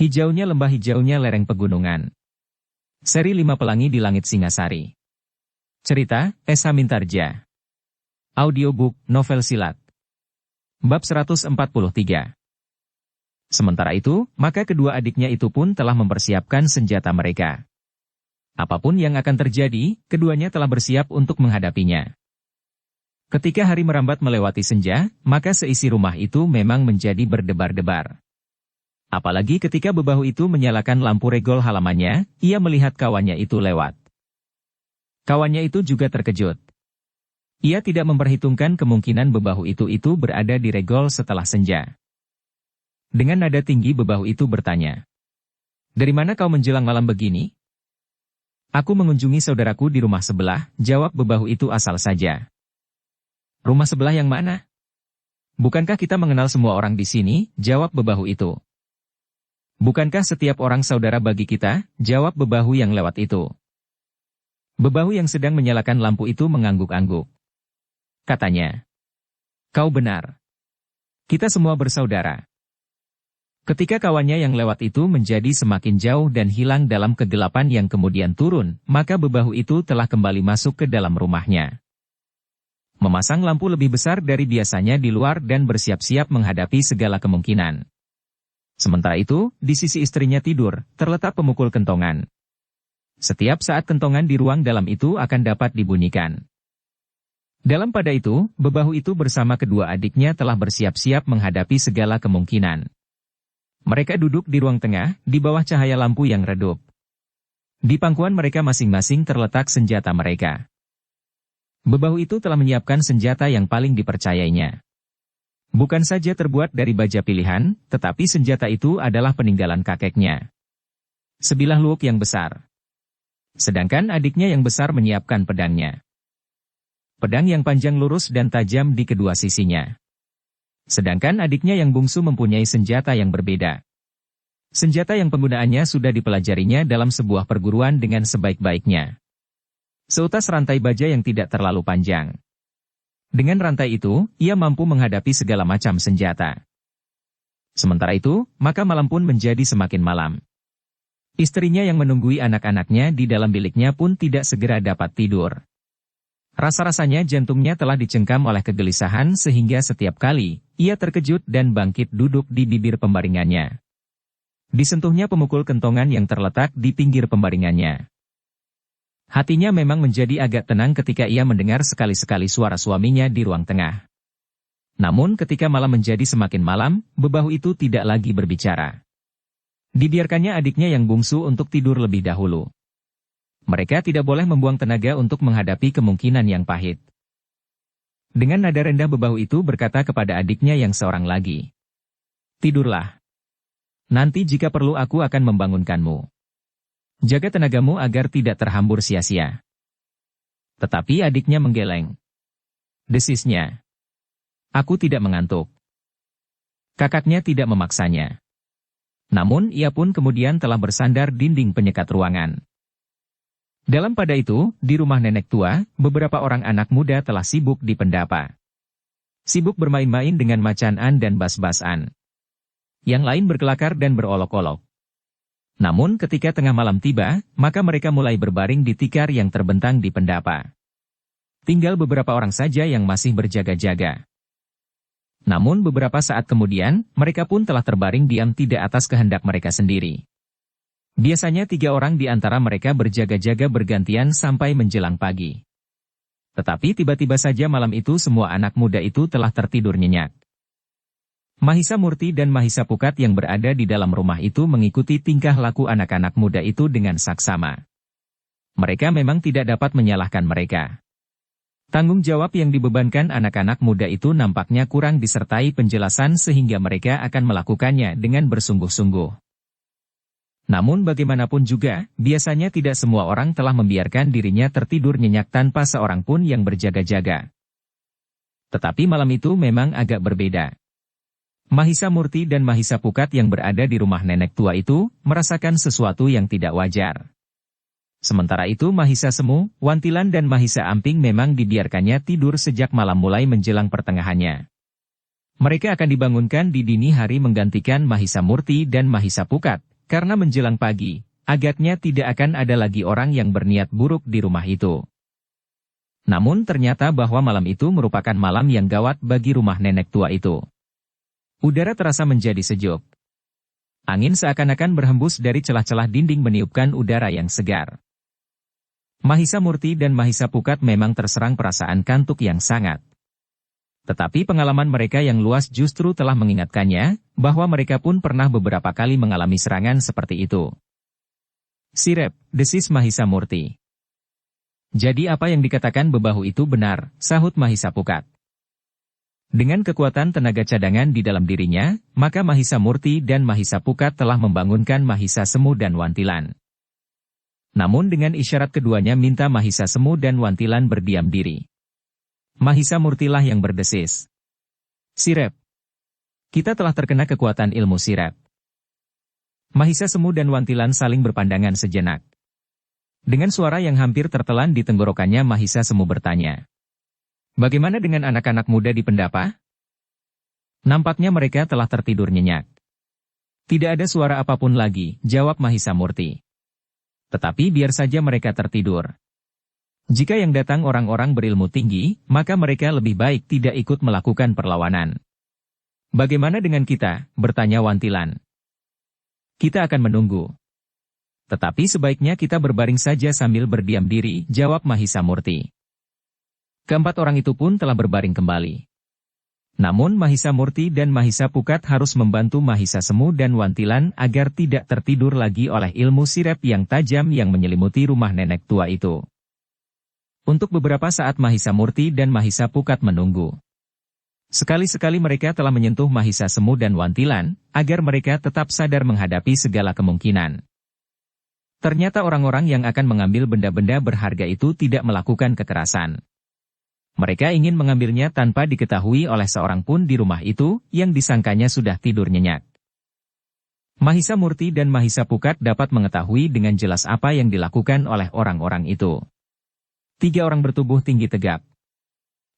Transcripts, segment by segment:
Hijaunya lembah, hijaunya lereng pegunungan. Seri 5 Pelangi di Langit Singasari. Cerita, S. Hamintarja. Audiobook, novel silat. Bab 143. Sementara itu, maka kedua adiknya itu pun telah mempersiapkan senjata mereka. Apapun yang akan terjadi, keduanya telah bersiap untuk menghadapinya. Ketika hari merambat melewati senja, maka seisi rumah itu memang menjadi berdebar-debar. Apalagi ketika bebahu itu menyalakan lampu regol halamannya, ia melihat kawannya itu lewat. Kawannya itu juga terkejut. Ia tidak memperhitungkan kemungkinan bebahu itu berada di regol setelah senja. Dengan nada tinggi bebahu itu bertanya, "Dari mana kau menjelang malam begini?" "Aku mengunjungi saudaraku di rumah sebelah," jawab bebahu itu asal saja. "Rumah sebelah yang mana?" "Bukankah kita mengenal semua orang di sini?" jawab bebahu itu. "Bukankah setiap orang saudara bagi kita?" jawab bebahu yang lewat itu. Bebahu yang sedang menyalakan lampu itu mengangguk-angguk. Katanya, "Kau benar. Kita semua bersaudara." Ketika kawannya yang lewat itu menjadi semakin jauh dan hilang dalam kegelapan yang kemudian turun, maka bebahu itu telah kembali masuk ke dalam rumahnya. Memasang lampu lebih besar dari biasanya di luar dan bersiap-siap menghadapi segala kemungkinan. Sementara itu, di sisi istrinya tidur, terletak pemukul kentongan. Setiap saat kentongan di ruang dalam itu akan dapat dibunyikan. Dalam pada itu, bebahu itu bersama kedua adiknya telah bersiap-siap menghadapi segala kemungkinan. Mereka duduk di ruang tengah, di bawah cahaya lampu yang redup. Di pangkuan mereka masing-masing terletak senjata mereka. Bebahu itu telah menyiapkan senjata yang paling dipercayainya. Bukan saja terbuat dari baja pilihan, tetapi senjata itu adalah peninggalan kakeknya. Sebilah luok yang besar. Sedangkan adiknya yang besar menyiapkan pedangnya. Pedang yang panjang lurus dan tajam di kedua sisinya. Sedangkan adiknya yang bungsu mempunyai senjata yang berbeda. Senjata yang penggunaannya sudah dipelajarinya dalam sebuah perguruan dengan sebaik-baiknya. Seutas rantai baja yang tidak terlalu panjang. Dengan rantai itu, ia mampu menghadapi segala macam senjata. Sementara itu, maka malam pun menjadi semakin malam. Istrinya yang menunggui anak-anaknya di dalam biliknya pun tidak segera dapat tidur. Rasa-rasanya jantungnya telah dicengkam oleh kegelisahan sehingga setiap kali, ia terkejut dan bangkit duduk di bibir pembaringannya. Disentuhnya pemukul kentongan yang terletak di pinggir pembaringannya. Hatinya memang menjadi agak tenang ketika ia mendengar sekali-sekali suara suaminya di ruang tengah. Namun ketika malam menjadi semakin malam, bebahu itu tidak lagi berbicara. Dibiarkannya adiknya yang bungsu untuk tidur lebih dahulu. Mereka tidak boleh membuang tenaga untuk menghadapi kemungkinan yang pahit. Dengan nada rendah bebahu itu berkata kepada adiknya yang seorang lagi, "Tidurlah. Nanti jika perlu aku akan membangunkanmu. Jaga tenagamu agar tidak terhambur sia-sia." Tetapi adiknya menggeleng. Desisnya, "Aku tidak mengantuk." Kakaknya tidak memaksanya. Namun ia pun kemudian telah bersandar dinding penyekat ruangan. Dalam pada itu, di rumah nenek tua, beberapa orang anak muda telah sibuk di pendapa. Sibuk bermain-main dengan macanan dan bas-basan. Yang lain berkelakar dan berolok-olok. Namun ketika tengah malam tiba, maka mereka mulai berbaring di tikar yang terbentang di pendapa. Tinggal beberapa orang saja yang masih berjaga-jaga. Namun beberapa saat kemudian, mereka pun telah terbaring diam tidak atas kehendak mereka sendiri. Biasanya 3 orang di antara mereka berjaga-jaga bergantian sampai menjelang pagi. Tetapi tiba-tiba saja malam itu semua anak muda itu telah tertidur nyenyak. Mahisa Murti dan Mahisa Pukat yang berada di dalam rumah itu mengikuti tingkah laku anak-anak muda itu dengan saksama. Mereka memang tidak dapat menyalahkan mereka. Tanggung jawab yang dibebankan anak-anak muda itu nampaknya kurang disertai penjelasan sehingga mereka akan melakukannya dengan bersungguh-sungguh. Namun bagaimanapun juga, biasanya tidak semua orang telah membiarkan dirinya tertidur nyenyak tanpa seorang pun yang berjaga-jaga. Tetapi malam itu memang agak berbeda. Mahisa Murti dan Mahisa Pukat yang berada di rumah nenek tua itu, merasakan sesuatu yang tidak wajar. Sementara itu Mahisa Semu, Wantilan dan Mahisa Amping memang dibiarkannya tidur sejak malam mulai menjelang pertengahannya. Mereka akan dibangunkan di dini hari menggantikan Mahisa Murti dan Mahisa Pukat, Karena menjelang pagi, agaknya tidak akan ada lagi orang yang berniat buruk di rumah itu. Namun ternyata bahwa malam itu merupakan malam yang gawat bagi rumah nenek tua itu. Udara terasa menjadi sejuk. Angin seakan-akan berhembus dari celah-celah dinding meniupkan udara yang segar. Mahisa Murti dan Mahisa Pukat memang terserang perasaan kantuk yang sangat. Tetapi pengalaman mereka yang luas justru telah mengingatkannya, bahwa mereka pun pernah beberapa kali mengalami serangan seperti itu. "Sirep," desis Mahisa Murti. "Jadi apa yang dikatakan bebahu itu benar," sahut Mahisa Pukat. Dengan kekuatan tenaga cadangan di dalam dirinya, maka Mahisa Murti dan Mahisa Pukat telah membangunkan Mahisa Semu dan Wantilan. Namun dengan isyarat keduanya minta Mahisa Semu dan Wantilan berdiam diri. Mahisa Murtilah yang berdesis. "Sirep, kita telah terkena kekuatan ilmu Sirep." Mahisa Semu dan Wantilan saling berpandangan sejenak. Dengan suara yang hampir tertelan di tenggorokannya Mahisa Semu bertanya, "Bagaimana dengan anak-anak muda di Pendapa?" Nampaknya mereka telah tertidur nyenyak. "Tidak ada suara apapun lagi," jawab Mahisa Murti. "Tetapi biar saja mereka tertidur. Jika yang datang orang-orang berilmu tinggi, maka mereka lebih baik tidak ikut melakukan perlawanan." "Bagaimana dengan kita?" bertanya Wantilan. "Kita akan menunggu. Tetapi sebaiknya kita berbaring saja sambil berdiam diri," jawab Mahisa Murti. Keempat orang itu pun telah berbaring kembali. Namun Mahisa Murti dan Mahisa Pukat harus membantu Mahisa Semu dan Wantilan agar tidak tertidur lagi oleh ilmu Sirep yang tajam yang menyelimuti rumah nenek tua itu. Untuk beberapa saat Mahisa Murti dan Mahisa Pukat menunggu. Sekali-sekali mereka telah menyentuh Mahisa Semu dan Wantilan, agar mereka tetap sadar menghadapi segala kemungkinan. Ternyata orang-orang yang akan mengambil benda-benda berharga itu tidak melakukan kekerasan. Mereka ingin mengambilnya tanpa diketahui oleh seorang pun di rumah itu, yang disangkanya sudah tidur nyenyak. Mahisa Murti dan Mahisa Pukat dapat mengetahui dengan jelas apa yang dilakukan oleh orang-orang itu. 3 orang bertubuh tinggi tegap.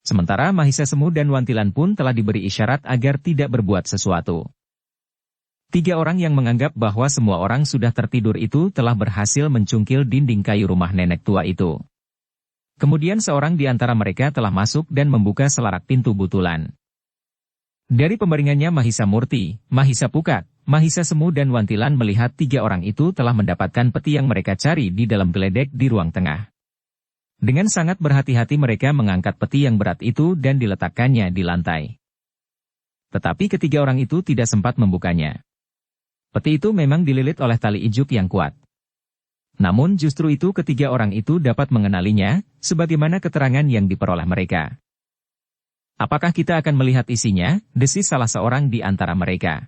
Sementara Mahisa Semu dan Wantilan pun telah diberi isyarat agar tidak berbuat sesuatu. 3 orang yang menganggap bahwa semua orang sudah tertidur itu telah berhasil mencungkil dinding kayu rumah nenek tua itu. Kemudian seorang di antara mereka telah masuk dan membuka selarak pintu butulan. Dari pembaringannya Mahisa Murti, Mahisa Pukat, Mahisa Semu dan Wantilan melihat 3 orang itu telah mendapatkan peti yang mereka cari di dalam geledek di ruang tengah. Dengan sangat berhati-hati mereka mengangkat peti yang berat itu dan diletakkannya di lantai. Tetapi ketiga orang itu tidak sempat membukanya. Peti itu memang dililit oleh tali ijuk yang kuat. Namun justru itu ketiga orang itu dapat mengenalinya, sebagaimana keterangan yang diperoleh mereka. "Apakah kita akan melihat isinya?" desis salah seorang di antara mereka.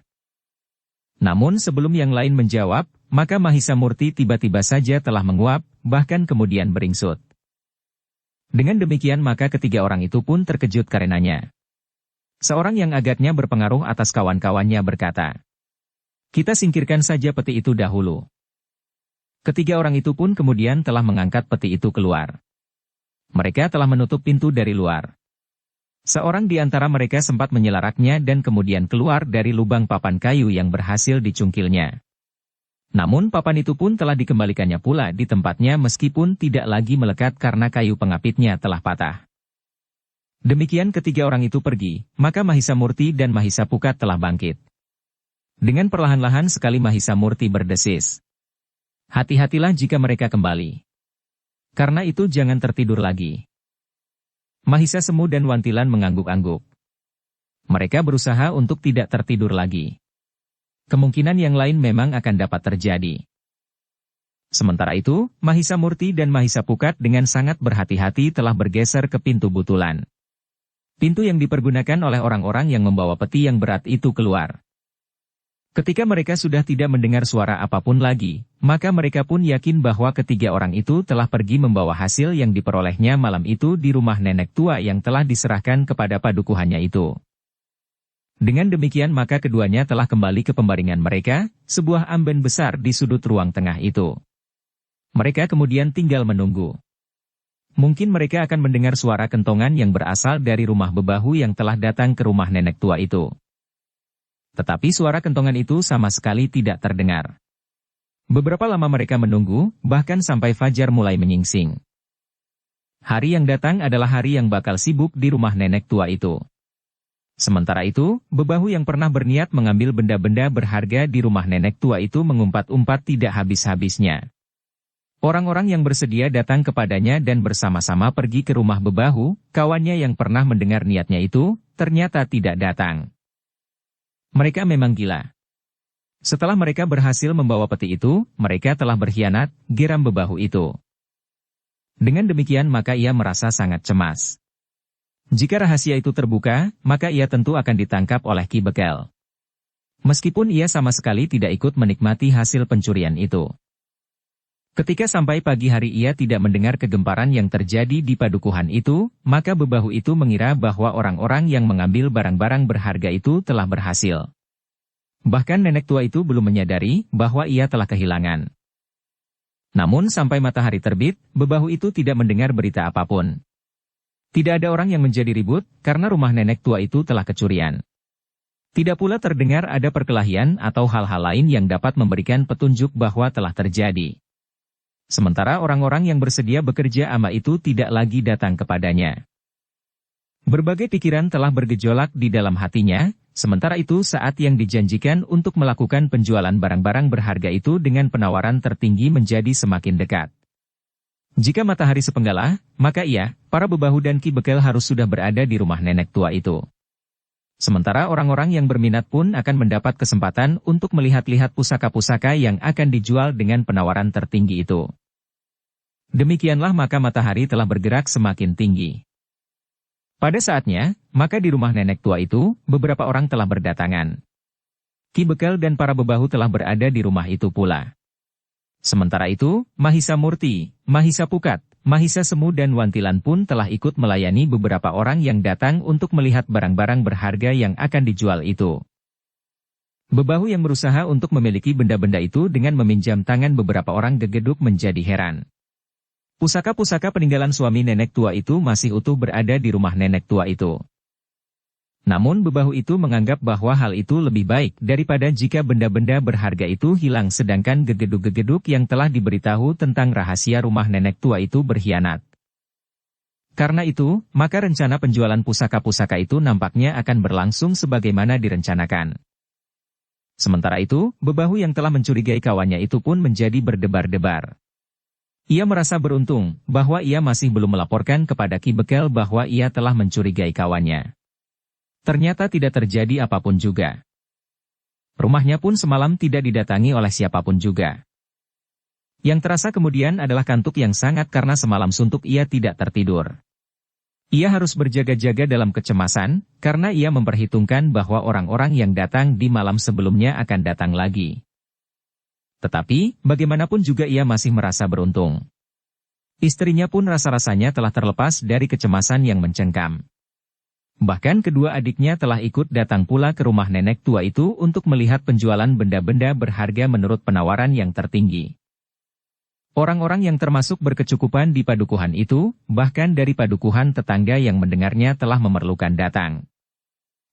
Namun sebelum yang lain menjawab, maka Mahisa Murti tiba-tiba saja telah menguap, bahkan kemudian beringsut. Dengan demikian maka ketiga orang itu pun terkejut karenanya. Seorang yang agaknya berpengaruh atas kawan-kawannya berkata, "Kita singkirkan saja peti itu dahulu." Ketiga orang itu pun kemudian telah mengangkat peti itu keluar. Mereka telah menutup pintu dari luar. Seorang di antara mereka sempat menyelaraknya dan kemudian keluar dari lubang papan kayu yang berhasil dicungkilnya. Namun papan itu pun telah dikembalikannya pula di tempatnya meskipun tidak lagi melekat karena kayu pengapitnya telah patah. Demikian ketiga orang itu pergi, maka Mahisa Murti dan Mahisa Pukat telah bangkit. Dengan perlahan-lahan sekali Mahisa Murti berdesis, "Hati-hatilah jika mereka kembali. Karena itu jangan tertidur lagi." Mahisa Semu dan Wantilan mengangguk-angguk. Mereka berusaha untuk tidak tertidur lagi. Kemungkinan yang lain memang akan dapat terjadi. Sementara itu, Mahisa Murti dan Mahisa Pukat dengan sangat berhati-hati telah bergeser ke pintu butulan. Pintu yang dipergunakan oleh orang-orang yang membawa peti yang berat itu keluar. Ketika mereka sudah tidak mendengar suara apapun lagi, maka mereka pun yakin bahwa ketiga orang itu telah pergi membawa hasil yang diperolehnya malam itu di rumah nenek tua yang telah diserahkan kepada padukuhannya itu. Dengan demikian maka keduanya telah kembali ke pembaringan mereka, sebuah amben besar di sudut ruang tengah itu. Mereka kemudian tinggal menunggu. Mungkin mereka akan mendengar suara kentongan yang berasal dari rumah bebahu yang telah datang ke rumah nenek tua itu. Tetapi suara kentongan itu sama sekali tidak terdengar. Beberapa lama mereka menunggu, bahkan sampai fajar mulai menyingsing. Hari yang datang adalah hari yang bakal sibuk di rumah nenek tua itu. Sementara itu, bebahu yang pernah berniat mengambil benda-benda berharga di rumah nenek tua itu mengumpat-umpat tidak habis-habisnya. Orang-orang yang bersedia datang kepadanya dan bersama-sama pergi ke rumah bebahu, kawannya yang pernah mendengar niatnya itu, ternyata tidak datang. Mereka memang gila. Setelah mereka berhasil membawa peti itu, mereka telah berkhianat, geram bebahu itu. Dengan demikian maka ia merasa sangat cemas. Jika rahasia itu terbuka, maka ia tentu akan ditangkap oleh Ki Bekel. Meskipun ia sama sekali tidak ikut menikmati hasil pencurian itu. Ketika sampai pagi hari ia tidak mendengar kegemparan yang terjadi di padukuhan itu, maka bebahu itu mengira bahwa orang-orang yang mengambil barang-barang berharga itu telah berhasil. Bahkan nenek tua itu belum menyadari bahwa ia telah kehilangan. Namun sampai matahari terbit, bebahu itu tidak mendengar berita apapun. Tidak ada orang yang menjadi ribut, karena rumah nenek tua itu telah kecurian. Tidak pula terdengar ada perkelahian atau hal-hal lain yang dapat memberikan petunjuk bahwa telah terjadi. Sementara orang-orang yang bersedia bekerja ama itu tidak lagi datang kepadanya. Berbagai pikiran telah bergejolak di dalam hatinya, sementara itu saat yang dijanjikan untuk melakukan penjualan barang-barang berharga itu dengan penawaran tertinggi menjadi semakin dekat. Jika matahari sepenggalah, maka ia, para bebahu dan Ki Bekel harus sudah berada di rumah nenek tua itu. Sementara orang-orang yang berminat pun akan mendapat kesempatan untuk melihat-lihat pusaka-pusaka yang akan dijual dengan penawaran tertinggi itu. Demikianlah maka matahari telah bergerak semakin tinggi. Pada saatnya, maka di rumah nenek tua itu, beberapa orang telah berdatangan. Ki Bekel dan para bebahu telah berada di rumah itu pula. Sementara itu, Mahisa Murti, Mahisa Pukat, Mahisa Semu dan Wantilan pun telah ikut melayani beberapa orang yang datang untuk melihat barang-barang berharga yang akan dijual itu. Bebahu yang berusaha untuk memiliki benda-benda itu dengan meminjam tangan beberapa orang gegeduk menjadi heran. Pusaka-pusaka peninggalan suami nenek tua itu masih utuh berada di rumah nenek tua itu. Namun bebahu itu menganggap bahwa hal itu lebih baik daripada jika benda-benda berharga itu hilang sedangkan gegeduk-gegeduk yang telah diberitahu tentang rahasia rumah nenek tua itu berkhianat. Karena itu, maka rencana penjualan pusaka-pusaka itu nampaknya akan berlangsung sebagaimana direncanakan. Sementara itu, bebahu yang telah mencurigai kawannya itu pun menjadi berdebar-debar. Ia merasa beruntung bahwa ia masih belum melaporkan kepada Ki Bekel bahwa ia telah mencurigai kawannya. Ternyata tidak terjadi apapun juga. Rumahnya pun semalam tidak didatangi oleh siapapun juga. Yang terasa kemudian adalah kantuk yang sangat karena semalam suntuk ia tidak tertidur. Ia harus berjaga-jaga dalam kecemasan, karena ia memperhitungkan bahwa orang-orang yang datang di malam sebelumnya akan datang lagi. Tetapi, bagaimanapun juga ia masih merasa beruntung. Istrinya pun rasa-rasanya telah terlepas dari kecemasan yang mencengkam. Bahkan kedua adiknya telah ikut datang pula ke rumah nenek tua itu untuk melihat penjualan benda-benda berharga menurut penawaran yang tertinggi. Orang-orang yang termasuk berkecukupan di padukuhan itu, bahkan dari padukuhan tetangga yang mendengarnya telah memerlukan datang.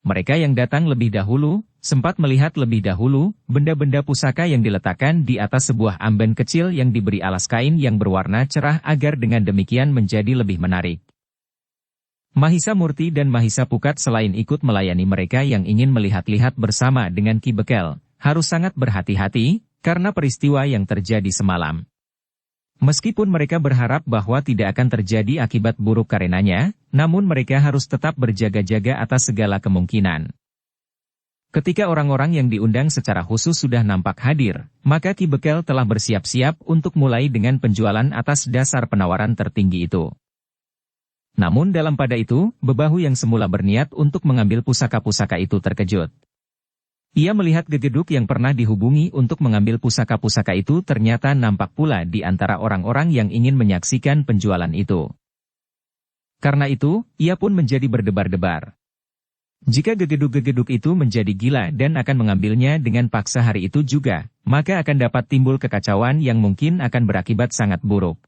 Mereka yang datang lebih dahulu, sempat melihat lebih dahulu, benda-benda pusaka yang diletakkan di atas sebuah amben kecil yang diberi alas kain yang berwarna cerah agar dengan demikian menjadi lebih menarik. Mahisa Murti dan Mahisa Pukat selain ikut melayani mereka yang ingin melihat-lihat bersama dengan Ki Bekel, harus sangat berhati-hati, karena peristiwa yang terjadi semalam. Meskipun mereka berharap bahwa tidak akan terjadi akibat buruk karenanya, namun mereka harus tetap berjaga-jaga atas segala kemungkinan. Ketika orang-orang yang diundang secara khusus sudah nampak hadir, maka Ki Bekel telah bersiap-siap untuk mulai dengan penjualan atas dasar penawaran tertinggi itu. Namun dalam pada itu, bebahu yang semula berniat untuk mengambil pusaka-pusaka itu terkejut. Ia melihat gegeduk yang pernah dihubungi untuk mengambil pusaka-pusaka itu ternyata nampak pula di antara orang-orang yang ingin menyaksikan penjualan itu. Karena itu, ia pun menjadi berdebar-debar. Jika gegeduk-gegeduk itu menjadi gila dan akan mengambilnya dengan paksa hari itu juga, maka akan dapat timbul kekacauan yang mungkin akan berakibat sangat buruk.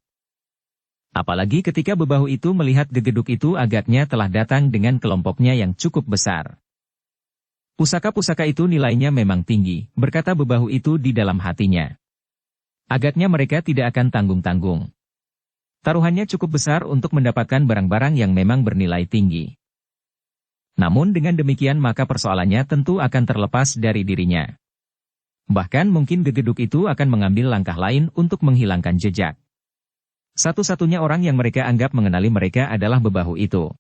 Apalagi ketika bebahu itu melihat gegeduk itu agaknya telah datang dengan kelompoknya yang cukup besar. Pusaka-pusaka itu nilainya memang tinggi, berkata bebahu itu di dalam hatinya. Agaknya mereka tidak akan tanggung-tanggung. Taruhannya cukup besar untuk mendapatkan barang-barang yang memang bernilai tinggi. Namun dengan demikian maka persoalannya tentu akan terlepas dari dirinya. Bahkan mungkin gegeduk itu akan mengambil langkah lain untuk menghilangkan jejak. Satu-satunya orang yang mereka anggap mengenali mereka adalah bebahu itu.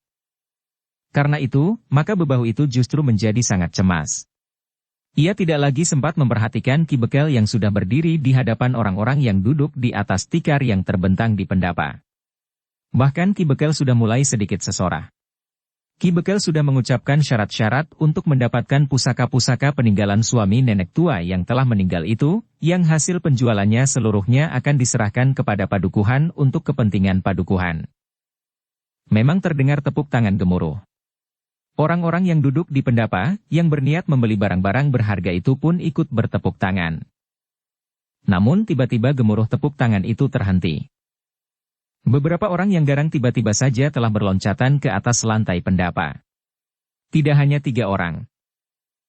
Karena itu, maka bebahu itu justru menjadi sangat cemas. Ia tidak lagi sempat memperhatikan Ki Bekel yang sudah berdiri di hadapan orang-orang yang duduk di atas tikar yang terbentang di pendapa. Bahkan Ki Bekel sudah mulai sedikit sesorah. Ki Bekel sudah mengucapkan syarat-syarat untuk mendapatkan pusaka-pusaka peninggalan suami nenek tua yang telah meninggal itu, yang hasil penjualannya seluruhnya akan diserahkan kepada padukuhan untuk kepentingan padukuhan. Memang terdengar tepuk tangan gemuruh. Orang-orang yang duduk di pendapa, yang berniat membeli barang-barang berharga itu pun ikut bertepuk tangan. Namun tiba-tiba gemuruh tepuk tangan itu terhenti. Beberapa orang yang garang tiba-tiba saja telah berloncatan ke atas lantai pendapa. Tidak hanya 3 orang.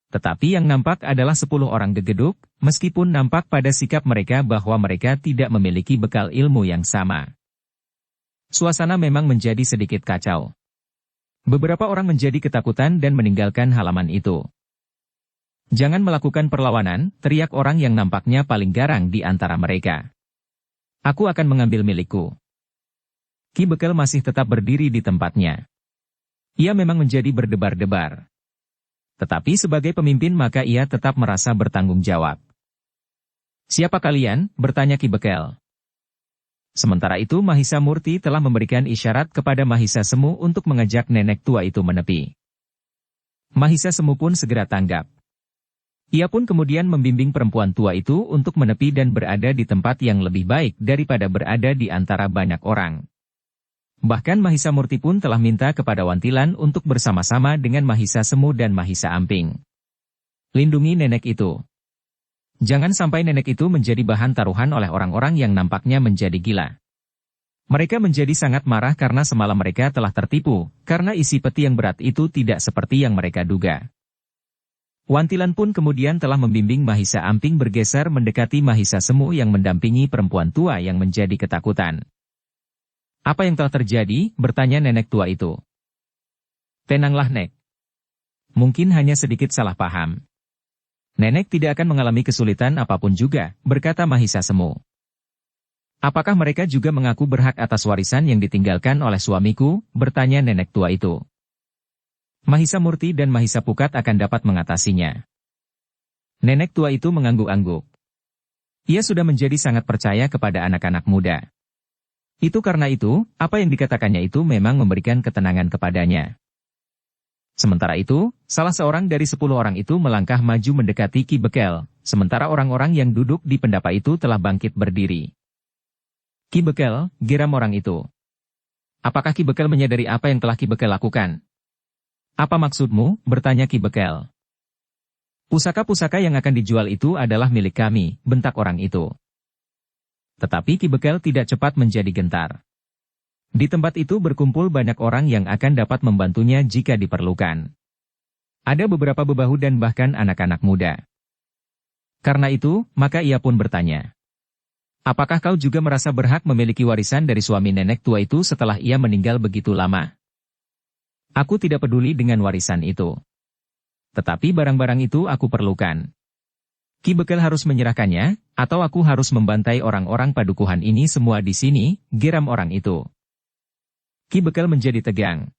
Tetapi yang nampak adalah 10 orang gegeduk, meskipun nampak pada sikap mereka bahwa mereka tidak memiliki bekal ilmu yang sama. Suasana memang menjadi sedikit kacau. Beberapa orang menjadi ketakutan dan meninggalkan halaman itu. Jangan melakukan perlawanan, teriak orang yang nampaknya paling garang di antara mereka. Aku akan mengambil milikku. Ki Bekel masih tetap berdiri di tempatnya. Ia memang menjadi berdebar-debar. Tetapi sebagai pemimpin maka ia tetap merasa bertanggung jawab. Siapa kalian? Bertanya Ki Bekel. Sementara itu Mahisa Murti telah memberikan isyarat kepada Mahisa Semu untuk mengajak nenek tua itu menepi. Mahisa Semu pun segera tanggap. Ia pun kemudian membimbing perempuan tua itu untuk menepi dan berada di tempat yang lebih baik daripada berada di antara banyak orang. Bahkan Mahisa Murti pun telah minta kepada Wantilan untuk bersama-sama dengan Mahisa Semu dan Mahisa Amping. Lindungi nenek itu. Jangan sampai nenek itu menjadi bahan taruhan oleh orang-orang yang nampaknya menjadi gila. Mereka menjadi sangat marah karena semalam mereka telah tertipu, karena isi peti yang berat itu tidak seperti yang mereka duga. Wantilan pun kemudian telah membimbing Mahisa Amping bergeser mendekati Mahisa Semu yang mendampingi perempuan tua yang menjadi ketakutan. Apa yang telah terjadi? Bertanya nenek tua itu. Tenanglah Nek. Mungkin hanya sedikit salah paham. Nenek tidak akan mengalami kesulitan apapun juga, berkata Mahisa Semu. Apakah mereka juga mengaku berhak atas warisan yang ditinggalkan oleh suamiku? Bertanya nenek tua itu. Mahisa Murti dan Mahisa Pukat akan dapat mengatasinya. Nenek tua itu mengangguk-angguk. Ia sudah menjadi sangat percaya kepada anak-anak muda. Itu karena itu, apa yang dikatakannya itu memang memberikan ketenangan kepadanya. Sementara itu, salah seorang dari 10 orang itu melangkah maju mendekati Ki Bekel, sementara orang-orang yang duduk di pendapa itu telah bangkit berdiri. Ki Bekel, geram orang itu. Apakah Ki Bekel menyadari apa yang telah Ki Bekel lakukan? Apa maksudmu? Bertanya Ki Bekel. Pusaka-pusaka yang akan dijual itu adalah milik kami, bentak orang itu. Tetapi Ki Bekel tidak cepat menjadi gentar. Di tempat itu berkumpul banyak orang yang akan dapat membantunya jika diperlukan. Ada beberapa bebahu dan bahkan anak-anak muda. Karena itu, maka ia pun bertanya. Apakah kau juga merasa berhak memiliki warisan dari suami nenek tua itu setelah ia meninggal begitu lama? Aku tidak peduli dengan warisan itu. Tetapi barang-barang itu aku perlukan. Ki Bekel harus menyerahkannya, atau aku harus membantai orang-orang padukuhan ini semua di sini, geram orang itu. Ki Bekel menjadi tegang.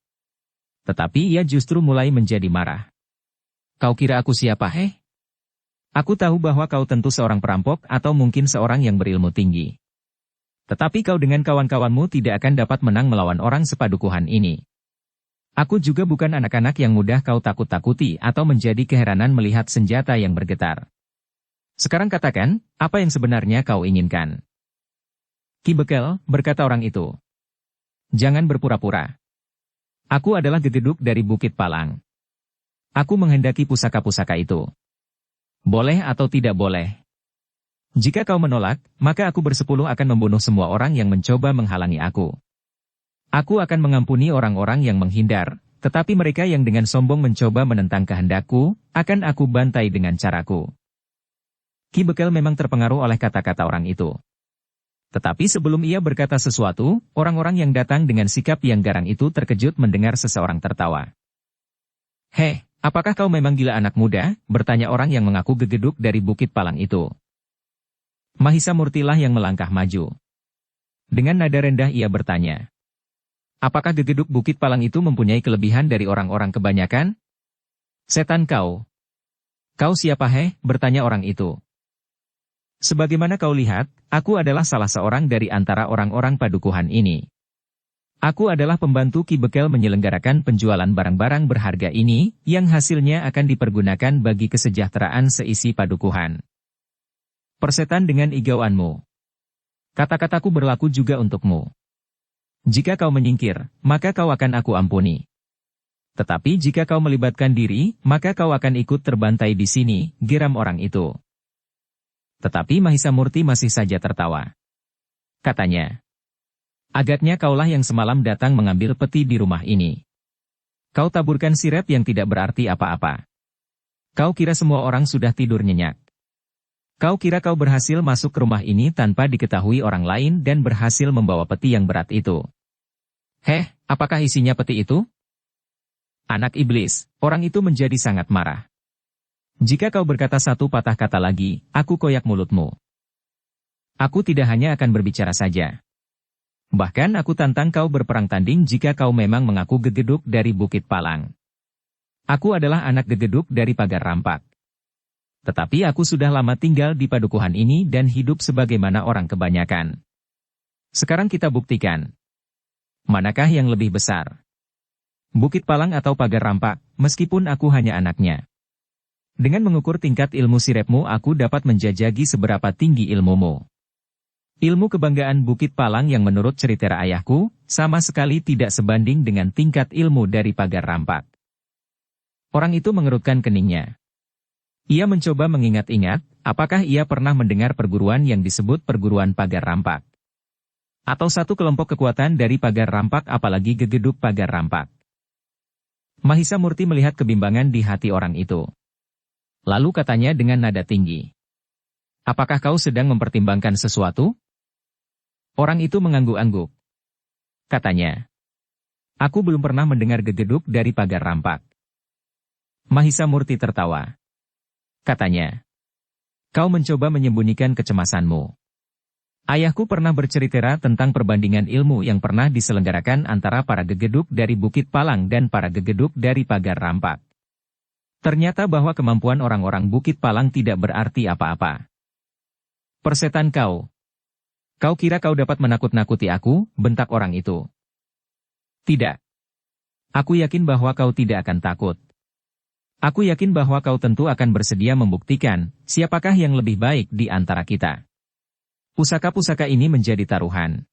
Tetapi ia justru mulai menjadi marah. Kau kira aku siapa Aku tahu bahwa kau tentu seorang perampok atau mungkin seorang yang berilmu tinggi. Tetapi kau dengan kawan-kawanmu tidak akan dapat menang melawan orang sepadukuhan ini. Aku juga bukan anak-anak yang mudah kau takut-takuti atau menjadi keheranan melihat senjata yang bergetar. Sekarang katakan, apa yang sebenarnya kau inginkan? Ki Bekel, berkata orang itu. Jangan berpura-pura. Aku adalah gegeduk dari Bukit Palang. Aku menghendaki pusaka-pusaka itu. Boleh atau tidak boleh? Jika kau menolak, maka aku bersepuluh akan membunuh semua orang yang mencoba menghalangi aku. Aku akan mengampuni orang-orang yang menghindar, tetapi mereka yang dengan sombong mencoba menentang kehendakku, akan aku bantai dengan caraku. Ki Bekel memang terpengaruh oleh kata-kata orang itu. Tetapi sebelum ia berkata sesuatu, orang-orang yang datang dengan sikap yang garang itu terkejut mendengar seseorang tertawa. "Heh, apakah kau memang gila anak muda?" bertanya orang yang mengaku gegeduk dari Bukit Palang itu. Mahisa Murtilah yang melangkah maju. Dengan nada rendah ia bertanya, "Apakah gegeduk Bukit Palang itu mempunyai kelebihan dari orang-orang kebanyakan?" "Setan kau. Kau siapa bertanya orang itu. "Sebagaimana kau lihat, aku adalah salah seorang dari antara orang-orang padukuhan ini. Aku adalah pembantu Ki Bekel menyelenggarakan penjualan barang-barang berharga ini, yang hasilnya akan dipergunakan bagi kesejahteraan seisi padukuhan. Persetan dengan igauanmu. Kata-kataku berlaku juga untukmu. Jika kau menyingkir, maka kau akan aku ampuni. Tetapi jika kau melibatkan diri, maka kau akan ikut terbantai di sini," geram orang itu. Tetapi Mahisa Murti masih saja tertawa. Katanya, "Agaknya kaulah yang semalam datang mengambil peti di rumah ini. Kau taburkan sirep yang tidak berarti apa-apa. Kau kira semua orang sudah tidur nyenyak. Kau kira kau berhasil masuk ke rumah ini tanpa diketahui orang lain dan berhasil membawa peti yang berat itu. Apakah isinya peti itu?" Anak iblis, orang itu menjadi sangat marah. "Jika kau berkata satu patah kata lagi, aku koyak mulutmu. Aku tidak hanya akan berbicara saja. Bahkan aku tantang kau berperang tanding jika kau memang mengaku gegeduk dari Bukit Palang. Aku adalah anak gegeduk dari Pagar Rampak. Tetapi aku sudah lama tinggal di padukuhan ini dan hidup sebagaimana orang kebanyakan. Sekarang kita buktikan. Manakah yang lebih besar? Bukit Palang atau Pagar Rampak, meskipun aku hanya anaknya. Dengan mengukur tingkat ilmu sirepmu aku dapat menjajagi seberapa tinggi ilmumu. Ilmu kebanggaan Bukit Palang yang menurut cerita ayahku, sama sekali tidak sebanding dengan tingkat ilmu dari Pagar Rampak." Orang itu mengerutkan keningnya. Ia mencoba mengingat-ingat, apakah ia pernah mendengar perguruan yang disebut perguruan Pagar Rampak. Atau satu kelompok kekuatan dari Pagar Rampak apalagi gegeduk Pagar Rampak. Mahisa Murti melihat kebimbangan di hati orang itu. Lalu katanya dengan nada tinggi, "Apakah kau sedang mempertimbangkan sesuatu?" Orang itu mengangguk-angguk. Katanya, "Aku belum pernah mendengar gegeduk dari Pagar Rampak." Mahisa Murti tertawa. Katanya, "Kau mencoba menyembunyikan kecemasanmu. Ayahku pernah bercerita tentang perbandingan ilmu yang pernah diselenggarakan antara para gegeduk dari Bukit Palang dan para gegeduk dari Pagar Rampak. Ternyata bahwa kemampuan orang-orang Bukit Palang tidak berarti apa-apa." "Persetan kau. Kau kira kau dapat menakut-nakuti aku?" bentak orang itu. "Tidak. Aku yakin bahwa kau tidak akan takut. Aku yakin bahwa kau tentu akan bersedia membuktikan siapakah yang lebih baik di antara kita. Pusaka-pusaka ini menjadi taruhan.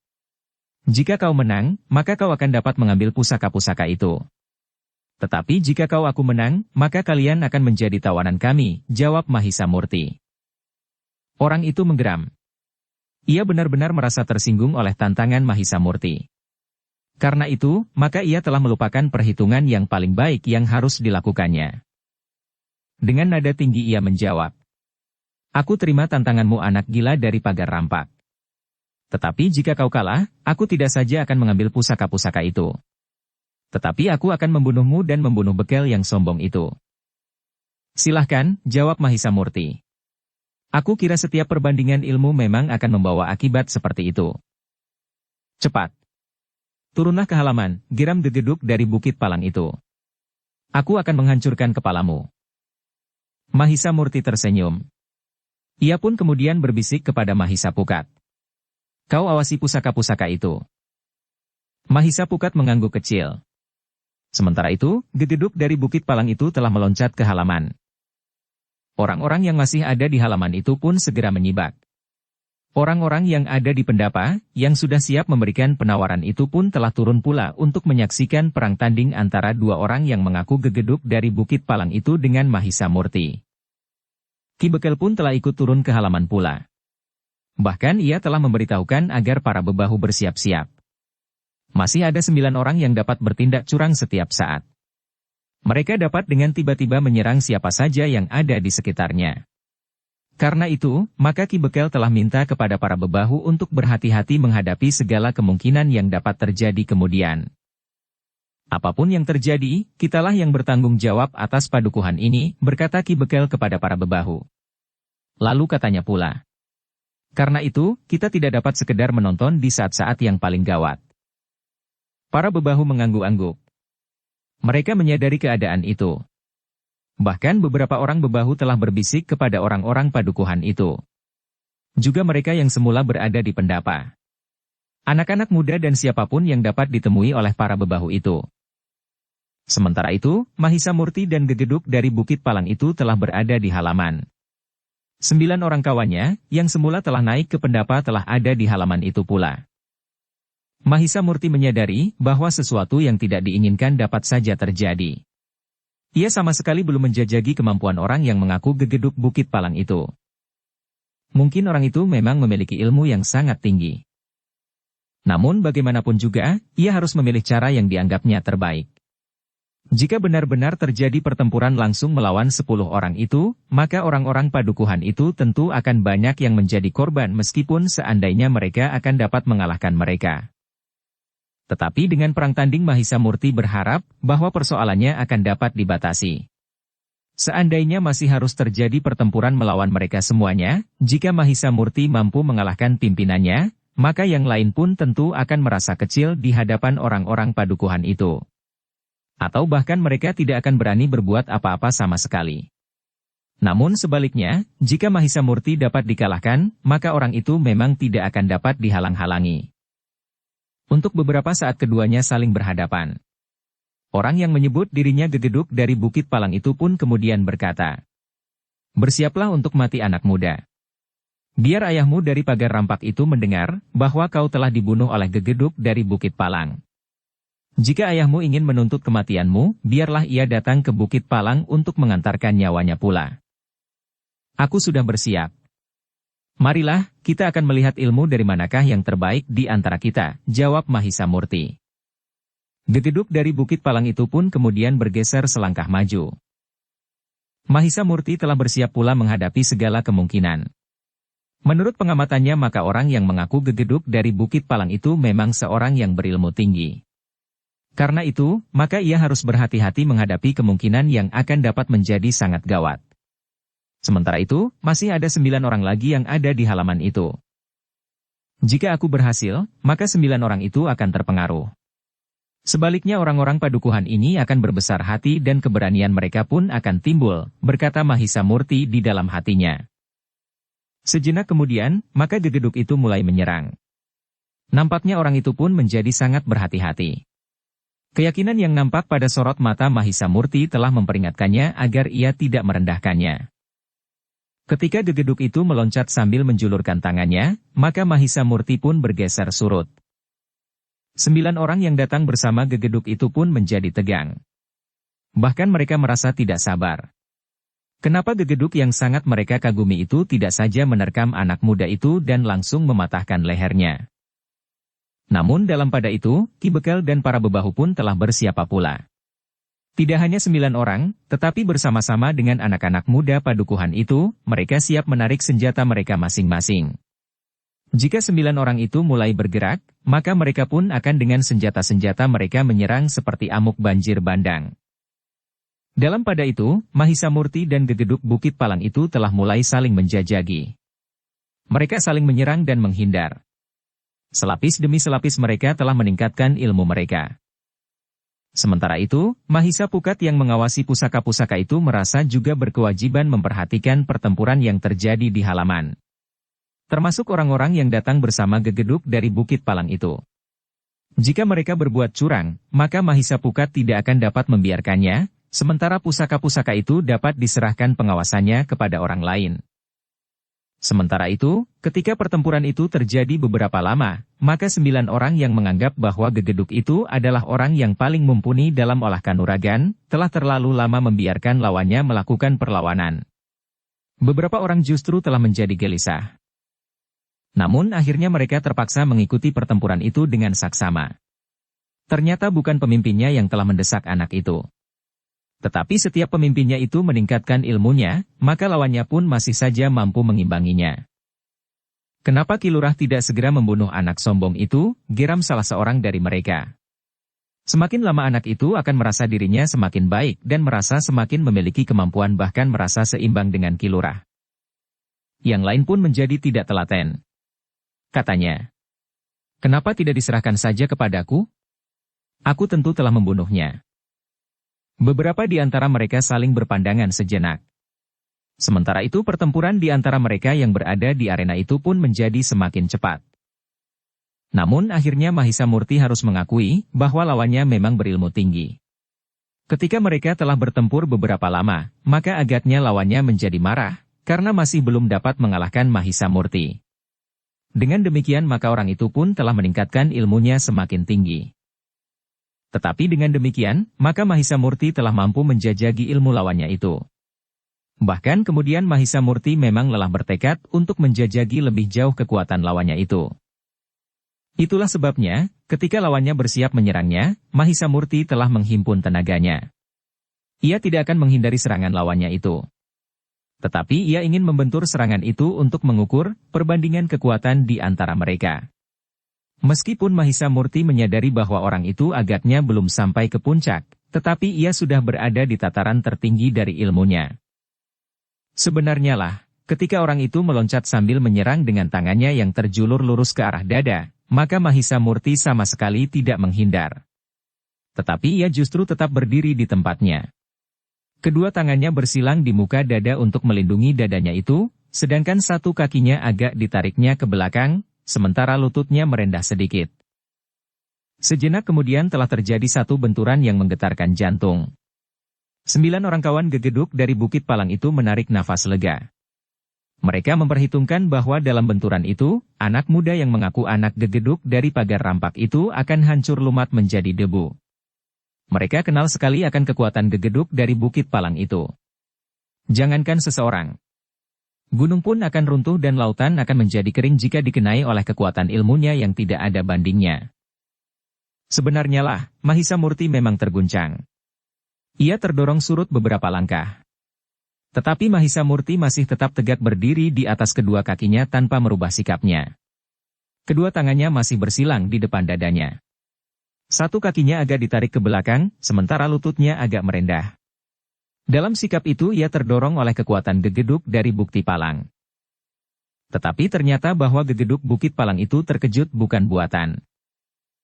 Jika kau menang, maka kau akan dapat mengambil pusaka-pusaka itu. Tetapi jika aku menang, maka kalian akan menjadi tawanan kami," jawab Mahisa Murti. Orang itu menggeram. Ia benar-benar merasa tersinggung oleh tantangan Mahisa Murti. Karena itu, maka ia telah melupakan perhitungan yang paling baik yang harus dilakukannya. Dengan nada tinggi ia menjawab, "Aku terima tantanganmu anak gila dari Pagar Rampak. Tetapi jika kau kalah, aku tidak saja akan mengambil pusaka-pusaka itu. Tetapi aku akan membunuhmu dan membunuh Bekel yang sombong itu." "Silahkan," jawab Mahisa Murti. "Aku kira setiap perbandingan ilmu memang akan membawa akibat seperti itu. Cepat. Turunlah ke halaman," geram gegeduk dari Bukit Palang itu. "Aku akan menghancurkan kepalamu." Mahisa Murti tersenyum. Ia pun kemudian berbisik kepada Mahisa Pukat. "Kau awasi pusaka-pusaka itu." Mahisa Pukat mengangguk kecil. Sementara itu, gegeduk dari Bukit Palang itu telah meloncat ke halaman. Orang-orang yang masih ada di halaman itu pun segera menyibak. Orang-orang yang ada di pendapa, yang sudah siap memberikan penawaran itu pun telah turun pula untuk menyaksikan perang tanding antara dua orang yang mengaku gegeduk dari Bukit Palang itu dengan Mahisa Murti. Ki Bekel pun telah ikut turun ke halaman pula. Bahkan ia telah memberitahukan agar para bebahu bersiap-siap. Masih ada 9 orang yang dapat bertindak curang setiap saat. Mereka dapat dengan tiba-tiba menyerang siapa saja yang ada di sekitarnya. Karena itu, maka Ki Bekel telah minta kepada para bebahu untuk berhati-hati menghadapi segala kemungkinan yang dapat terjadi kemudian. Apapun yang terjadi, kitalah yang bertanggung jawab atas padukuhan ini, berkata Ki Bekel kepada para bebahu. Lalu katanya pula, karena itu, kita tidak dapat sekedar menonton di saat-saat yang paling gawat. Para bebahu mengangguk-angguk. Mereka menyadari keadaan itu. Bahkan beberapa orang bebahu telah berbisik kepada orang-orang padukuhan itu. Juga mereka yang semula berada di pendapa. Anak-anak muda dan siapapun yang dapat ditemui oleh para bebahu itu. Sementara itu, Mahisa Murti dan Gegeduk dari Bukit Palang itu telah berada di halaman. 9 orang kawannya, yang semula telah naik ke pendapa telah ada di halaman itu pula. Mahisa Murti menyadari bahwa sesuatu yang tidak diinginkan dapat saja terjadi. Ia sama sekali belum menjajaki kemampuan orang yang mengaku Gegeduk Bukit Palang itu. Mungkin orang itu memang memiliki ilmu yang sangat tinggi. Namun bagaimanapun juga, ia harus memilih cara yang dianggapnya terbaik. Jika benar-benar terjadi pertempuran langsung melawan 10 orang itu, maka orang-orang padukuhan itu tentu akan banyak yang menjadi korban meskipun seandainya mereka akan dapat mengalahkan mereka. Tetapi dengan perang tanding Mahisa Murti berharap bahwa persoalannya akan dapat dibatasi. Seandainya masih harus terjadi pertempuran melawan mereka semuanya, jika Mahisa Murti mampu mengalahkan pimpinannya, maka yang lain pun tentu akan merasa kecil di hadapan orang-orang padukuhan itu. Atau bahkan mereka tidak akan berani berbuat apa-apa sama sekali. Namun sebaliknya, jika Mahisa Murti dapat dikalahkan, maka orang itu memang tidak akan dapat dihalang-halangi. Untuk beberapa saat keduanya saling berhadapan. Orang yang menyebut dirinya Gegeduk dari Bukit Palang itu pun kemudian berkata, "Bersiaplah untuk mati anak muda. Biar ayahmu dari pagar rampak itu mendengar bahwa kau telah dibunuh oleh Gegeduk dari Bukit Palang. Jika ayahmu ingin menuntut kematianmu, biarlah ia datang ke Bukit Palang untuk mengantarkan nyawanya pula. Aku sudah bersiap. Marilah, kita akan melihat ilmu dari manakah yang terbaik di antara kita," jawab Mahisa Murti. Gegeduk dari Bukit Palang itu pun kemudian bergeser selangkah maju. Mahisa Murti telah bersiap pula menghadapi segala kemungkinan. Menurut pengamatannya maka orang yang mengaku Gegeduk dari Bukit Palang itu memang seorang yang berilmu tinggi. Karena itu, maka ia harus berhati-hati menghadapi kemungkinan yang akan dapat menjadi sangat gawat. Sementara itu, masih ada 9 orang lagi yang ada di halaman itu. Jika aku berhasil, maka 9 orang itu akan terpengaruh. Sebaliknya orang-orang padukuhan ini akan berbesar hati dan keberanian mereka pun akan timbul, berkata Mahisa Murti di dalam hatinya. Sejenak kemudian, maka Gegeduk itu mulai menyerang. Nampaknya orang itu pun menjadi sangat berhati-hati. Keyakinan yang nampak pada sorot mata Mahisa Murti telah memperingatkannya agar ia tidak merendahkannya. Ketika Gegeduk itu meloncat sambil menjulurkan tangannya, maka Mahisa Murti pun bergeser surut. 9 orang yang datang bersama Gegeduk itu pun menjadi tegang. Bahkan mereka merasa tidak sabar. Kenapa Gegeduk yang sangat mereka kagumi itu tidak saja menerkam anak muda itu dan langsung mematahkan lehernya? Namun dalam pada itu, Ki Bekel dan para bebahu pun telah bersiapa pula. Tidak hanya 9 orang, tetapi bersama-sama dengan anak-anak muda padukuhan itu, mereka siap menarik senjata mereka masing-masing. Jika 9 orang itu mulai bergerak, maka mereka pun akan dengan senjata-senjata mereka menyerang seperti amuk banjir bandang. Dalam pada itu, Mahisa Murti dan Gegeduk Bukit Palang itu telah mulai saling menjajagi. Mereka saling menyerang dan menghindar. Selapis demi selapis mereka telah meningkatkan ilmu mereka. Sementara itu, Mahisa Pukat yang mengawasi pusaka-pusaka itu merasa juga berkewajiban memperhatikan pertempuran yang terjadi di halaman. Termasuk orang-orang yang datang bersama Gegeduk dari Bukit Palang itu. Jika mereka berbuat curang, maka Mahisa Pukat tidak akan dapat membiarkannya, sementara pusaka-pusaka itu dapat diserahkan pengawasannya kepada orang lain. Sementara itu, ketika pertempuran itu terjadi beberapa lama, maka 9 orang yang menganggap bahwa Gegeduk itu adalah orang yang paling mumpuni dalam olah kanuragan, telah terlalu lama membiarkan lawannya melakukan perlawanan. Beberapa orang justru telah menjadi gelisah. Namun akhirnya mereka terpaksa mengikuti pertempuran itu dengan saksama. Ternyata bukan pemimpinnya yang telah mendesak anak itu. Tetapi setiap pemimpinnya itu meningkatkan ilmunya, maka lawannya pun masih saja mampu mengimbanginya. Kenapa Ki Lurah tidak segera membunuh anak sombong itu? Geram salah seorang dari mereka. Semakin lama anak itu akan merasa dirinya semakin baik dan merasa semakin memiliki kemampuan bahkan merasa seimbang dengan Ki Lurah. Yang lain pun menjadi tidak telaten. Katanya, "Kenapa tidak diserahkan saja kepadaku? Aku tentu telah membunuhnya." Beberapa di antara mereka saling berpandangan sejenak. Sementara itu pertempuran di antara mereka yang berada di arena itu pun menjadi semakin cepat. Namun akhirnya Mahisa Murti harus mengakui bahwa lawannya memang berilmu tinggi. Ketika mereka telah bertempur beberapa lama, maka agaknya lawannya menjadi marah, karena masih belum dapat mengalahkan Mahisa Murti. Dengan demikian maka orang itu pun telah meningkatkan ilmunya semakin tinggi. Tetapi dengan demikian, maka Mahisa Murti telah mampu menjajaki ilmu lawannya itu. Bahkan kemudian Mahisa Murti memang lelah bertekad untuk menjajaki lebih jauh kekuatan lawannya itu. Itulah sebabnya, ketika lawannya bersiap menyerangnya, Mahisa Murti telah menghimpun tenaganya. Ia tidak akan menghindari serangan lawannya itu. Tetapi ia ingin membentur serangan itu untuk mengukur perbandingan kekuatan di antara mereka. Meskipun Mahisa Murti menyadari bahwa orang itu agaknya belum sampai ke puncak, tetapi ia sudah berada di tataran tertinggi dari ilmunya. Sebenarnya lah, ketika orang itu meloncat sambil menyerang dengan tangannya yang terjulur lurus ke arah dada, maka Mahisa Murti sama sekali tidak menghindar. Tetapi ia justru tetap berdiri di tempatnya. Kedua tangannya bersilang di muka dada untuk melindungi dadanya itu, sedangkan satu kakinya agak ditariknya ke belakang, sementara lututnya merendah sedikit. Sejenak kemudian telah terjadi satu benturan yang menggetarkan jantung. 9 orang kawan gegeduk dari Bukit Palang itu menarik nafas lega. Mereka memperhitungkan bahwa dalam benturan itu, anak muda yang mengaku anak gegeduk dari pagar rampak itu akan hancur lumat menjadi debu. Mereka kenal sekali akan kekuatan gegeduk dari Bukit Palang itu. Jangankan seseorang. Gunung pun akan runtuh dan lautan akan menjadi kering jika dikenai oleh kekuatan ilmunya yang tidak ada bandingnya. Sebenarnya lah, Mahisa Murti memang terguncang. Ia terdorong surut beberapa langkah. Tetapi Mahisa Murti masih tetap tegak berdiri di atas kedua kakinya tanpa merubah sikapnya. Kedua tangannya masih bersilang di depan dadanya. Satu kakinya agak ditarik ke belakang, sementara lututnya agak merendah. Dalam sikap itu ia terdorong oleh kekuatan gegeduk dari Bukit Palang. Tetapi ternyata bahwa gegeduk Bukit Palang itu terkejut bukan buatan.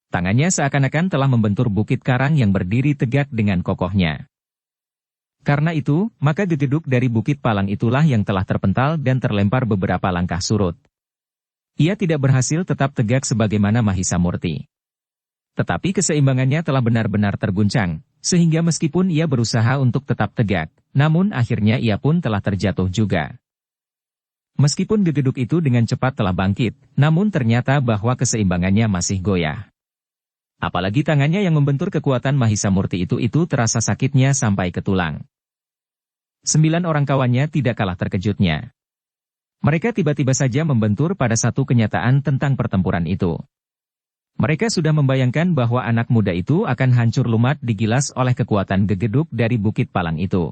Tangannya seakan-akan telah membentur bukit karang yang berdiri tegak dengan kokohnya. Karena itu, maka gegeduk dari Bukit Palang itulah yang telah terpental dan terlempar beberapa langkah surut. Ia tidak berhasil tetap tegak sebagaimana Mahisa Murti. Tetapi keseimbangannya telah benar-benar terguncang, sehingga meskipun ia berusaha untuk tetap tegak, namun akhirnya ia pun telah terjatuh juga. Meskipun gegeduk itu dengan cepat telah bangkit, namun ternyata bahwa keseimbangannya masih goyah. Apalagi tangannya yang membentur kekuatan Mahisa Murti itu terasa sakitnya sampai ke tulang. 9 orang kawannya tidak kalah terkejutnya. Mereka tiba-tiba saja membentur pada satu kenyataan tentang pertempuran itu. Mereka sudah membayangkan bahwa anak muda itu akan hancur lumat digilas oleh kekuatan gegeduk dari Bukit Palang itu.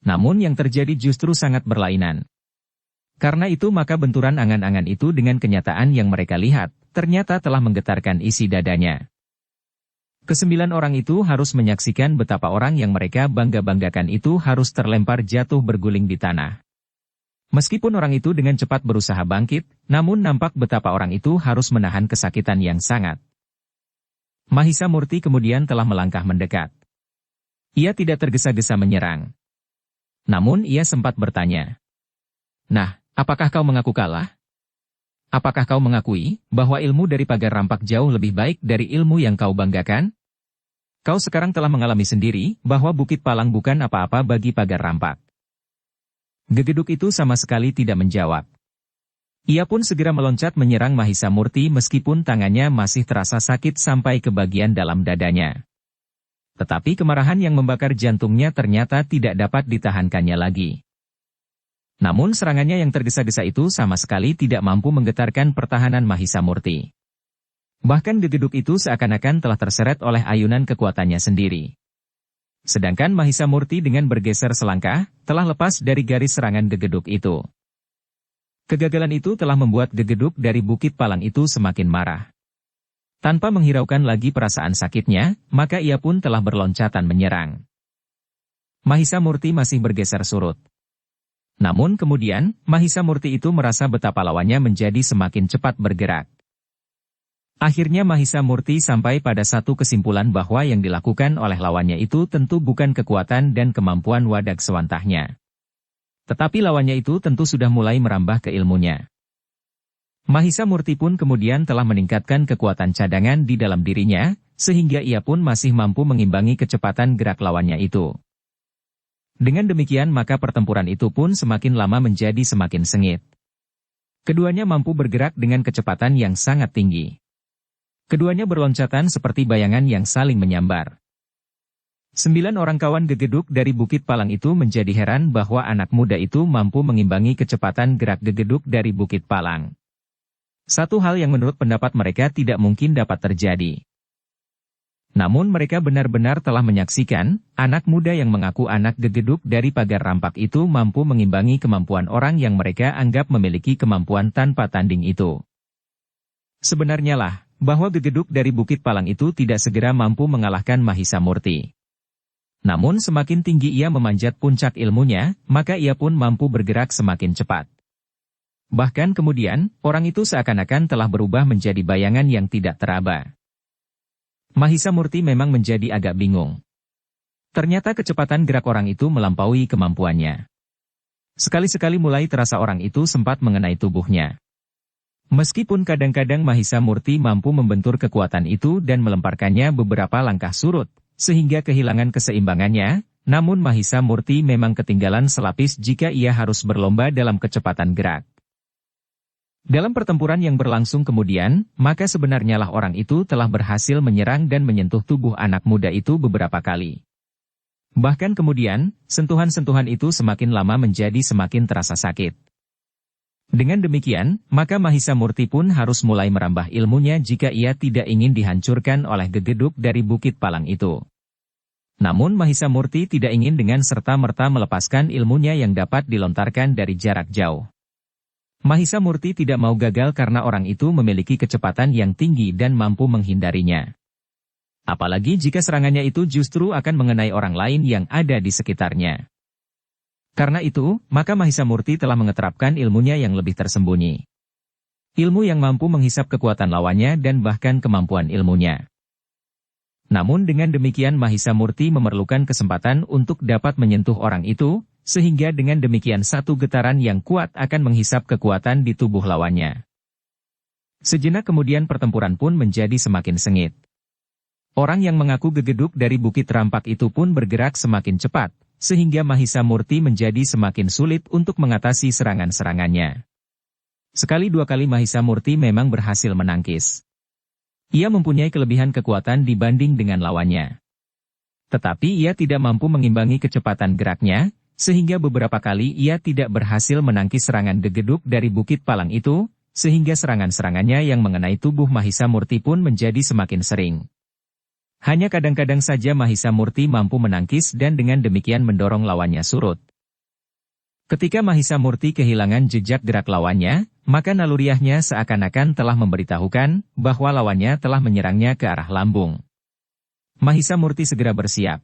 Namun yang terjadi justru sangat berlainan. Karena itu maka benturan angan-angan itu dengan kenyataan yang mereka lihat, ternyata telah menggetarkan isi dadanya. Kesembilan orang itu harus menyaksikan betapa orang yang mereka bangga-banggakan itu harus terlempar jatuh berguling di tanah. Meskipun orang itu dengan cepat berusaha bangkit, namun nampak betapa orang itu harus menahan kesakitan yang sangat. Mahisa Murti kemudian telah melangkah mendekat. Ia tidak tergesa-gesa menyerang. Namun ia sempat bertanya, "Nah, apakah kau mengaku kalah? Apakah kau mengakui bahwa ilmu dari pagar rampak jauh lebih baik dari ilmu yang kau banggakan? Kau sekarang telah mengalami sendiri bahwa Bukit Palang bukan apa-apa bagi pagar rampak." Gegeduk itu sama sekali tidak menjawab. Ia pun segera meloncat menyerang Mahisa Murti meskipun tangannya masih terasa sakit sampai ke bagian dalam dadanya. Tetapi kemarahan yang membakar jantungnya ternyata tidak dapat ditahankannya lagi. Namun serangannya yang tergesa-gesa itu sama sekali tidak mampu menggetarkan pertahanan Mahisa Murti. Bahkan gegeduk itu seakan-akan telah terseret oleh ayunan kekuatannya sendiri. Sedangkan Mahisa Murti dengan bergeser selangkah, telah lepas dari garis serangan gegeduk itu. Kegagalan itu telah membuat gegeduk dari Bukit Palang itu semakin marah. Tanpa menghiraukan lagi perasaan sakitnya, maka ia pun telah berloncatan menyerang. Mahisa Murti masih bergeser surut. Namun kemudian, Mahisa Murti itu merasa betapa lawannya menjadi semakin cepat bergerak. Akhirnya Mahisa Murti sampai pada satu kesimpulan bahwa yang dilakukan oleh lawannya itu tentu bukan kekuatan dan kemampuan wadak sewantahnya. Tetapi lawannya itu tentu sudah mulai merambah ke ilmunya. Mahisa Murti pun kemudian telah meningkatkan kekuatan cadangan di dalam dirinya, sehingga ia pun masih mampu mengimbangi kecepatan gerak lawannya itu. Dengan demikian maka pertempuran itu pun semakin lama menjadi semakin sengit. Keduanya mampu bergerak dengan kecepatan yang sangat tinggi. Keduanya berloncatan seperti bayangan yang saling menyambar. 9 orang kawan gegeduk dari Bukit Palang itu menjadi heran bahwa anak muda itu mampu mengimbangi kecepatan gerak gegeduk dari Bukit Palang. Satu hal yang menurut pendapat mereka tidak mungkin dapat terjadi. Namun mereka benar-benar telah menyaksikan, anak muda yang mengaku anak gegeduk dari pagar rampak itu mampu mengimbangi kemampuan orang yang mereka anggap memiliki kemampuan tanpa tanding itu. Sebenarnya lah, bahwa gegeduk dari Bukit Palang itu tidak segera mampu mengalahkan Mahisa Murti. Namun semakin tinggi ia memanjat puncak ilmunya, maka ia pun mampu bergerak semakin cepat. Bahkan kemudian, orang itu seakan-akan telah berubah menjadi bayangan yang tidak teraba. Mahisa Murti memang menjadi agak bingung. Ternyata kecepatan gerak orang itu melampaui kemampuannya. Sekali-sekali mulai terasa orang itu sempat mengenai tubuhnya. Meskipun kadang-kadang Mahisa Murti mampu membentur kekuatan itu dan melemparkannya beberapa langkah surut, sehingga kehilangan keseimbangannya, namun Mahisa Murti memang ketinggalan selapis jika ia harus berlomba dalam kecepatan gerak. Dalam pertempuran yang berlangsung kemudian, maka sebenarnya lah orang itu telah berhasil menyerang dan menyentuh tubuh anak muda itu beberapa kali. Bahkan kemudian, sentuhan-sentuhan itu semakin lama menjadi semakin terasa sakit. Dengan demikian, maka Mahisa Murti pun harus mulai merambah ilmunya jika ia tidak ingin dihancurkan oleh gegeduk dari Bukit Palang itu. Namun Mahisa Murti tidak ingin dengan serta-merta melepaskan ilmunya yang dapat dilontarkan dari jarak jauh. Mahisa Murti tidak mau gagal karena orang itu memiliki kecepatan yang tinggi dan mampu menghindarinya. Apalagi jika serangannya itu justru akan mengenai orang lain yang ada di sekitarnya. Karena itu, maka Mahisa Murti telah mengeterapkan ilmunya yang lebih tersembunyi. Ilmu yang mampu menghisap kekuatan lawannya dan bahkan kemampuan ilmunya. Namun dengan demikian Mahisa Murti memerlukan kesempatan untuk dapat menyentuh orang itu, sehingga dengan demikian satu getaran yang kuat akan menghisap kekuatan di tubuh lawannya. Sejenak kemudian pertempuran pun menjadi semakin sengit. Orang yang mengaku gegeduk dari Bukit Rampak itu pun bergerak semakin cepat, sehingga Mahisa Murti menjadi semakin sulit untuk mengatasi serangan-serangannya. Sekali dua kali Mahisa Murti memang berhasil menangkis. Ia mempunyai kelebihan kekuatan dibanding dengan lawannya. Tetapi ia tidak mampu mengimbangi kecepatan geraknya, sehingga beberapa kali ia tidak berhasil menangkis serangan gegeduk dari Bukit Palang itu, sehingga serangan-serangannya yang mengenai tubuh Mahisa Murti pun menjadi semakin sering. Hanya kadang-kadang saja Mahisa Murti mampu menangkis dan dengan demikian mendorong lawannya surut. Ketika Mahisa Murti kehilangan jejak gerak lawannya, maka naluriahnya seakan-akan telah memberitahukan bahwa lawannya telah menyerangnya ke arah lambung. Mahisa Murti segera bersiap.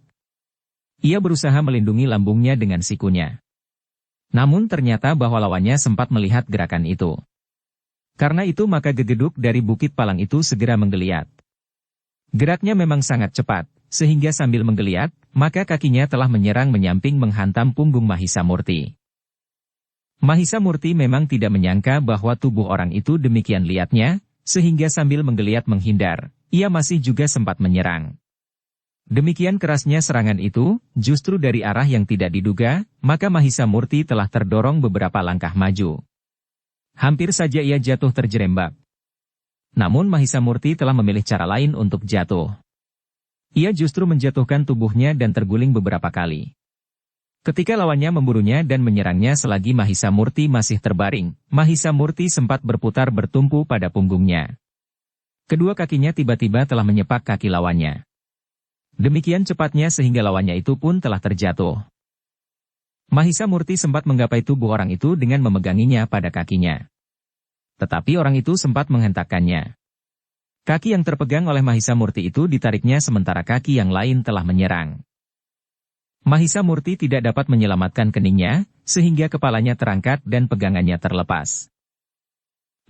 Ia berusaha melindungi lambungnya dengan sikunya. Namun ternyata bahwa lawannya sempat melihat gerakan itu. Karena itu maka gegeduk dari Bukit Palang itu segera menggeliat. Geraknya memang sangat cepat, sehingga sambil menggeliat, maka kakinya telah menyerang menyamping menghantam punggung Mahisa Murti. Mahisa Murti memang tidak menyangka bahwa tubuh orang itu demikian liatnya, sehingga sambil menggeliat menghindar, ia masih juga sempat menyerang. Demikian kerasnya serangan itu, justru dari arah yang tidak diduga, maka Mahisa Murti telah terdorong beberapa langkah maju. Hampir saja ia jatuh terjerembab. Namun Mahisa Murti telah memilih cara lain untuk jatuh. Ia justru menjatuhkan tubuhnya dan terguling beberapa kali. Ketika lawannya memburunya dan menyerangnya selagi Mahisa Murti masih terbaring, Mahisa Murti sempat berputar bertumpu pada punggungnya. Kedua kakinya tiba-tiba telah menyepak kaki lawannya. Demikian cepatnya sehingga lawannya itu pun telah terjatuh. Mahisa Murti sempat menggapai tubuh orang itu dengan memeganginya pada kakinya. Tetapi orang itu sempat menghentakkannya. Kaki yang terpegang oleh Mahisa Murti itu ditariknya sementara kaki yang lain telah menyerang. Mahisa Murti tidak dapat menyelamatkan keningnya, sehingga kepalanya terangkat dan pegangannya terlepas.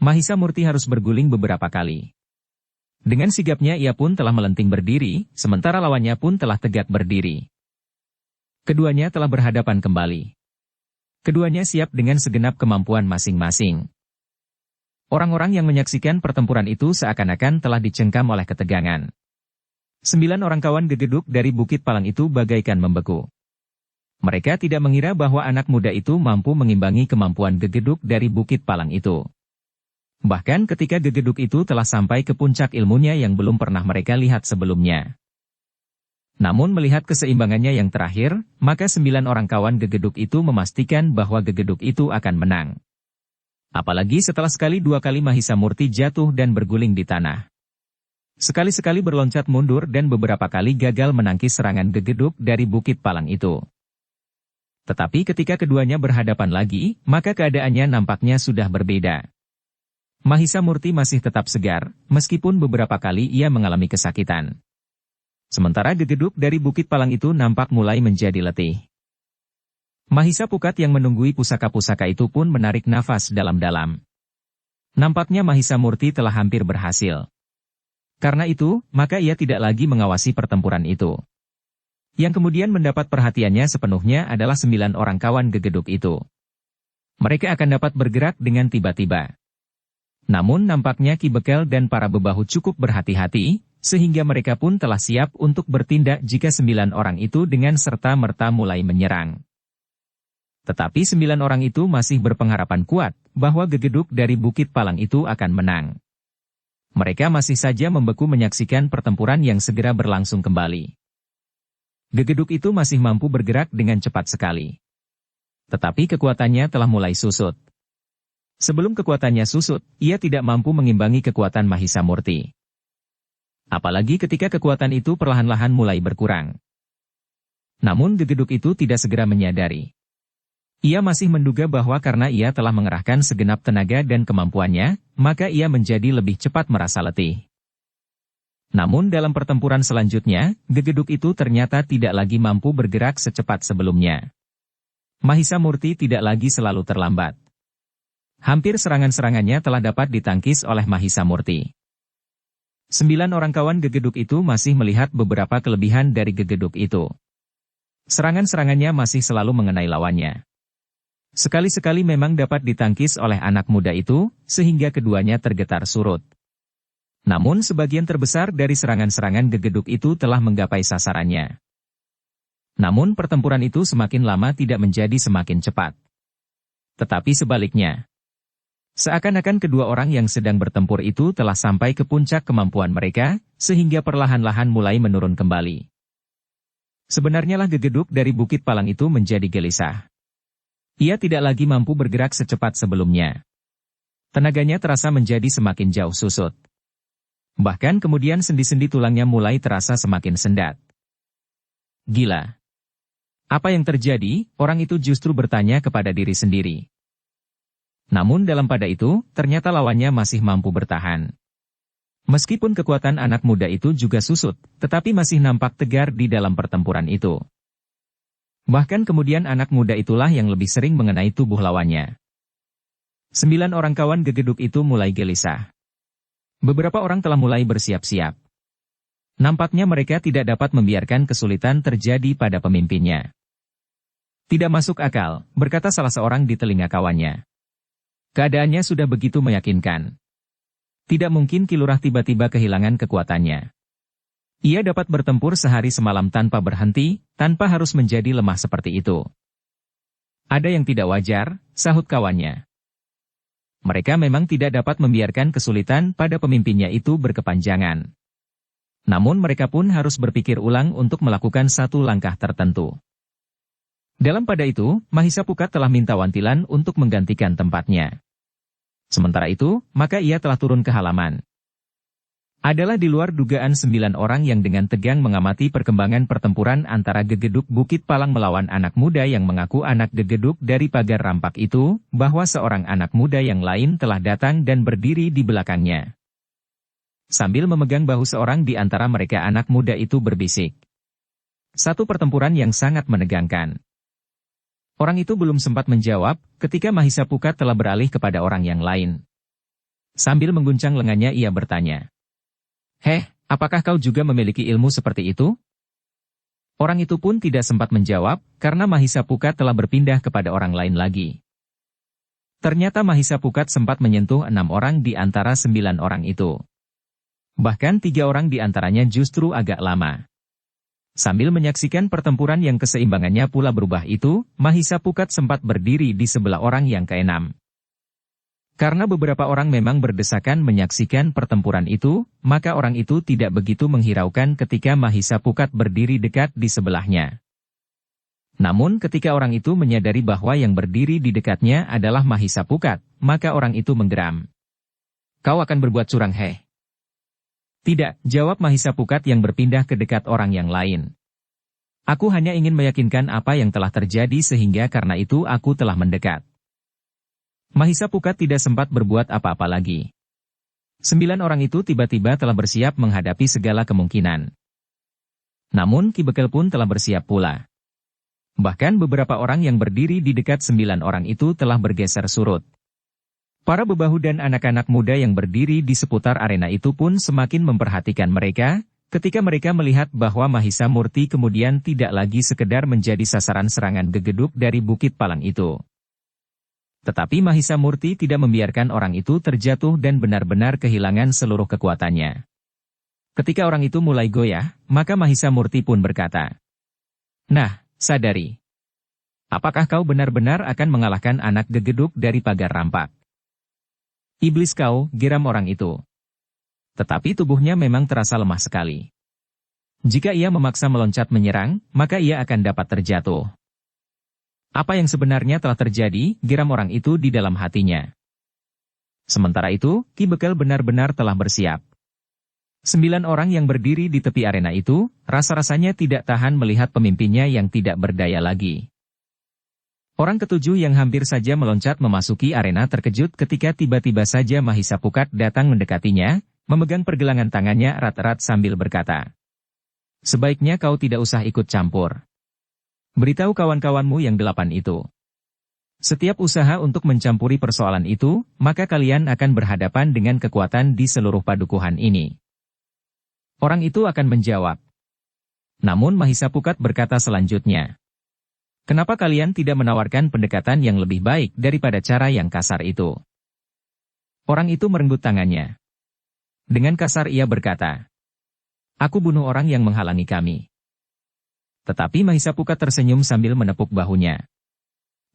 Mahisa Murti harus berguling beberapa kali. Dengan sigapnya ia pun telah melenting berdiri, sementara lawannya pun telah tegak berdiri. Keduanya telah berhadapan kembali. Keduanya siap dengan segenap kemampuan masing-masing. Orang-orang yang menyaksikan pertempuran itu seakan-akan telah dicengkam oleh ketegangan. 9 orang kawan gegeduk dari Bukit Palang itu bagaikan membeku. Mereka tidak mengira bahwa anak muda itu mampu mengimbangi kemampuan gegeduk dari Bukit Palang itu. Bahkan ketika gegeduk itu telah sampai ke puncak ilmunya yang belum pernah mereka lihat sebelumnya. Namun melihat keseimbangannya yang terakhir, maka 9 orang kawan gegeduk itu memastikan bahwa gegeduk itu akan menang. Apalagi setelah sekali dua kali Mahisa Murti jatuh dan berguling di tanah. Sekali-sekali berloncat mundur dan beberapa kali gagal menangkis serangan gegeduk dari Bukit Palang itu. Tetapi ketika keduanya berhadapan lagi, maka keadaannya nampaknya sudah berbeda. Mahisa Murti masih tetap segar, meskipun beberapa kali ia mengalami kesakitan. Sementara gegeduk dari Bukit Palang itu nampak mulai menjadi letih. Mahisa Pukat yang menunggui pusaka-pusaka itu pun menarik nafas dalam-dalam. Nampaknya Mahisa Murti telah hampir berhasil. Karena itu, maka ia tidak lagi mengawasi pertempuran itu. Yang kemudian mendapat perhatiannya sepenuhnya adalah 9 orang kawan gegeduk itu. Mereka akan dapat bergerak dengan tiba-tiba. Namun nampaknya Ki Bekel dan para bebahu cukup berhati-hati, sehingga mereka pun telah siap untuk bertindak jika 9 orang itu dengan serta-merta mulai menyerang. Tetapi 9 orang itu masih berpengharapan kuat, bahwa gegeduk dari Bukit Palang itu akan menang. Mereka masih saja membeku menyaksikan pertempuran yang segera berlangsung kembali. Gegeduk itu masih mampu bergerak dengan cepat sekali. Tetapi kekuatannya telah mulai susut. Sebelum kekuatannya susut, ia tidak mampu mengimbangi kekuatan Mahisa Murti. Apalagi ketika kekuatan itu perlahan-lahan mulai berkurang. Namun gegeduk itu tidak segera menyadari. Ia masih menduga bahwa karena ia telah mengerahkan segenap tenaga dan kemampuannya, maka ia menjadi lebih cepat merasa letih. Namun dalam pertempuran selanjutnya, gegeduk itu ternyata tidak lagi mampu bergerak secepat sebelumnya. Mahisa Murti tidak lagi selalu terlambat. Hampir serangan-serangannya telah dapat ditangkis oleh Mahisa Murti. 9 orang kawan gegeduk itu masih melihat beberapa kelebihan dari gegeduk itu. Serangan-serangannya masih selalu mengenai lawannya. Sekali-sekali memang dapat ditangkis oleh anak muda itu, sehingga keduanya tergetar surut. Namun sebagian terbesar dari serangan-serangan gegeduk itu telah menggapai sasarannya. Namun pertempuran itu semakin lama tidak menjadi semakin cepat. Tetapi sebaliknya. Seakan-akan kedua orang yang sedang bertempur itu telah sampai ke puncak kemampuan mereka, sehingga perlahan-lahan mulai menurun kembali. Sebenarnya lah gegeduk dari Bukit Palang itu menjadi gelisah. Ia tidak lagi mampu bergerak secepat sebelumnya. Tenaganya terasa menjadi semakin jauh susut. Bahkan kemudian sendi-sendi tulangnya mulai terasa semakin sendat. Gila. Apa yang terjadi? Orang itu justru bertanya kepada diri sendiri. Namun dalam pada itu, ternyata lawannya masih mampu bertahan. Meskipun kekuatan anak muda itu juga susut, tetapi masih nampak tegar di dalam pertempuran itu. Bahkan kemudian anak muda itulah yang lebih sering mengenai tubuh lawannya. 9 orang kawan gegeduk itu mulai gelisah. Beberapa orang telah mulai bersiap-siap. Nampaknya mereka tidak dapat membiarkan kesulitan terjadi pada pemimpinnya. Tidak masuk akal, berkata salah seorang di telinga kawannya. Keadaannya sudah begitu meyakinkan. Tidak mungkin Ki Lurah tiba-tiba kehilangan kekuatannya. Ia dapat bertempur sehari semalam tanpa berhenti, tanpa harus menjadi lemah seperti itu. Ada yang tidak wajar, sahut kawannya. Mereka memang tidak dapat membiarkan kesulitan pada pemimpinnya itu berkepanjangan. Namun mereka pun harus berpikir ulang untuk melakukan satu langkah tertentu. Dalam pada itu, Mahisa Pukat telah minta Wantilan untuk menggantikan tempatnya. Sementara itu, maka ia telah turun ke halaman. Adalah di luar dugaan 9 orang yang dengan tegang mengamati perkembangan pertempuran antara gegeduk Bukit Palang melawan anak muda yang mengaku anak gegeduk dari pagar rampak itu, bahwa seorang anak muda yang lain telah datang dan berdiri di belakangnya. Sambil memegang bahu seorang di antara mereka anak muda itu berbisik. Satu pertempuran yang sangat menegangkan. Orang itu belum sempat menjawab, ketika Mahisa Pukat telah beralih kepada orang yang lain. Sambil mengguncang lengannya ia bertanya. Heh, apakah kau juga memiliki ilmu seperti itu? Orang itu pun tidak sempat menjawab, karena Mahisa Pukat telah berpindah kepada orang lain lagi. Ternyata Mahisa Pukat sempat menyentuh 6 orang di antara 9 orang itu. Bahkan 3 orang di antaranya justru agak lama. Sambil menyaksikan pertempuran yang keseimbangannya pula berubah itu, Mahisa Pukat sempat berdiri di sebelah orang yang keenam. Karena beberapa orang memang berdesakan menyaksikan pertempuran itu, maka orang itu tidak begitu menghiraukan ketika Mahisa Pukat berdiri dekat di sebelahnya. Namun ketika orang itu menyadari bahwa yang berdiri di dekatnya adalah Mahisa Pukat, maka orang itu menggeram. Kau akan berbuat curang heh? Tidak, jawab Mahisa Pukat yang berpindah ke dekat orang yang lain. Aku hanya ingin meyakinkan apa yang telah terjadi sehingga karena itu aku telah mendekat. Mahisa Pukat tidak sempat berbuat apa-apa lagi. 9 orang itu tiba-tiba telah bersiap menghadapi segala kemungkinan. Namun Ki Bekel pun telah bersiap pula. Bahkan beberapa orang yang berdiri di dekat 9 orang itu telah bergeser surut. Para bebahu dan anak-anak muda yang berdiri di seputar arena itu pun semakin memperhatikan mereka, ketika mereka melihat bahwa Mahisa Murti kemudian tidak lagi sekedar menjadi sasaran serangan gegeduk dari Bukit Palang itu. Tetapi Mahisa Murti tidak membiarkan orang itu terjatuh dan benar-benar kehilangan seluruh kekuatannya. Ketika orang itu mulai goyah, maka Mahisa Murti pun berkata, Nah, sadari. Apakah kau benar-benar akan mengalahkan anak gegeduk dari pagar rampak? Iblis kau, geram orang itu. Tetapi tubuhnya memang terasa lemah sekali. Jika ia memaksa meloncat menyerang, maka ia akan dapat terjatuh. Apa yang sebenarnya telah terjadi, geram orang itu di dalam hatinya. Sementara itu, Ki Bekel benar-benar telah bersiap. 9 orang yang berdiri di tepi arena itu, rasa-rasanya tidak tahan melihat pemimpinnya yang tidak berdaya lagi. Orang ketujuh yang hampir saja meloncat memasuki arena terkejut ketika tiba-tiba saja Mahisa Pukat datang mendekatinya, memegang pergelangan tangannya erat-erat sambil berkata, Sebaiknya kau tidak usah ikut campur. Beritahu kawan-kawanmu yang 8 itu. Setiap usaha untuk mencampuri persoalan itu, maka kalian akan berhadapan dengan kekuatan di seluruh padukuhan ini. Orang itu akan menjawab. Namun Mahisa Pukat berkata selanjutnya. Kenapa kalian tidak menawarkan pendekatan yang lebih baik daripada cara yang kasar itu? Orang itu merenggut tangannya. Dengan kasar ia berkata. Aku bunuh orang yang menghalangi kami. Tetapi Mahisa Pukat tersenyum sambil menepuk bahunya.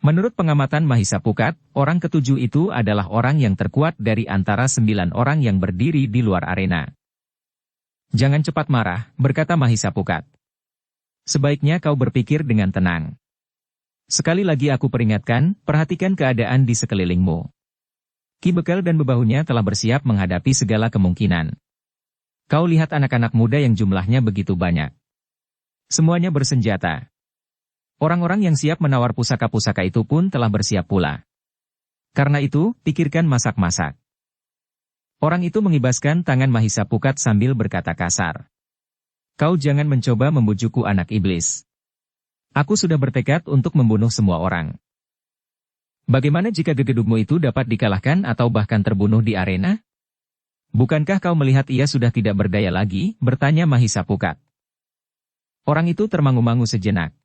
Menurut pengamatan Mahisa Pukat, orang ketujuh itu adalah orang yang terkuat dari antara 9 orang yang berdiri di luar arena. Jangan cepat marah, berkata Mahisa Pukat. Sebaiknya kau berpikir dengan tenang. Sekali lagi aku peringatkan, perhatikan keadaan di sekelilingmu. Ki Bekel dan bebahunya telah bersiap menghadapi segala kemungkinan. Kau lihat anak-anak muda yang jumlahnya begitu banyak. Semuanya bersenjata. Orang-orang yang siap menawar pusaka-pusaka itu pun telah bersiap pula. Karena itu, pikirkan masak-masak. Orang itu mengibaskan tangan Mahisa Pukat sambil berkata kasar. Kau jangan mencoba membujukku anak iblis. Aku sudah bertekad untuk membunuh semua orang. Bagaimana jika gegedukmu itu dapat dikalahkan atau bahkan terbunuh di arena? Bukankah kau melihat ia sudah tidak berdaya lagi? Bertanya Mahisa Pukat. Orang itu termangu-mangu sejenak.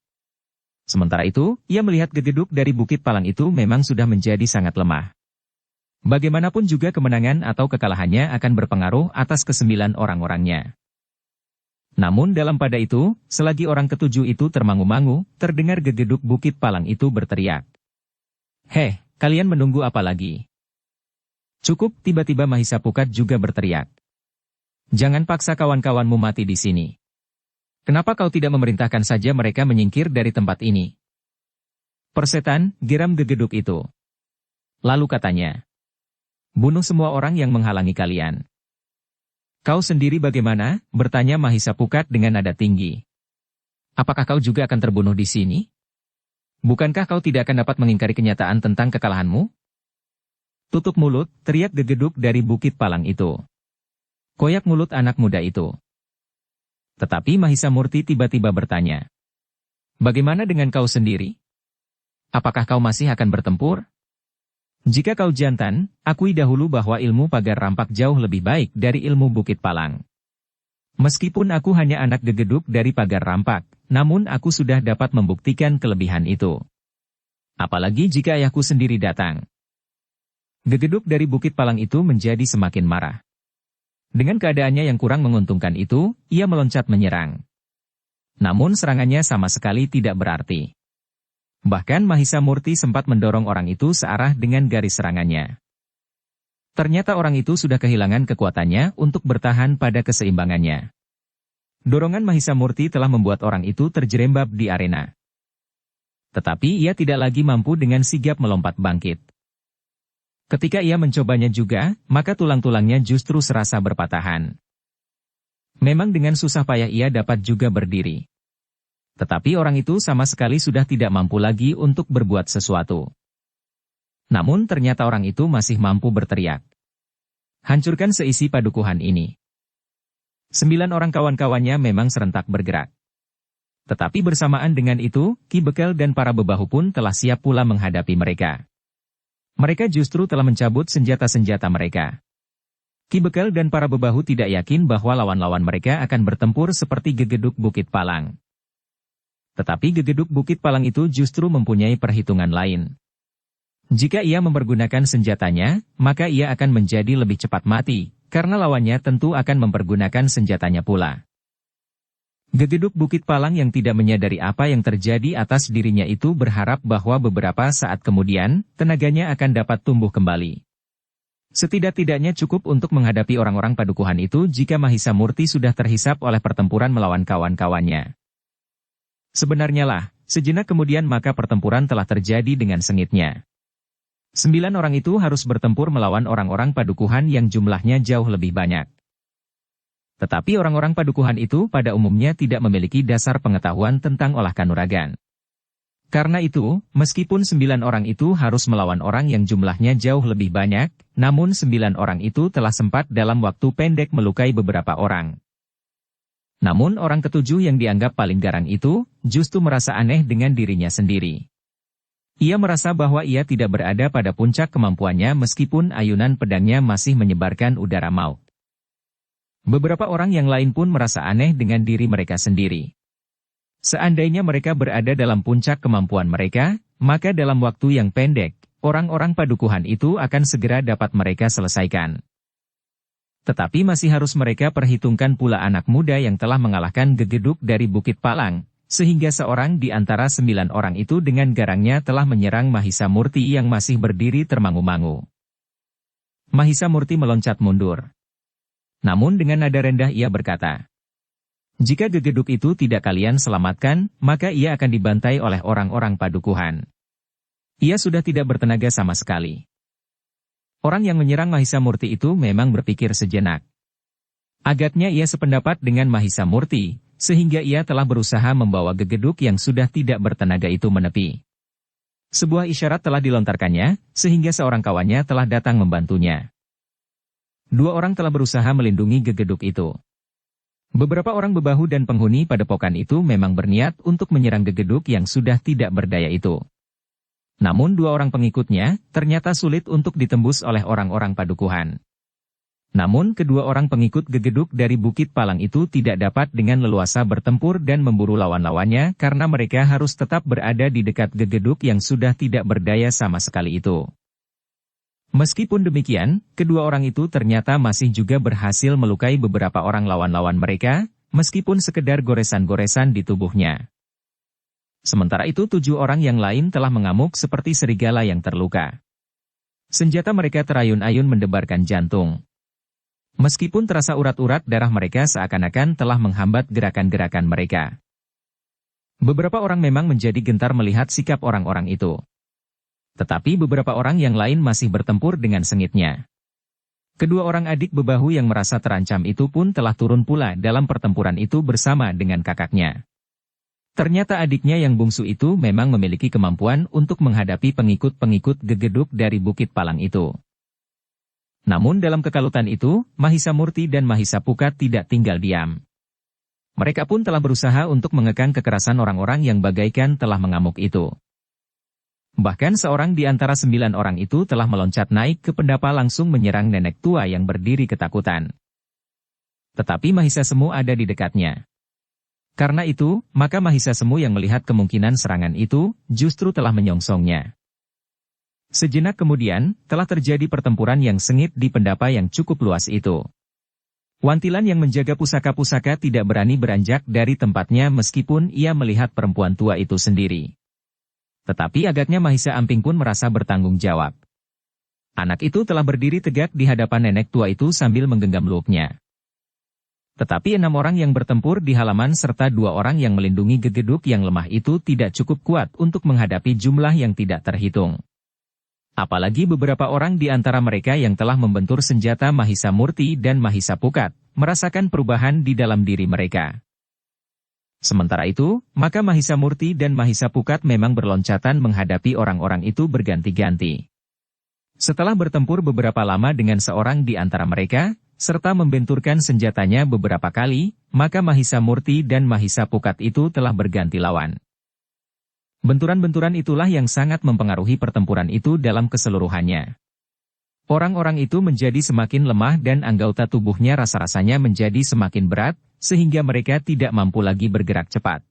Sementara itu, ia melihat gegeduk dari Bukit Palang itu memang sudah menjadi sangat lemah. Bagaimanapun juga kemenangan atau kekalahannya akan berpengaruh atas ke-9 orang-orangnya. Namun dalam pada itu, selagi orang ketujuh itu termangu-mangu, terdengar gegeduk Bukit Palang itu berteriak. Heh, kalian menunggu apa lagi? Cukup, tiba-tiba Mahisa Pukat juga berteriak. Jangan paksa kawan-kawanmu mati di sini. Kenapa kau tidak memerintahkan saja mereka menyingkir dari tempat ini? Persetan, geram gegeduk itu. Lalu katanya. Bunuh semua orang yang menghalangi kalian. Kau sendiri bagaimana? Bertanya Mahisa Pukat dengan nada tinggi. Apakah kau juga akan terbunuh di sini? Bukankah kau tidak akan dapat mengingkari kenyataan tentang kekalahanmu? Tutup mulut, teriak Gegeduk dari Bukit Palang itu. Koyak mulut anak muda itu. Tetapi Mahisa Murti tiba-tiba bertanya. Bagaimana dengan kau sendiri? Apakah kau masih akan bertempur? Jika kau jantan, akui dahulu bahwa ilmu pagar rampak jauh lebih baik dari ilmu Bukit Palang. Meskipun aku hanya anak Gegeduk dari pagar rampak, namun aku sudah dapat membuktikan kelebihan itu. Apalagi jika ayahku sendiri datang. Gegeduk dari Bukit Palang itu menjadi semakin marah. Dengan keadaannya yang kurang menguntungkan itu, ia meloncat menyerang. Namun serangannya sama sekali tidak berarti. Bahkan Mahisa Murti sempat mendorong orang itu searah dengan garis serangannya. Ternyata orang itu sudah kehilangan kekuatannya untuk bertahan pada keseimbangannya. Dorongan Mahisa Murti telah membuat orang itu terjerembab di arena. Tetapi ia tidak lagi mampu dengan sigap melompat bangkit. Ketika ia mencobanya juga, maka tulang-tulangnya justru serasa berpatahan. Memang dengan susah payah ia dapat juga berdiri. Tetapi orang itu sama sekali sudah tidak mampu lagi untuk berbuat sesuatu. Namun ternyata orang itu masih mampu berteriak. Hancurkan seisi padukuhan ini. 9 orang kawan-kawannya memang serentak bergerak. Tetapi bersamaan dengan itu, Ki Bekel dan para bebahu pun telah siap pula menghadapi mereka. Mereka justru telah mencabut senjata-senjata mereka. Ki Bekel dan para bebahu tidak yakin bahwa lawan-lawan mereka akan bertempur seperti Gegeduk Bukit Palang. Tetapi Gegeduk Bukit Palang itu justru mempunyai perhitungan lain. Jika ia mempergunakan senjatanya, maka ia akan menjadi lebih cepat mati, karena lawannya tentu akan mempergunakan senjatanya pula. Gegeduk Bukit Palang yang tidak menyadari apa yang terjadi atas dirinya itu berharap bahwa beberapa saat kemudian, tenaganya akan dapat tumbuh kembali. Setidak-tidaknya cukup untuk menghadapi orang-orang padukuhan itu jika Mahisa Murti sudah terhisap oleh pertempuran melawan kawan-kawannya. Sebenarnya lah, sejenak kemudian maka pertempuran telah terjadi dengan sengitnya. 9 orang itu harus bertempur melawan orang-orang padukuhan yang jumlahnya jauh lebih banyak. Tetapi orang-orang padukuhan itu pada umumnya tidak memiliki dasar pengetahuan tentang olah kanuragan. Karena itu, meskipun 9 orang itu harus melawan orang yang jumlahnya jauh lebih banyak, namun 9 orang itu telah sempat dalam waktu pendek melukai beberapa orang. Namun orang ketujuh yang dianggap paling garang itu, justru merasa aneh dengan dirinya sendiri. Ia merasa bahwa ia tidak berada pada puncak kemampuannya meskipun ayunan pedangnya masih menyebarkan udara maut. Beberapa orang yang lain pun merasa aneh dengan diri mereka sendiri. Seandainya mereka berada dalam puncak kemampuan mereka, maka dalam waktu yang pendek, orang-orang padukuhan itu akan segera dapat mereka selesaikan. Tetapi masih harus mereka perhitungkan pula anak muda yang telah mengalahkan Gegeduk dari Bukit Palang, sehingga seorang di antara 9 orang itu dengan garangnya telah menyerang Mahisa Murti yang masih berdiri termangu-mangu. Mahisa Murti meloncat mundur. Namun dengan nada rendah ia berkata, jika Gegeduk itu tidak kalian selamatkan, maka ia akan dibantai oleh orang-orang padukuhan. Ia sudah tidak bertenaga sama sekali. Orang yang menyerang Mahisa Murti itu memang berpikir sejenak. Agaknya ia sependapat dengan Mahisa Murti, sehingga ia telah berusaha membawa Gegeduk yang sudah tidak bertenaga itu menepi. Sebuah isyarat telah dilontarkannya, sehingga seorang kawannya telah datang membantunya. 2 orang telah berusaha melindungi Gegeduk itu. Beberapa orang bebahu dan penghuni padepokan itu memang berniat untuk menyerang Gegeduk yang sudah tidak berdaya itu. Namun 2 orang pengikutnya ternyata sulit untuk ditembus oleh orang-orang padukuhan. Namun kedua orang pengikut Gegeduk dari Bukit Palang itu tidak dapat dengan leluasa bertempur dan memburu lawan-lawannya karena mereka harus tetap berada di dekat Gegeduk yang sudah tidak berdaya sama sekali itu. Meskipun demikian, kedua orang itu ternyata masih juga berhasil melukai beberapa orang lawan-lawan mereka, meskipun sekedar goresan-goresan di tubuhnya. Sementara itu 7 orang yang lain telah mengamuk seperti serigala yang terluka. Senjata mereka terayun-ayun mendebarkan jantung. Meskipun terasa urat-urat darah mereka seakan-akan telah menghambat gerakan-gerakan mereka. Beberapa orang memang menjadi gentar melihat sikap orang-orang itu. Tetapi beberapa orang yang lain masih bertempur dengan sengitnya. Kedua orang adik bebahu yang merasa terancam itu pun telah turun pula dalam pertempuran itu bersama dengan kakaknya. Ternyata adiknya yang bungsu itu memang memiliki kemampuan untuk menghadapi pengikut-pengikut Gegeduk dari Bukit Palang itu. Namun dalam kekalutan itu, Mahisa Murti dan Mahisa Pukat tidak tinggal diam. Mereka pun telah berusaha untuk mengekang kekerasan orang-orang yang bagaikan telah mengamuk itu. Bahkan seorang di antara 9 orang itu telah meloncat naik ke pendapa langsung menyerang nenek tua yang berdiri ketakutan. Tetapi Mahisa Semu ada di dekatnya. Karena itu, maka Mahisa Semu yang melihat kemungkinan serangan itu, justru telah menyongsongnya. Sejenak kemudian, telah terjadi pertempuran yang sengit di pendapa yang cukup luas itu. Wantilan yang menjaga pusaka-pusaka tidak berani beranjak dari tempatnya meskipun ia melihat perempuan tua itu sendiri. Tetapi agaknya Mahisa Amping pun merasa bertanggung jawab. Anak itu telah berdiri tegak di hadapan nenek tua itu sambil menggenggam luupnya. Tetapi 6 orang yang bertempur di halaman serta 2 orang yang melindungi Gegeduk yang lemah itu tidak cukup kuat untuk menghadapi jumlah yang tidak terhitung. Apalagi beberapa orang di antara mereka yang telah membentur senjata Mahisa Murti dan Mahisa Pukat, merasakan perubahan di dalam diri mereka. Sementara itu, maka Mahisa Murti dan Mahisa Pukat memang berloncatan menghadapi orang-orang itu berganti-ganti. Setelah bertempur beberapa lama dengan seorang di antara mereka, serta membenturkan senjatanya beberapa kali, maka Mahisa Murti dan Mahisa Pukat itu telah berganti lawan. Benturan-benturan itulah yang sangat mempengaruhi pertempuran itu dalam keseluruhannya. Orang-orang itu menjadi semakin lemah dan anggota tubuhnya rasa-rasanya menjadi semakin berat, sehingga mereka tidak mampu lagi bergerak cepat.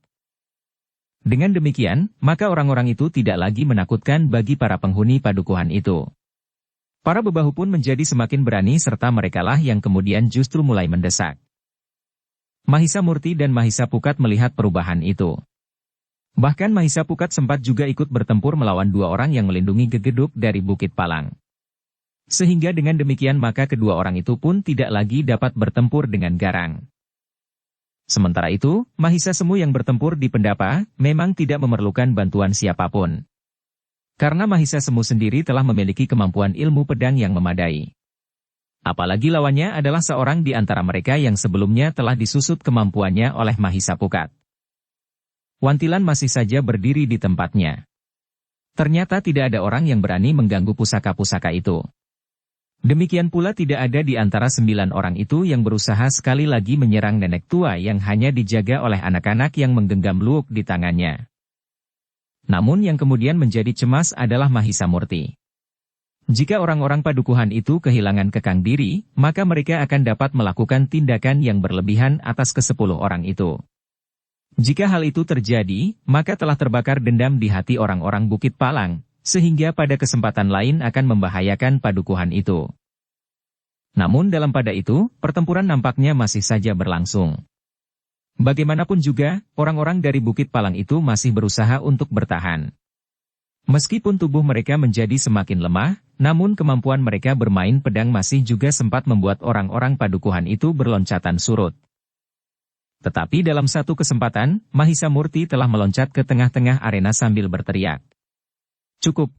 Dengan demikian, maka orang-orang itu tidak lagi menakutkan bagi para penghuni padukuhan itu. Para bebahu pun menjadi semakin berani serta merekalah yang kemudian justru mulai mendesak. Mahisa Murti dan Mahisa Pukat melihat perubahan itu. Bahkan Mahisa Pukat sempat juga ikut bertempur melawan 2 orang yang melindungi Gegeduk dari Bukit Palang. Sehingga dengan demikian maka kedua orang itu pun tidak lagi dapat bertempur dengan garang. Sementara itu, Mahisa Semu yang bertempur di pendapa, memang tidak memerlukan bantuan siapapun. Karena Mahisa Semu sendiri telah memiliki kemampuan ilmu pedang yang memadai. Apalagi lawannya adalah seorang di antara mereka yang sebelumnya telah disusut kemampuannya oleh Mahisa Pukat. Wantilan masih saja berdiri di tempatnya. Ternyata tidak ada orang yang berani mengganggu pusaka-pusaka itu. Demikian pula tidak ada di antara 9 orang itu yang berusaha sekali lagi menyerang nenek tua yang hanya dijaga oleh anak-anak yang menggenggam luuk di tangannya. Namun yang kemudian menjadi cemas adalah Mahisa Murti. Jika orang-orang padukuhan itu kehilangan kekang diri, maka mereka akan dapat melakukan tindakan yang berlebihan atas ke-10 orang itu. Jika hal itu terjadi, maka telah terbakar dendam di hati orang-orang Bukit Palang, sehingga pada kesempatan lain akan membahayakan padukuhan itu. Namun dalam pada itu, pertempuran nampaknya masih saja berlangsung. Bagaimanapun juga, orang-orang dari Bukit Palang itu masih berusaha untuk bertahan. Meskipun tubuh mereka menjadi semakin lemah, namun kemampuan mereka bermain pedang masih juga sempat membuat orang-orang padukuhan itu berloncatan surut. Tetapi dalam satu kesempatan, Mahisa Murti telah meloncat ke tengah-tengah arena sambil berteriak. Cukup.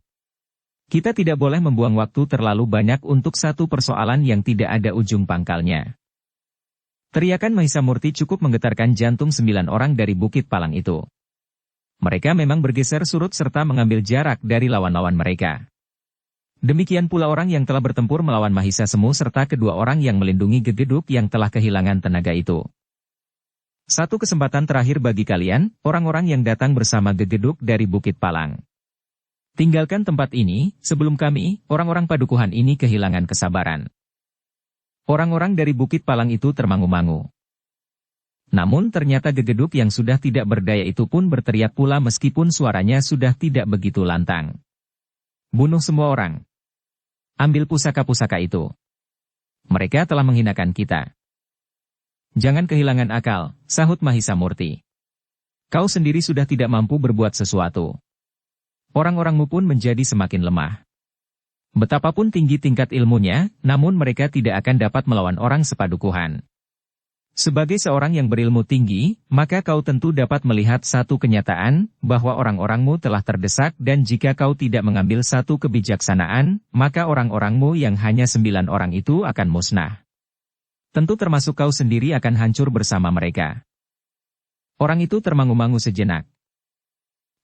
Kita tidak boleh membuang waktu terlalu banyak untuk satu persoalan yang tidak ada ujung pangkalnya. Teriakan Mahisa Murti cukup menggetarkan jantung 9 orang dari Bukit Palang itu. Mereka memang bergeser surut serta mengambil jarak dari lawan-lawan mereka. Demikian pula orang yang telah bertempur melawan Mahisa Semu serta kedua orang yang melindungi Gegeduk yang telah kehilangan tenaga itu. Satu kesempatan terakhir bagi kalian, orang-orang yang datang bersama Gegeduk dari Bukit Palang. Tinggalkan tempat ini, sebelum kami, orang-orang padukuhan ini kehilangan kesabaran. Orang-orang dari Bukit Palang itu termangu-mangu. Namun ternyata Gegeduk yang sudah tidak berdaya itu pun berteriak pula meskipun suaranya sudah tidak begitu lantang. Bunuh semua orang. Ambil pusaka-pusaka itu. Mereka telah menghinakan kita. Jangan kehilangan akal, sahut Mahisa Murti. Kau sendiri sudah tidak mampu berbuat sesuatu. Orang-orangmu pun menjadi semakin lemah. Betapapun tinggi tingkat ilmunya, namun mereka tidak akan dapat melawan orang sepadukuhan. Sebagai seorang yang berilmu tinggi, maka kau tentu dapat melihat satu kenyataan, bahwa orang-orangmu telah terdesak dan jika kau tidak mengambil satu kebijaksanaan, maka orang-orangmu yang hanya 9 orang itu akan musnah. Tentu termasuk kau sendiri akan hancur bersama mereka. Orang itu termangu-mangu sejenak.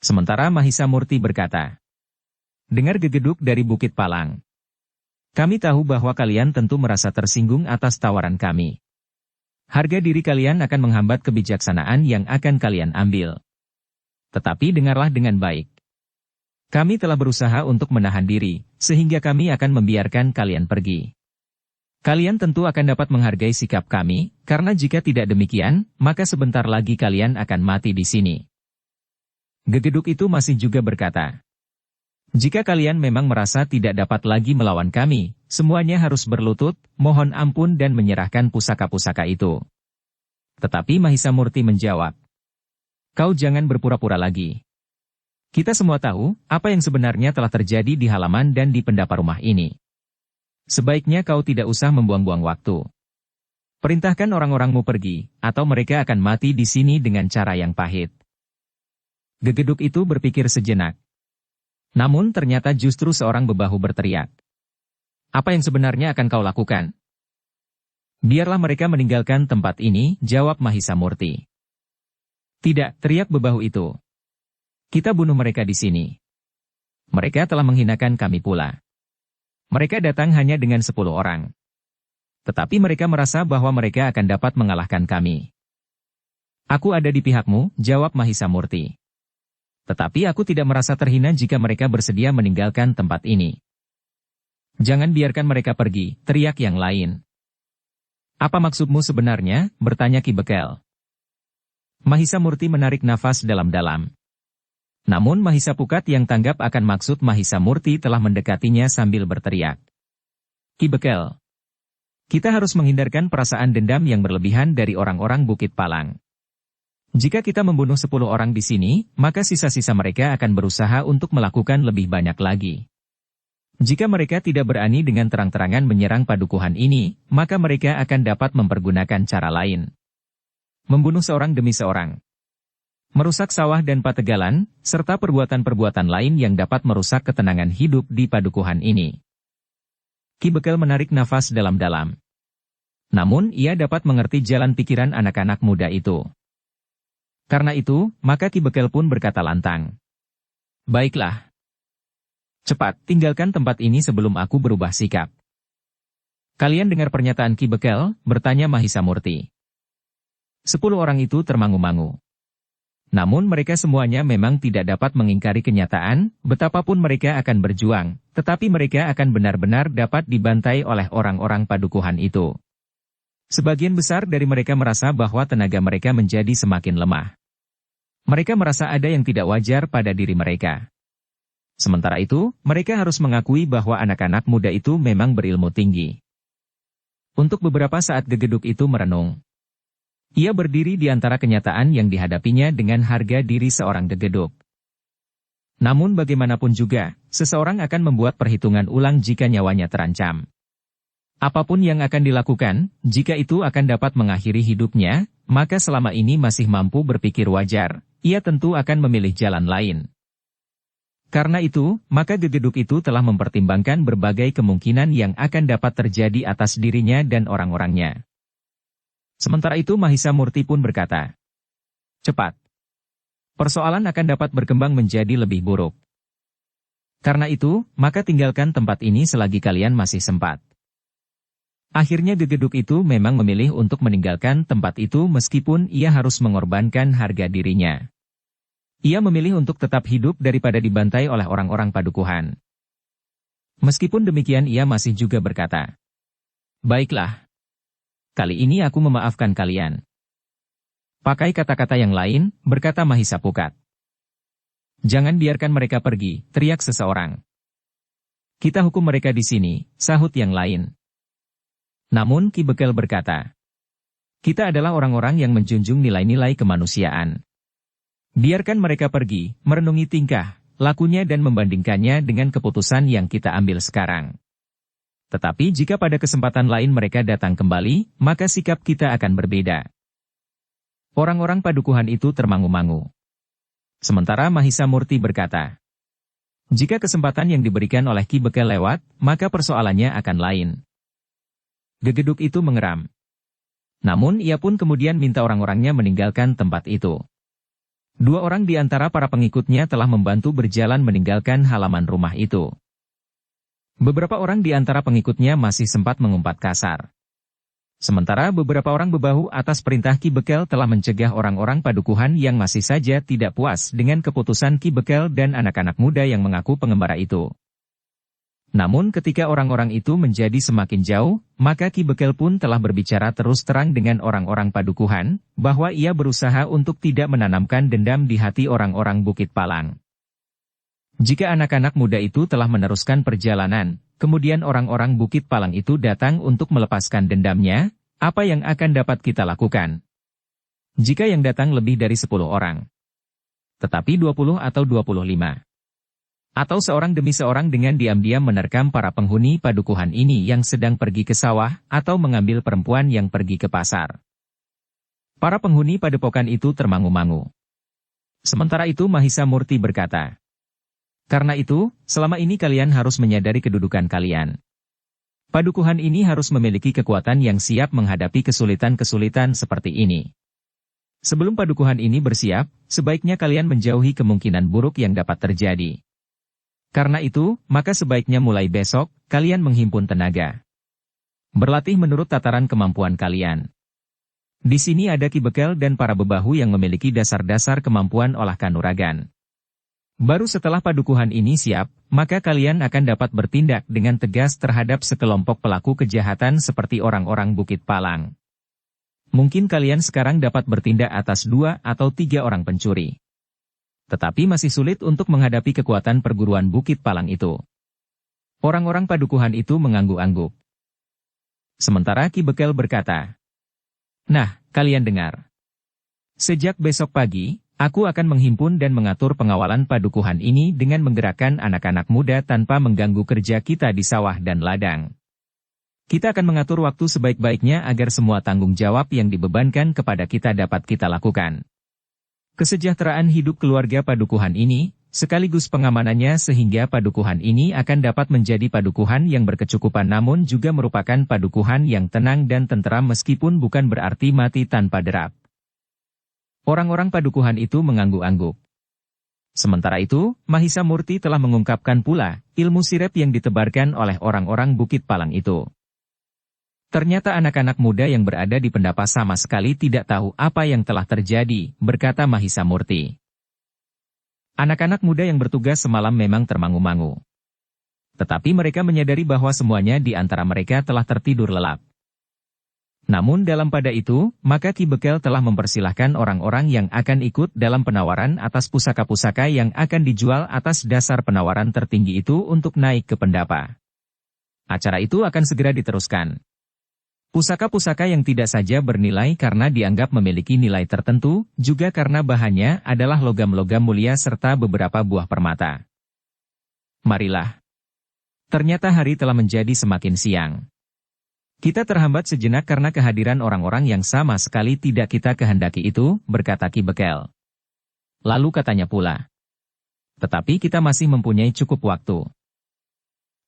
Sementara Mahisa Murti berkata, dengar gegeduk dari Bukit Palang. Kami tahu bahwa kalian tentu merasa tersinggung atas tawaran kami. Harga diri kalian akan menghambat kebijaksanaan yang akan kalian ambil. Tetapi dengarlah dengan baik. Kami telah berusaha untuk menahan diri, sehingga kami akan membiarkan kalian pergi. Kalian tentu akan dapat menghargai sikap kami, karena jika tidak demikian, maka sebentar lagi kalian akan mati di sini. Gegeduk itu masih juga berkata, jika kalian memang merasa tidak dapat lagi melawan kami, semuanya harus berlutut, mohon ampun dan menyerahkan pusaka-pusaka itu. Tetapi Mahisa Murti menjawab, kau jangan berpura-pura lagi. Kita semua tahu, apa yang sebenarnya telah terjadi di halaman dan di pendapa rumah ini. Sebaiknya kau tidak usah membuang-buang waktu. Perintahkan orang-orangmu pergi, atau mereka akan mati di sini dengan cara yang pahit. Gegeduk itu berpikir sejenak. Namun ternyata justru seorang bebahu berteriak. Apa yang sebenarnya akan kau lakukan? Biarlah mereka meninggalkan tempat ini, jawab Mahisa Murti. Tidak, teriak bebahu itu. Kita bunuh mereka di sini. Mereka telah menghinakan kami pula. Mereka datang hanya dengan 10 orang. Tetapi mereka merasa bahwa mereka akan dapat mengalahkan kami. Aku ada di pihakmu, jawab Mahisa Murti. Tetapi aku tidak merasa terhina jika mereka bersedia meninggalkan tempat ini. Jangan biarkan mereka pergi, teriak yang lain. Apa maksudmu sebenarnya? Bertanya Ki Bekel. Mahisa Murti menarik nafas dalam-dalam. Namun Mahisa Pukat yang tanggap akan maksud Mahisa Murti telah mendekatinya sambil berteriak. Ki Bekel. Kita harus menghindarkan perasaan dendam yang berlebihan dari orang-orang Bukit Palang. Jika kita membunuh 10 orang di sini, maka sisa-sisa mereka akan berusaha untuk melakukan lebih banyak lagi. Jika mereka tidak berani dengan terang-terangan menyerang padukuhan ini, maka mereka akan dapat mempergunakan cara lain. Membunuh seorang demi seorang. Merusak sawah dan pategalan, serta perbuatan-perbuatan lain yang dapat merusak ketenangan hidup di padukuhan ini. Ki Bekel menarik nafas dalam-dalam. Namun ia dapat mengerti jalan pikiran anak-anak muda itu. Karena itu, maka Ki Bekel pun berkata lantang. Baiklah. Cepat, tinggalkan tempat ini sebelum aku berubah sikap. Kalian dengar pernyataan Ki Bekel? Bertanya Mahisa Murti. 10 orang itu termangu-mangu. Namun mereka semuanya memang tidak dapat mengingkari kenyataan, betapapun mereka akan berjuang, tetapi mereka akan benar-benar dapat dibantai oleh orang-orang padukuhan itu. Sebagian besar dari mereka merasa bahwa tenaga mereka menjadi semakin lemah. Mereka merasa ada yang tidak wajar pada diri mereka. Sementara itu, mereka harus mengakui bahwa anak-anak muda itu memang berilmu tinggi. Untuk beberapa saat gegeduk itu merenung. Ia berdiri di antara kenyataan yang dihadapinya dengan harga diri seorang gegeduk. Namun bagaimanapun juga, seseorang akan membuat perhitungan ulang jika nyawanya terancam. Apapun yang akan dilakukan, jika itu akan dapat mengakhiri hidupnya, maka selama ini masih mampu berpikir wajar, ia tentu akan memilih jalan lain. Karena itu, maka gegeduk itu telah mempertimbangkan berbagai kemungkinan yang akan dapat terjadi atas dirinya dan orang-orangnya. Sementara itu Mahisa Murti pun berkata, cepat. Persoalan akan dapat berkembang menjadi lebih buruk. Karena itu, maka tinggalkan tempat ini selagi kalian masih sempat. Akhirnya gegeduk itu memang memilih untuk meninggalkan tempat itu meskipun ia harus mengorbankan harga dirinya. Ia memilih untuk tetap hidup daripada dibantai oleh orang-orang padukuhan. Meskipun demikian ia masih juga berkata, baiklah. Kali ini aku memaafkan kalian. Pakai kata-kata yang lain, berkata Mahisa Pukat. Jangan biarkan mereka pergi, teriak seseorang. Kita hukum mereka di sini, sahut yang lain. Namun Ki Bekel berkata, kita adalah orang-orang yang menjunjung nilai-nilai kemanusiaan. Biarkan mereka pergi, merenungi tingkah, lakunya dan membandingkannya dengan keputusan yang kita ambil sekarang. Tetapi jika pada kesempatan lain mereka datang kembali, maka sikap kita akan berbeda. Orang-orang padukuhan itu termangu-mangu. Sementara Mahisa Murti berkata, jika kesempatan yang diberikan oleh Ki Bekel lewat, maka persoalannya akan lain. Gegeduk itu mengeram. Namun ia pun kemudian minta orang-orangnya meninggalkan tempat itu. 2 orang di antara para pengikutnya telah membantu berjalan meninggalkan halaman rumah itu. Beberapa orang di antara pengikutnya masih sempat mengumpat kasar. Sementara beberapa orang bebahu atas perintah Ki Bekel telah mencegah orang-orang padukuhan yang masih saja tidak puas dengan keputusan Ki Bekel dan anak-anak muda yang mengaku pengembara itu. Namun ketika orang-orang itu menjadi semakin jauh, maka Ki Bekel pun telah berbicara terus terang dengan orang-orang padukuhan, bahwa ia berusaha untuk tidak menanamkan dendam di hati orang-orang Bukit Palang. Jika anak-anak muda itu telah meneruskan perjalanan, kemudian orang-orang Bukit Palang itu datang untuk melepaskan dendamnya, apa yang akan dapat kita lakukan? Jika yang datang lebih dari 10 orang, tetapi 20 atau 25, atau seorang demi seorang dengan diam-diam menerkam para penghuni padukuhan ini yang sedang pergi ke sawah, atau mengambil perempuan yang pergi ke pasar. Para penghuni padepokan itu termangu-mangu. Sementara itu Mahisa Murti berkata, karena itu, selama ini kalian harus menyadari kedudukan kalian. Padukuhan ini harus memiliki kekuatan yang siap menghadapi kesulitan-kesulitan seperti ini. Sebelum padukuhan ini bersiap, sebaiknya kalian menjauhi kemungkinan buruk yang dapat terjadi. Karena itu, maka sebaiknya mulai besok, kalian menghimpun tenaga. Berlatih menurut tataran kemampuan kalian. Di sini ada Ki Bekel dan para bebahu yang memiliki dasar-dasar kemampuan olah kanuragan. Baru setelah padukuhan ini siap, maka kalian akan dapat bertindak dengan tegas terhadap sekelompok pelaku kejahatan seperti orang-orang Bukit Palang. Mungkin kalian sekarang dapat bertindak atas 2 atau 3 orang pencuri. Tetapi masih sulit untuk menghadapi kekuatan perguruan Bukit Palang itu. Orang-orang padukuhan itu mengangguk-angguk. Sementara Ki Bekel berkata, nah, kalian dengar. Sejak besok pagi, aku akan menghimpun dan mengatur pengawalan padukuhan ini dengan menggerakkan anak-anak muda tanpa mengganggu kerja kita di sawah dan ladang. Kita akan mengatur waktu sebaik-baiknya agar semua tanggung jawab yang dibebankan kepada kita dapat kita lakukan. Kesejahteraan hidup keluarga padukuhan ini, sekaligus pengamanannya sehingga padukuhan ini akan dapat menjadi padukuhan yang berkecukupan namun juga merupakan padukuhan yang tenang dan tenteram meskipun bukan berarti mati tanpa derap. Orang-orang padukuhan itu mengangguk-angguk. Sementara itu, Mahisa Murti telah mengungkapkan pula ilmu sirep yang ditebarkan oleh orang-orang Bukit Palang itu. Ternyata anak-anak muda yang berada di pendapa sama sekali tidak tahu apa yang telah terjadi, berkata Mahisa Murti. Anak-anak muda yang bertugas semalam memang termangu-mangu. Tetapi mereka menyadari bahwa semuanya di antara mereka telah tertidur lelap. Namun dalam pada itu, maka Ki Bekel telah mempersilahkan orang-orang yang akan ikut dalam penawaran atas pusaka-pusaka yang akan dijual atas dasar penawaran tertinggi itu untuk naik ke pendapa. Acara itu akan segera diteruskan. Pusaka-pusaka yang tidak saja bernilai karena dianggap memiliki nilai tertentu, juga karena bahannya adalah logam-logam mulia serta beberapa buah permata. Marilah. Ternyata hari telah menjadi semakin siang. Kita terhambat sejenak karena kehadiran orang-orang yang sama sekali tidak kita kehendaki itu, berkata Ki Bekel. Lalu katanya pula, tetapi kita masih mempunyai cukup waktu.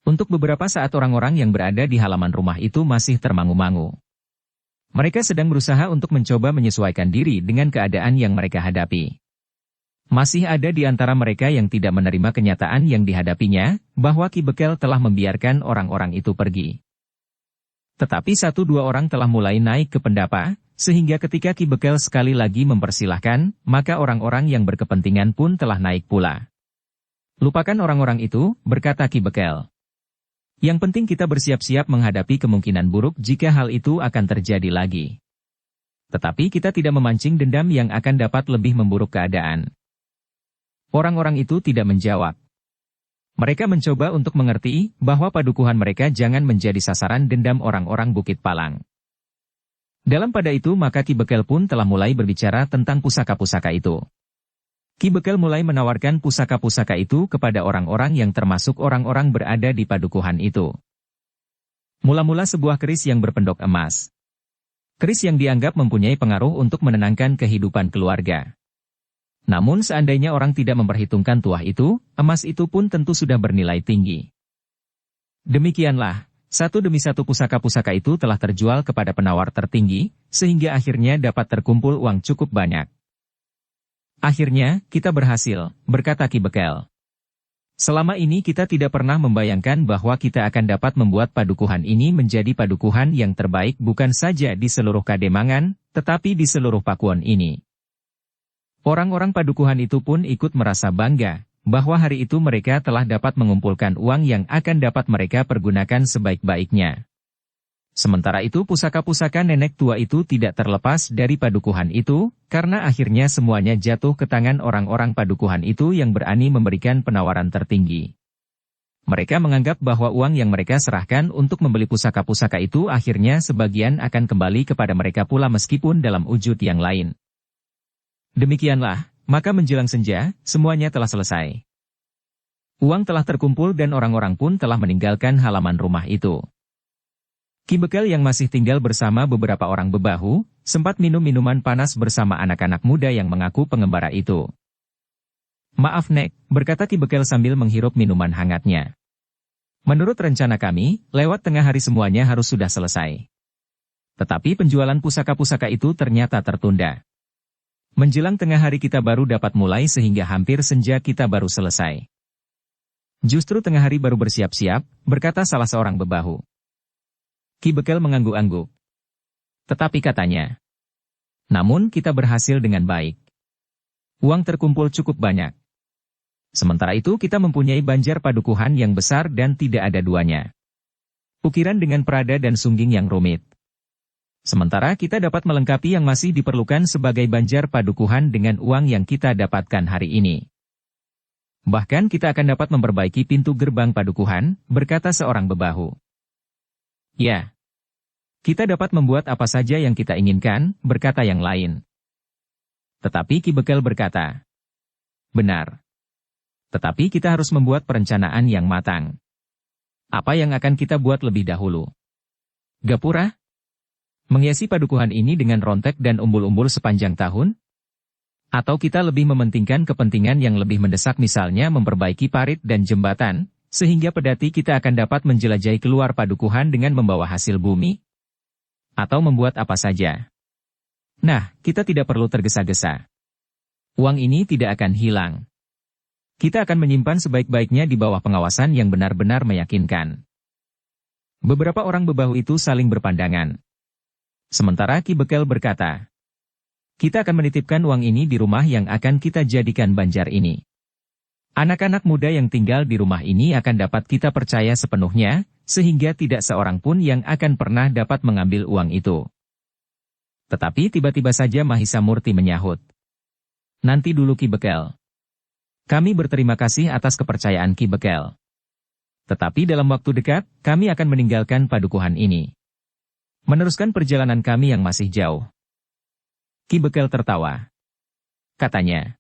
Untuk beberapa saat orang-orang yang berada di halaman rumah itu masih termangu-mangu. Mereka sedang berusaha untuk mencoba menyesuaikan diri dengan keadaan yang mereka hadapi. Masih ada di antara mereka yang tidak menerima kenyataan yang dihadapinya, bahwa Ki Bekel telah membiarkan orang-orang itu pergi. Tetapi 1-2 orang telah mulai naik ke pendapa, sehingga ketika Ki Bekel sekali lagi mempersilahkan, maka orang-orang yang berkepentingan pun telah naik pula. Lupakan orang-orang itu, berkata Ki Bekel. Yang penting kita bersiap-siap menghadapi kemungkinan buruk jika hal itu akan terjadi lagi. Tetapi kita tidak memancing dendam yang akan dapat lebih memburuk keadaan. Orang-orang itu tidak menjawab. Mereka mencoba untuk mengerti bahwa padukuhan mereka jangan menjadi sasaran dendam orang-orang Bukit Palang. Dalam pada itu maka Ki Bekel pun telah mulai berbicara tentang pusaka-pusaka itu. Ki Bekel mulai menawarkan pusaka-pusaka itu kepada orang-orang yang termasuk orang-orang berada di padukuhan itu. Mula-mula sebuah keris yang berpendok emas. Keris yang dianggap mempunyai pengaruh untuk menenangkan kehidupan keluarga. Namun seandainya orang tidak memperhitungkan tuah itu, emas itu pun tentu sudah bernilai tinggi. Demikianlah, satu demi satu pusaka-pusaka itu telah terjual kepada penawar tertinggi, sehingga akhirnya dapat terkumpul uang cukup banyak. Akhirnya, kita berhasil, berkata Ki Bekel. Selama ini kita tidak pernah membayangkan bahwa kita akan dapat membuat padukuhan ini menjadi padukuhan yang terbaik bukan saja di seluruh Kademangan, tetapi di seluruh Pakuan ini. Orang-orang padukuhan itu pun ikut merasa bangga, bahwa hari itu mereka telah dapat mengumpulkan uang yang akan dapat mereka pergunakan sebaik-baiknya. Sementara itu pusaka-pusaka nenek tua itu tidak terlepas dari padukuhan itu, karena akhirnya semuanya jatuh ke tangan orang-orang padukuhan itu yang berani memberikan penawaran tertinggi. Mereka menganggap bahwa uang yang mereka serahkan untuk membeli pusaka-pusaka itu akhirnya sebagian akan kembali kepada mereka pula meskipun dalam wujud yang lain. Demikianlah, maka menjelang senja, semuanya telah selesai. Uang telah terkumpul dan orang-orang pun telah meninggalkan halaman rumah itu. Ki Bekel yang masih tinggal bersama beberapa orang bebahu, sempat minum minuman panas bersama anak-anak muda yang mengaku pengembara itu. Maaf Nek, berkata Ki Bekel sambil menghirup minuman hangatnya. Menurut rencana kami, lewat tengah hari semuanya harus sudah selesai. Tetapi penjualan pusaka-pusaka itu ternyata tertunda. Menjelang tengah hari kita baru dapat mulai sehingga hampir senja kita baru selesai. Justru tengah hari baru bersiap-siap, berkata salah seorang bebahu. Ki Bekel mengangguk-angguk. Tetapi katanya, namun kita berhasil dengan baik. Uang terkumpul cukup banyak. Sementara itu kita mempunyai banjar padukuhan yang besar dan tidak ada duanya. Ukiran dengan perada dan sungging yang rumit. Sementara kita dapat melengkapi yang masih diperlukan sebagai banjar padukuhan dengan uang yang kita dapatkan hari ini. Bahkan kita akan dapat memperbaiki pintu gerbang padukuhan, berkata seorang bebahu. Ya. Kita dapat membuat apa saja yang kita inginkan, berkata yang lain. Tetapi Ki Bekel berkata. Benar. Tetapi kita harus membuat perencanaan yang matang. Apa yang akan kita buat lebih dahulu? Gapura? Menghiasi padukuhan ini dengan rontek dan umbul-umbul sepanjang tahun? Atau kita lebih mementingkan kepentingan yang lebih mendesak misalnya memperbaiki parit dan jembatan, sehingga pedati kita akan dapat menjelajahi keluar padukuhan dengan membawa hasil bumi? Atau membuat apa saja? Nah, kita tidak perlu tergesa-gesa. Uang ini tidak akan hilang. Kita akan menyimpan sebaik-baiknya di bawah pengawasan yang benar-benar meyakinkan. Beberapa orang bebahu itu saling berpandangan. Sementara Ki Bekel berkata, kita akan menitipkan uang ini di rumah yang akan kita jadikan banjar ini. Anak-anak muda yang tinggal di rumah ini akan dapat kita percaya sepenuhnya, sehingga tidak seorang pun yang akan pernah dapat mengambil uang itu. Tetapi tiba-tiba saja Mahisa Murti menyahut. Nanti dulu Ki Bekel. Kami berterima kasih atas kepercayaan Ki Bekel. Tetapi dalam waktu dekat, kami akan meninggalkan padukuhan ini. Meneruskan perjalanan kami yang masih jauh. Ki Bekel tertawa. Katanya,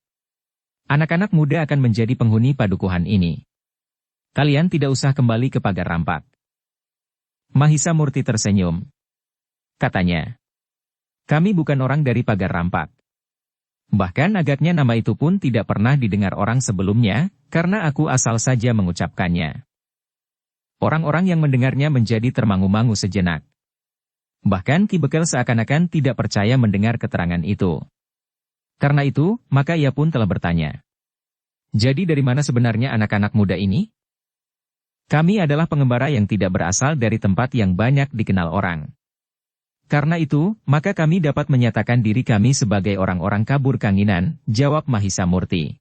anak-anak muda akan menjadi penghuni padukuhan ini. Kalian tidak usah kembali ke pagar rampak. Mahisa Murti tersenyum. Katanya, kami bukan orang dari pagar rampak. Bahkan agaknya nama itu pun tidak pernah didengar orang sebelumnya, karena aku asal saja mengucapkannya. Orang-orang yang mendengarnya menjadi termangu-mangu sejenak. Bahkan Ki Bekel seakan-akan tidak percaya mendengar keterangan itu. Karena itu, maka ia pun telah bertanya. Jadi dari mana sebenarnya anak-anak muda ini? Kami adalah pengembara yang tidak berasal dari tempat yang banyak dikenal orang. Karena itu, maka kami dapat menyatakan diri kami sebagai orang-orang kabur Kanginan, jawab Mahisa Murti.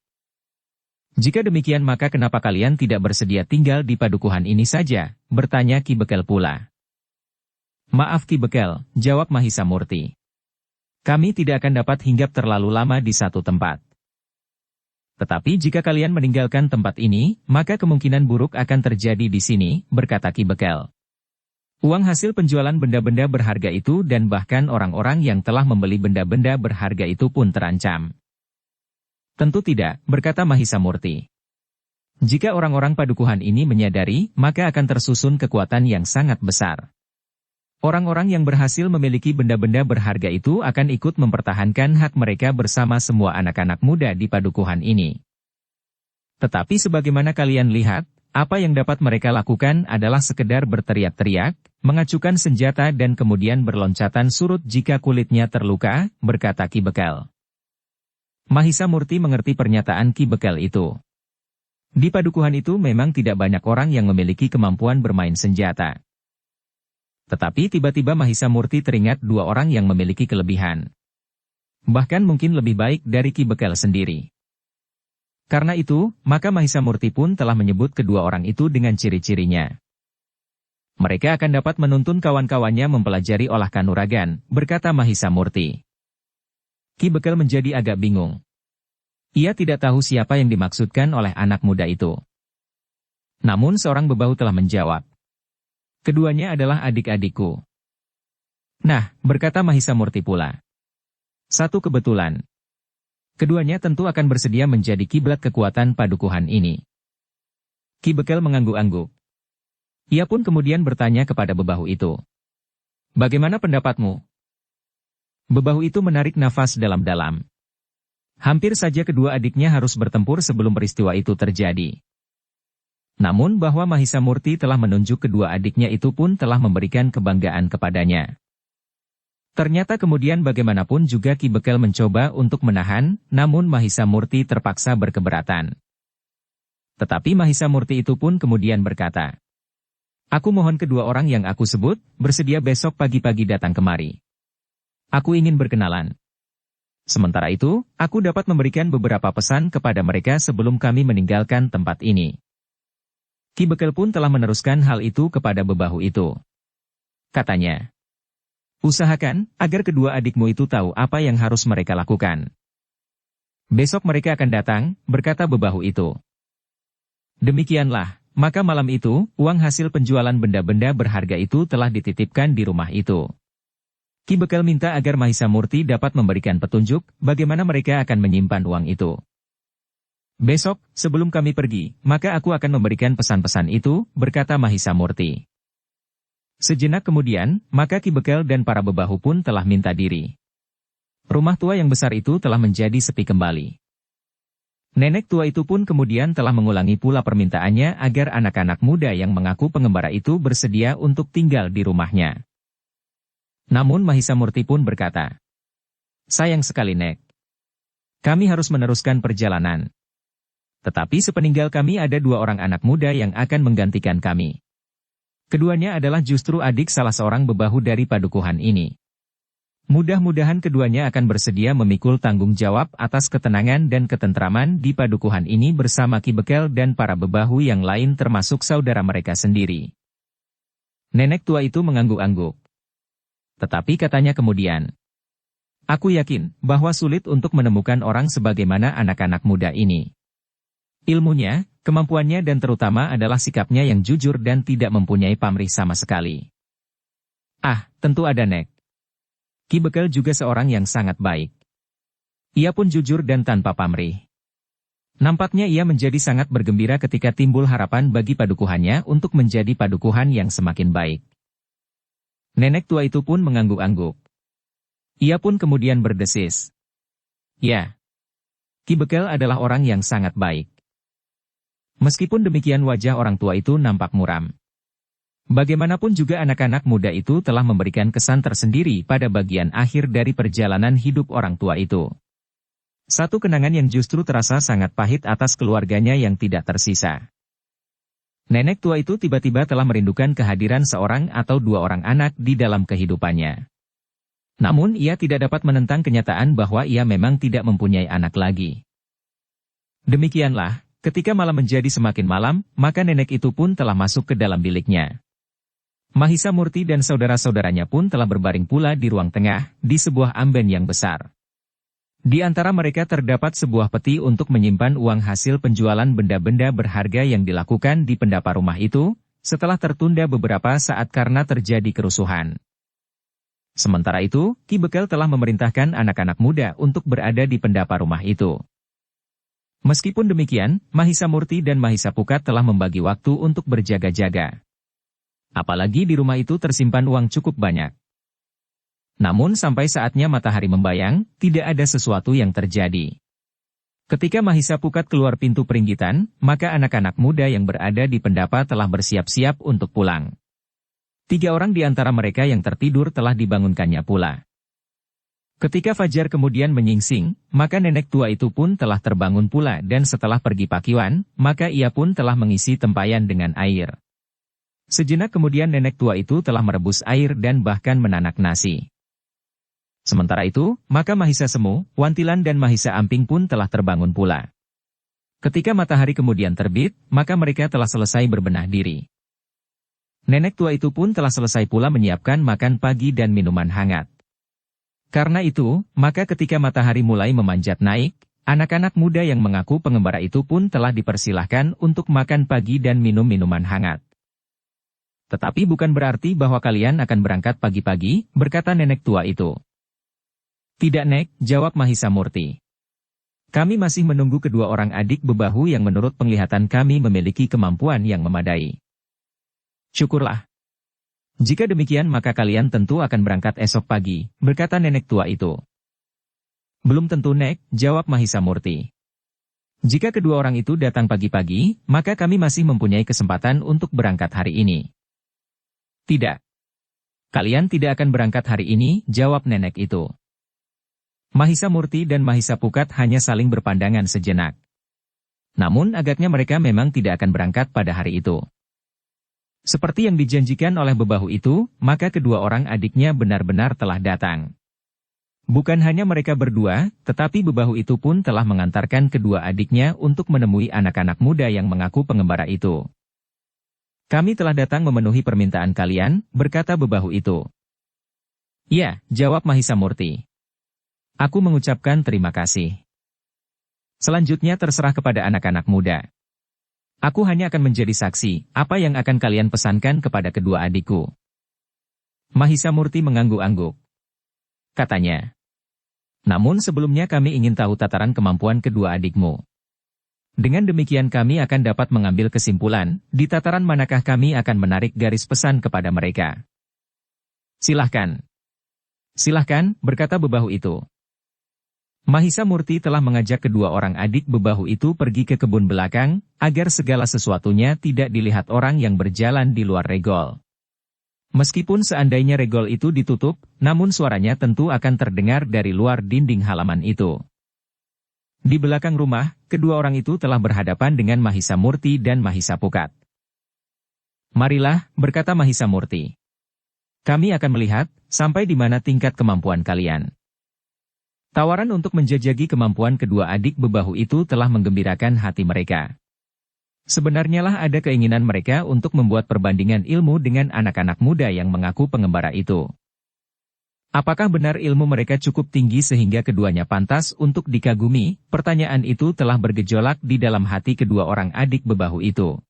Jika demikian maka kenapa kalian tidak bersedia tinggal di padukuhan ini saja? Bertanya Ki Bekel pula. Maaf Ki Bekel, jawab Mahisa Murti. Kami tidak akan dapat hinggap terlalu lama di satu tempat. Tetapi jika kalian meninggalkan tempat ini, maka kemungkinan buruk akan terjadi di sini, berkata Ki Bekel. Uang hasil penjualan benda-benda berharga itu dan bahkan orang-orang yang telah membeli benda-benda berharga itu pun terancam. Tentu tidak, berkata Mahisa Murti. Jika orang-orang padukuhan ini menyadari, maka akan tersusun kekuatan yang sangat besar. Orang-orang yang berhasil memiliki benda-benda berharga itu akan ikut mempertahankan hak mereka bersama semua anak-anak muda di padukuhan ini. Tetapi sebagaimana kalian lihat, apa yang dapat mereka lakukan adalah sekedar berteriak-teriak, mengacukan senjata dan kemudian berloncatan surut jika kulitnya terluka, berkata Ki Bekel. Mahisa Murti mengerti pernyataan Ki Bekel itu. Di padukuhan itu memang tidak banyak orang yang memiliki kemampuan bermain senjata. Tetapi tiba-tiba Mahisa Murti teringat dua orang yang memiliki kelebihan. Bahkan mungkin lebih baik dari Ki Bekel sendiri. Karena itu, maka Mahisa Murti pun telah menyebut kedua orang itu dengan ciri-cirinya. Mereka akan dapat menuntun kawan-kawannya mempelajari olah kanuragan, berkata Mahisa Murti. Ki Bekel menjadi agak bingung. Ia tidak tahu siapa yang dimaksudkan oleh anak muda itu. Namun seorang bebahu telah menjawab. Keduanya adalah adik-adikku. Nah, berkata Mahisa Murti pula. Satu kebetulan. Keduanya tentu akan bersedia menjadi kiblat kekuatan padukuhan ini. Ki Bekel mengangguk-angguk. Ia pun kemudian bertanya kepada bebahu itu. Bagaimana pendapatmu? Bebahu itu menarik nafas dalam-dalam. Hampir saja kedua adiknya harus bertempur sebelum peristiwa itu terjadi. Namun bahwa Mahisa Murti telah menunjuk kedua adiknya itu pun telah memberikan kebanggaan kepadanya. Ternyata kemudian bagaimanapun juga Ki Bekel mencoba untuk menahan, namun Mahisa Murti terpaksa berkeberatan. Tetapi Mahisa Murti itu pun kemudian berkata, aku mohon kedua orang yang aku sebut, bersedia besok pagi-pagi datang kemari. Aku ingin berkenalan. Sementara itu, aku dapat memberikan beberapa pesan kepada mereka sebelum kami meninggalkan tempat ini. Ki Bekel pun telah meneruskan hal itu kepada bebahu itu. Katanya, usahakan agar kedua adikmu itu tahu apa yang harus mereka lakukan. Besok mereka akan datang, berkata bebahu itu. Demikianlah, maka malam itu, uang hasil penjualan benda-benda berharga itu telah dititipkan di rumah itu. Ki Bekel minta agar Mahisa Murti dapat memberikan petunjuk bagaimana mereka akan menyimpan uang itu. Besok, sebelum kami pergi, maka aku akan memberikan pesan-pesan itu, berkata Mahisa Murti. Sejenak kemudian, maka Ki Bekel dan para bebahu pun telah minta diri. Rumah tua yang besar itu telah menjadi sepi kembali. Nenek tua itu pun kemudian telah mengulangi pula permintaannya agar anak-anak muda yang mengaku pengembara itu bersedia untuk tinggal di rumahnya. Namun Mahisa Murti pun berkata, sayang sekali Nek. Kami harus meneruskan perjalanan. Tetapi sepeninggal kami ada dua orang anak muda yang akan menggantikan kami. Keduanya adalah justru adik salah seorang bebahu dari padukuhan ini. Mudah-mudahan keduanya akan bersedia memikul tanggung jawab atas ketenangan dan ketentraman di padukuhan ini bersama Ki Bekel dan para bebahu yang lain termasuk saudara mereka sendiri. Nenek tua itu mengangguk-angguk. Tetapi katanya kemudian, aku yakin bahwa sulit untuk menemukan orang sebagaimana anak-anak muda ini. Ilmunya, kemampuannya dan terutama adalah sikapnya yang jujur dan tidak mempunyai pamrih sama sekali. Ah, tentu ada Nek. Ki Bekel juga seorang yang sangat baik. Ia pun jujur dan tanpa pamrih. Nampaknya ia menjadi sangat bergembira ketika timbul harapan bagi padukuhannya untuk menjadi padukuhan yang semakin baik. Nenek tua itu pun mengangguk-angguk. Ia pun kemudian berdesis. Ya, Ki Bekel adalah orang yang sangat baik. Meskipun demikian wajah orang tua itu nampak muram. Bagaimanapun juga anak-anak muda itu telah memberikan kesan tersendiri pada bagian akhir dari perjalanan hidup orang tua itu. Satu kenangan yang justru terasa sangat pahit atas keluarganya yang tidak tersisa. Nenek tua itu tiba-tiba telah merindukan kehadiran seorang atau dua orang anak di dalam kehidupannya. Namun ia tidak dapat menentang kenyataan bahwa ia memang tidak mempunyai anak lagi. Demikianlah, ketika malam menjadi semakin malam, maka nenek itu pun telah masuk ke dalam biliknya. Mahisa Murti dan saudara-saudaranya pun telah berbaring pula di ruang tengah, di sebuah amben yang besar. Di antara mereka terdapat sebuah peti untuk menyimpan uang hasil penjualan benda-benda berharga yang dilakukan di pendapa rumah itu, setelah tertunda beberapa saat karena terjadi kerusuhan. Sementara itu, Ki Bekel telah memerintahkan anak-anak muda untuk berada di pendapa rumah itu. Meskipun demikian, Mahisa Murti dan Mahisa Pukat telah membagi waktu untuk berjaga-jaga. Apalagi di rumah itu tersimpan uang cukup banyak. Namun sampai saatnya matahari membayang, tidak ada sesuatu yang terjadi. Ketika Mahisa Pukat keluar pintu peringgitan, maka anak-anak muda yang berada di pendapa telah bersiap-siap untuk pulang. 3 orang di antara mereka yang tertidur telah dibangunkannya pula. Ketika fajar kemudian menyingsing, maka nenek tua itu pun telah terbangun pula dan setelah pergi pakiwan, maka ia pun telah mengisi tempayan dengan air. Sejenak kemudian nenek tua itu telah merebus air dan bahkan menanak nasi. Sementara itu, maka Mahisa Semu, Wantilan dan Mahisa Amping pun telah terbangun pula. Ketika matahari kemudian terbit, maka mereka telah selesai berbenah diri. Nenek tua itu pun telah selesai pula menyiapkan makan pagi dan minuman hangat. Karena itu, maka ketika matahari mulai memanjat naik, anak-anak muda yang mengaku pengembara itu pun telah dipersilahkan untuk makan pagi dan minum minuman hangat. Tetapi bukan berarti bahwa kalian akan berangkat pagi-pagi, berkata nenek tua itu. Tidak Nek, jawab Mahisa Murti. Kami masih menunggu kedua orang adik bebahu yang menurut penglihatan kami memiliki kemampuan yang memadai. Syukurlah. Jika demikian maka kalian tentu akan berangkat esok pagi, berkata nenek tua itu. Belum tentu Nek, jawab Mahisa Murti. Jika kedua orang itu datang pagi-pagi, maka kami masih mempunyai kesempatan untuk berangkat hari ini. Tidak. Kalian tidak akan berangkat hari ini, jawab nenek itu. Mahisa Murti dan Mahisa Pukat hanya saling berpandangan sejenak. Namun agaknya mereka memang tidak akan berangkat pada hari itu. Seperti yang dijanjikan oleh bebahu itu, maka kedua orang adiknya benar-benar telah datang. Bukan hanya mereka berdua, tetapi bebahu itu pun telah mengantarkan kedua adiknya untuk menemui anak-anak muda yang mengaku pengembara itu. Kami telah datang memenuhi permintaan kalian, berkata bebahu itu. Ya, jawab Mahisa Murti. Aku mengucapkan terima kasih. Selanjutnya terserah kepada anak-anak muda. Aku hanya akan menjadi saksi, apa yang akan kalian pesankan kepada kedua adikku. Mahisa Murti mengangguk-angguk. Katanya. Namun sebelumnya kami ingin tahu tataran kemampuan kedua adikmu. Dengan demikian kami akan dapat mengambil kesimpulan, di tataran manakah kami akan menarik garis pesan kepada mereka. Silahkan. Silahkan, berkata bebahu itu. Mahisa Murti telah mengajak kedua orang adik bebahu itu pergi ke kebun belakang, agar segala sesuatunya tidak dilihat orang yang berjalan di luar regol. Meskipun seandainya regol itu ditutup, namun suaranya tentu akan terdengar dari luar dinding halaman itu. Di belakang rumah, kedua orang itu telah berhadapan dengan Mahisa Murti dan Mahisa Pukat. Marilah, berkata Mahisa Murti. Kami akan melihat, sampai di mana tingkat kemampuan kalian. Tawaran untuk menjajaki kemampuan kedua adik bebahu itu telah menggembirakan hati mereka. Sebenarnya lah ada keinginan mereka untuk membuat perbandingan ilmu dengan anak-anak muda yang mengaku pengembara itu. Apakah benar ilmu mereka cukup tinggi sehingga keduanya pantas untuk dikagumi? Pertanyaan itu telah bergejolak di dalam hati kedua orang adik bebahu itu.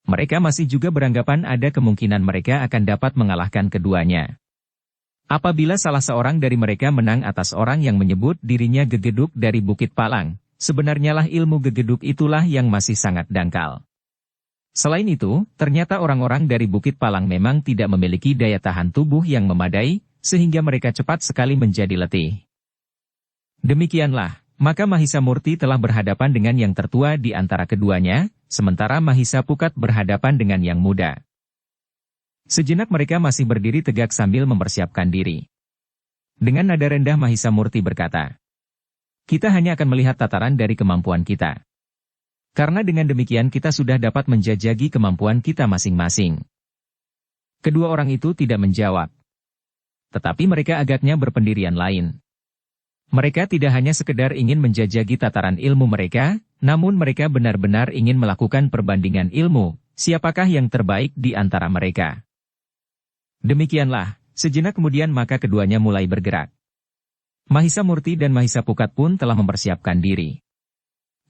Mereka masih juga beranggapan ada kemungkinan mereka akan dapat mengalahkan keduanya. Apabila salah seorang dari mereka menang atas orang yang menyebut dirinya Gegeduk dari Bukit Palang, sebenarnya lah ilmu Gegeduk itulah yang masih sangat dangkal. Selain itu, ternyata orang-orang dari Bukit Palang memang tidak memiliki daya tahan tubuh yang memadai, sehingga mereka cepat sekali menjadi letih. Demikianlah, maka Mahisa Murti telah berhadapan dengan yang tertua di antara keduanya, sementara Mahisa Pukat berhadapan dengan yang muda. Sejenak mereka masih berdiri tegak sambil mempersiapkan diri. Dengan nada rendah Mahisa Murti berkata, kita hanya akan melihat tataran dari kemampuan kita. Karena dengan demikian kita sudah dapat menjajaki kemampuan kita masing-masing. Kedua orang itu tidak menjawab. Tetapi mereka agaknya berpendirian lain. Mereka tidak hanya sekedar ingin menjajaki tataran ilmu mereka, namun mereka benar-benar ingin melakukan perbandingan ilmu, siapakah yang terbaik di antara mereka. Demikianlah, sejenak kemudian maka keduanya mulai bergerak. Mahisa Murti dan Mahisa Pukat pun telah mempersiapkan diri.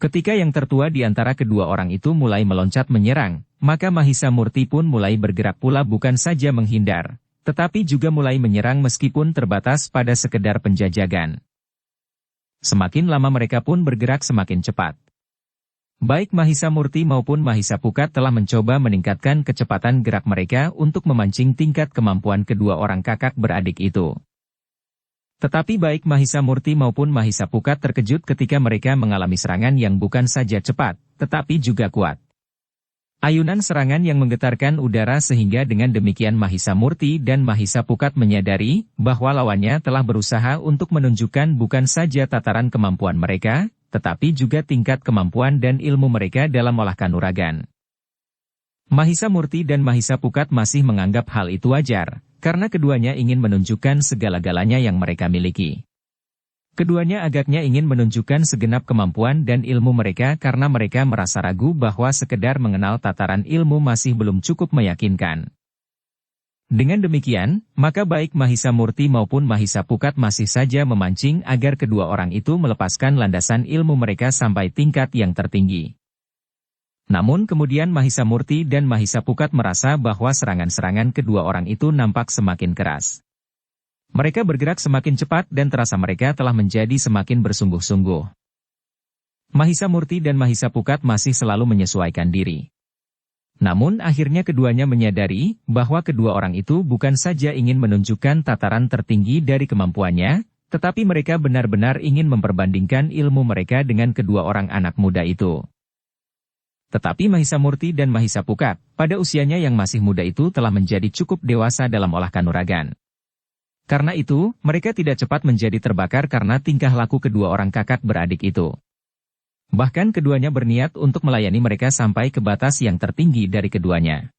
Ketika yang tertua di antara kedua orang itu mulai meloncat menyerang, maka Mahisa Murti pun mulai bergerak pula bukan saja menghindar, tetapi juga mulai menyerang meskipun terbatas pada sekedar penjajagan. Semakin lama mereka pun bergerak semakin cepat. Baik Mahisa Murti maupun Mahisa Pukat telah mencoba meningkatkan kecepatan gerak mereka untuk memancing tingkat kemampuan kedua orang kakak beradik itu. Tetapi baik Mahisa Murti maupun Mahisa Pukat terkejut ketika mereka mengalami serangan yang bukan saja cepat, tetapi juga kuat. Ayunan serangan yang menggetarkan udara sehingga dengan demikian Mahisa Murti dan Mahisa Pukat menyadari bahwa lawannya telah berusaha untuk menunjukkan bukan saja tataran kemampuan mereka, tetapi juga tingkat kemampuan dan ilmu mereka dalam olah kanuragan. Mahisa Murti dan Mahisa Pukat masih menganggap hal itu wajar, karena keduanya ingin menunjukkan segala-galanya yang mereka miliki. Keduanya agaknya ingin menunjukkan segenap kemampuan dan ilmu mereka karena mereka merasa ragu bahwa sekedar mengenal tataran ilmu masih belum cukup meyakinkan. Dengan demikian, maka baik Mahisa Murti maupun Mahisa Pukat masih saja memancing agar kedua orang itu melepaskan landasan ilmu mereka sampai tingkat yang tertinggi. Namun kemudian Mahisa Murti dan Mahisa Pukat merasa bahwa serangan-serangan kedua orang itu nampak semakin keras. Mereka bergerak semakin cepat dan terasa mereka telah menjadi semakin bersungguh-sungguh. Mahisa Murti dan Mahisa Pukat masih selalu menyesuaikan diri. Namun akhirnya keduanya menyadari bahwa kedua orang itu bukan saja ingin menunjukkan tataran tertinggi dari kemampuannya, tetapi mereka benar-benar ingin memperbandingkan ilmu mereka dengan kedua orang anak muda itu. Tetapi Mahisa Murti dan Mahisa Pukat, pada usianya yang masih muda itu telah menjadi cukup dewasa dalam olah kanuragan. Karena itu, mereka tidak cepat menjadi terbakar karena tingkah laku kedua orang kakak beradik itu. Bahkan keduanya berniat untuk melayani mereka sampai ke batas yang tertinggi dari keduanya.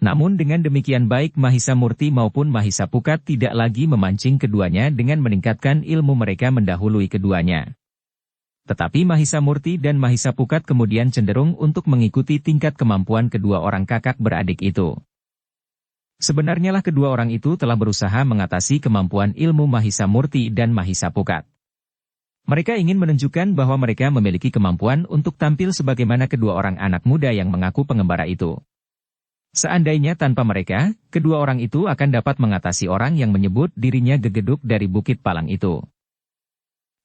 Namun dengan demikian baik Mahisa Murti maupun Mahisa Pukat tidak lagi memancing keduanya dengan meningkatkan ilmu mereka mendahului keduanya. Tetapi Mahisa Murti dan Mahisa Pukat kemudian cenderung untuk mengikuti tingkat kemampuan kedua orang kakak beradik itu. Sebenarnya lah kedua orang itu telah berusaha mengatasi kemampuan ilmu Mahisa Murti dan Mahisa Pukat. Mereka ingin menunjukkan bahwa mereka memiliki kemampuan untuk tampil sebagaimana kedua orang anak muda yang mengaku pengembara itu. Seandainya tanpa mereka, kedua orang itu akan dapat mengatasi orang yang menyebut dirinya gegeduk dari Bukit Palang itu.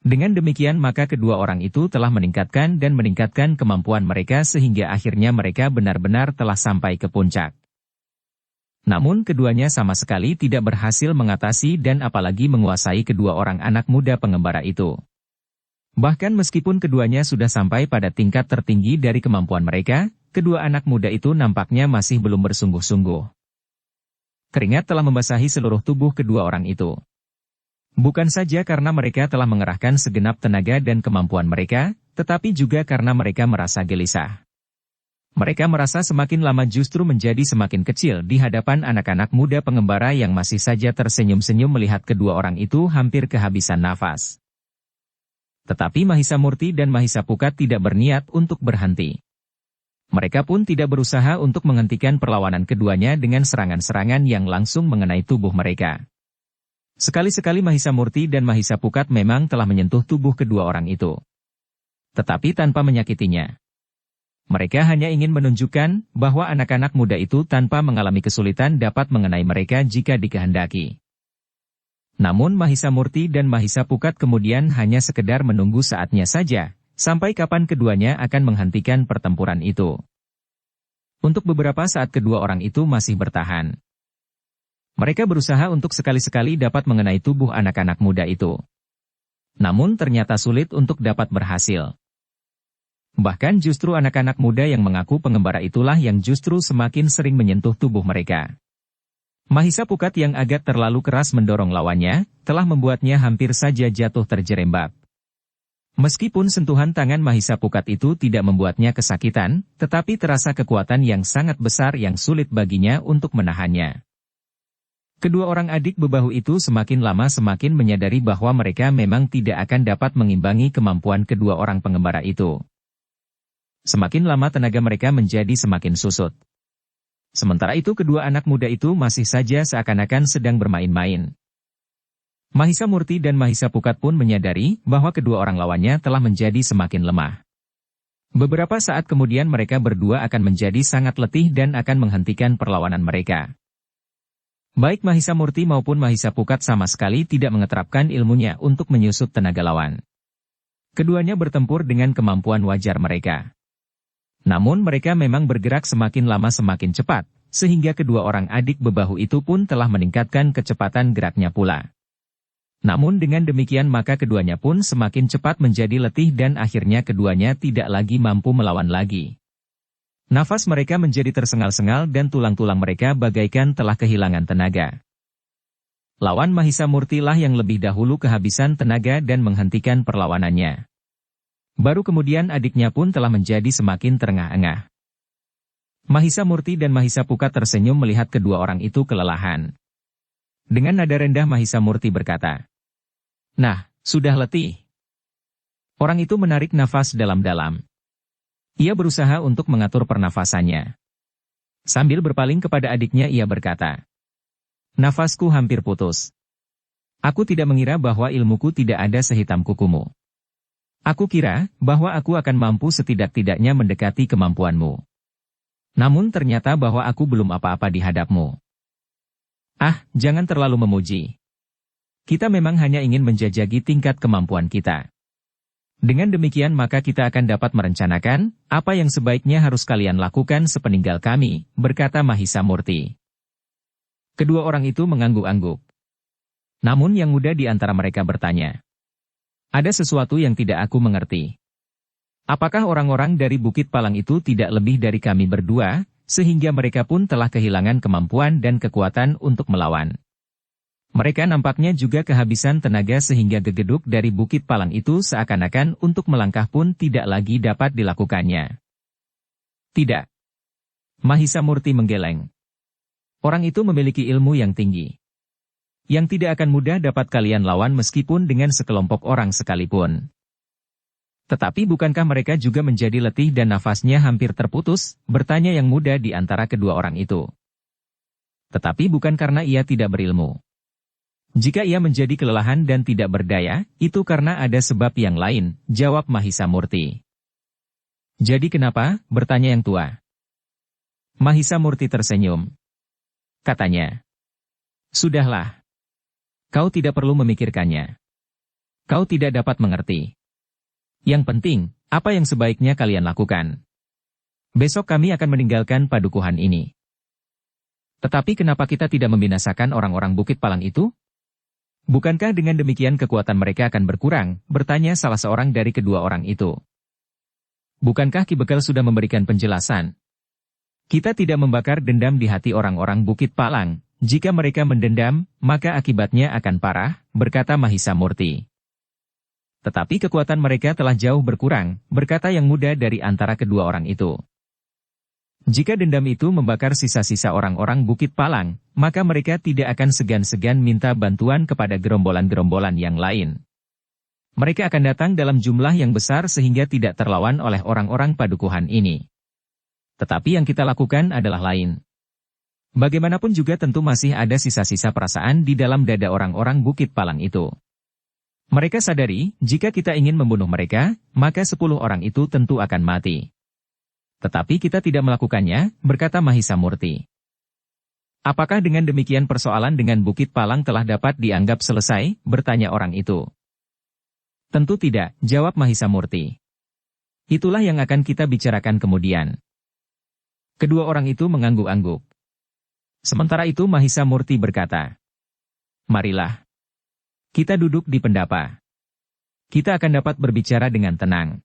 Dengan demikian maka kedua orang itu telah meningkatkan kemampuan mereka sehingga akhirnya mereka benar-benar telah sampai ke puncak. Namun keduanya sama sekali tidak berhasil mengatasi dan apalagi menguasai kedua orang anak muda pengembara itu. Bahkan meskipun keduanya sudah sampai pada tingkat tertinggi dari kemampuan mereka, kedua anak muda itu nampaknya masih belum bersungguh-sungguh. Keringat telah membasahi seluruh tubuh kedua orang itu. Bukan saja karena mereka telah mengerahkan segenap tenaga dan kemampuan mereka, tetapi juga karena mereka merasa gelisah. Mereka merasa semakin lama justru menjadi semakin kecil di hadapan anak-anak muda pengembara yang masih saja tersenyum-senyum melihat kedua orang itu hampir kehabisan nafas. Tetapi Mahisa Murti dan Mahisa Pukat tidak berniat untuk berhenti. Mereka pun tidak berusaha untuk menghentikan perlawanan keduanya dengan serangan-serangan yang langsung mengenai tubuh mereka. Sekali-sekali Mahisa Murti dan Mahisa Pukat memang telah menyentuh tubuh kedua orang itu. Tetapi tanpa menyakitinya. Mereka hanya ingin menunjukkan bahwa anak-anak muda itu tanpa mengalami kesulitan dapat mengenai mereka jika dikehendaki. Namun Mahisa Murti dan Mahisa Pukat kemudian hanya sekedar menunggu saatnya saja, sampai kapan keduanya akan menghentikan pertempuran itu. Untuk beberapa saat kedua orang itu masih bertahan. Mereka berusaha untuk sekali-sekali dapat mengenai tubuh anak-anak muda itu. Namun ternyata sulit untuk dapat berhasil. Bahkan justru anak-anak muda yang mengaku pengembara itulah yang justru semakin sering menyentuh tubuh mereka. Mahisa Pukat yang agak terlalu keras mendorong lawannya, telah membuatnya hampir saja jatuh terjerembab. Meskipun sentuhan tangan Mahisa Pukat itu tidak membuatnya kesakitan, tetapi terasa kekuatan yang sangat besar yang sulit baginya untuk menahannya. Kedua orang adik bebahu itu semakin lama semakin menyadari bahwa mereka memang tidak akan dapat mengimbangi kemampuan kedua orang pengembara itu. Semakin lama tenaga mereka menjadi semakin susut. Sementara itu kedua anak muda itu masih saja seakan-akan sedang bermain-main. Mahisa Murti dan Mahisa Pukat pun menyadari bahwa kedua orang lawannya telah menjadi semakin lemah. Beberapa saat kemudian mereka berdua akan menjadi sangat letih dan akan menghentikan perlawanan mereka. Baik Mahisa Murti maupun Mahisa Pukat sama sekali tidak mengeterapkan ilmunya untuk menyusup tenaga lawan. Keduanya bertempur dengan kemampuan wajar mereka. Namun mereka memang bergerak semakin lama semakin cepat, sehingga kedua orang adik bebahu itu pun telah meningkatkan kecepatan geraknya pula. Namun dengan demikian maka keduanya pun semakin cepat menjadi letih dan akhirnya keduanya tidak lagi mampu melawan lagi. Nafas mereka menjadi tersengal-sengal dan tulang-tulang mereka bagaikan telah kehilangan tenaga. Lawan Mahisa Murti lah yang lebih dahulu kehabisan tenaga dan menghentikan perlawanannya. Baru kemudian adiknya pun telah menjadi semakin terengah-engah. Mahisa Murti dan Mahisa Pukat tersenyum melihat kedua orang itu kelelahan. Dengan nada rendah Mahisa Murti berkata, "Nah, sudah letih." Orang itu menarik nafas dalam-dalam. Ia berusaha untuk mengatur pernafasannya. Sambil berpaling kepada adiknya ia berkata, "Nafasku hampir putus. Aku tidak mengira bahwa ilmuku tidak ada sehitam kukumu. Aku kira bahwa aku akan mampu setidak-tidaknya mendekati kemampuanmu. Namun ternyata bahwa aku belum apa-apa di hadapmu. Ah, jangan terlalu memuji. Kita memang hanya ingin menjajaki tingkat kemampuan kita. Dengan demikian maka kita akan dapat merencanakan apa yang sebaiknya harus kalian lakukan sepeninggal kami," berkata Mahisa Murti. Kedua orang itu mengangguk-angguk. Namun yang muda di antara mereka bertanya, "Ada sesuatu yang tidak aku mengerti. Apakah orang-orang dari Bukit Palang itu tidak lebih dari kami berdua, sehingga mereka pun telah kehilangan kemampuan dan kekuatan untuk melawan? Mereka nampaknya juga kehabisan tenaga sehingga gegeduk dari Bukit Palang itu seakan-akan untuk melangkah pun tidak lagi dapat dilakukannya." "Tidak." Mahisa Murti menggeleng. "Orang itu memiliki ilmu yang tinggi, yang tidak akan mudah dapat kalian lawan meskipun dengan sekelompok orang sekalipun." "Tetapi bukankah mereka juga menjadi letih dan nafasnya hampir terputus?" bertanya yang muda di antara kedua orang itu. "Tetapi bukan karena ia tidak berilmu. Jika ia menjadi kelelahan dan tidak berdaya, itu karena ada sebab yang lain," jawab Mahisa Murti. "Jadi kenapa?" bertanya yang tua. Mahisa Murti tersenyum. Katanya, "Sudahlah. Kau tidak perlu memikirkannya. Kau tidak dapat mengerti. Yang penting, apa yang sebaiknya kalian lakukan? Besok kami akan meninggalkan padukuhan ini." "Tetapi kenapa kita tidak membinasakan orang-orang Bukit Palang itu? Bukankah dengan demikian kekuatan mereka akan berkurang?" bertanya salah seorang dari kedua orang itu. "Bukankah Ki Bekal sudah memberikan penjelasan? Kita tidak membakar dendam di hati orang-orang Bukit Palang. Jika mereka mendendam, maka akibatnya akan parah," berkata Mahisa Murti. "Tetapi kekuatan mereka telah jauh berkurang," berkata yang muda dari antara kedua orang itu. "Jika dendam itu membakar sisa-sisa orang-orang Bukit Palang, maka mereka tidak akan segan-segan minta bantuan kepada gerombolan-gerombolan yang lain. Mereka akan datang dalam jumlah yang besar sehingga tidak terlawan oleh orang-orang padukuhan ini. Tetapi yang kita lakukan adalah lain. Bagaimanapun juga tentu masih ada sisa-sisa perasaan di dalam dada orang-orang Bukit Palang itu. Mereka sadari, jika kita ingin membunuh mereka, maka 10 orang itu tentu akan mati. Tetapi kita tidak melakukannya," berkata Mahisa Murti. "Apakah dengan demikian persoalan dengan Bukit Palang telah dapat dianggap selesai?" bertanya orang itu. "Tentu tidak," jawab Mahisa Murti. "Itulah yang akan kita bicarakan kemudian." Kedua orang itu mengangguk-angguk. Sementara itu Mahisa Murti berkata, "Marilah. Kita duduk di pendapa. Kita akan dapat berbicara dengan tenang."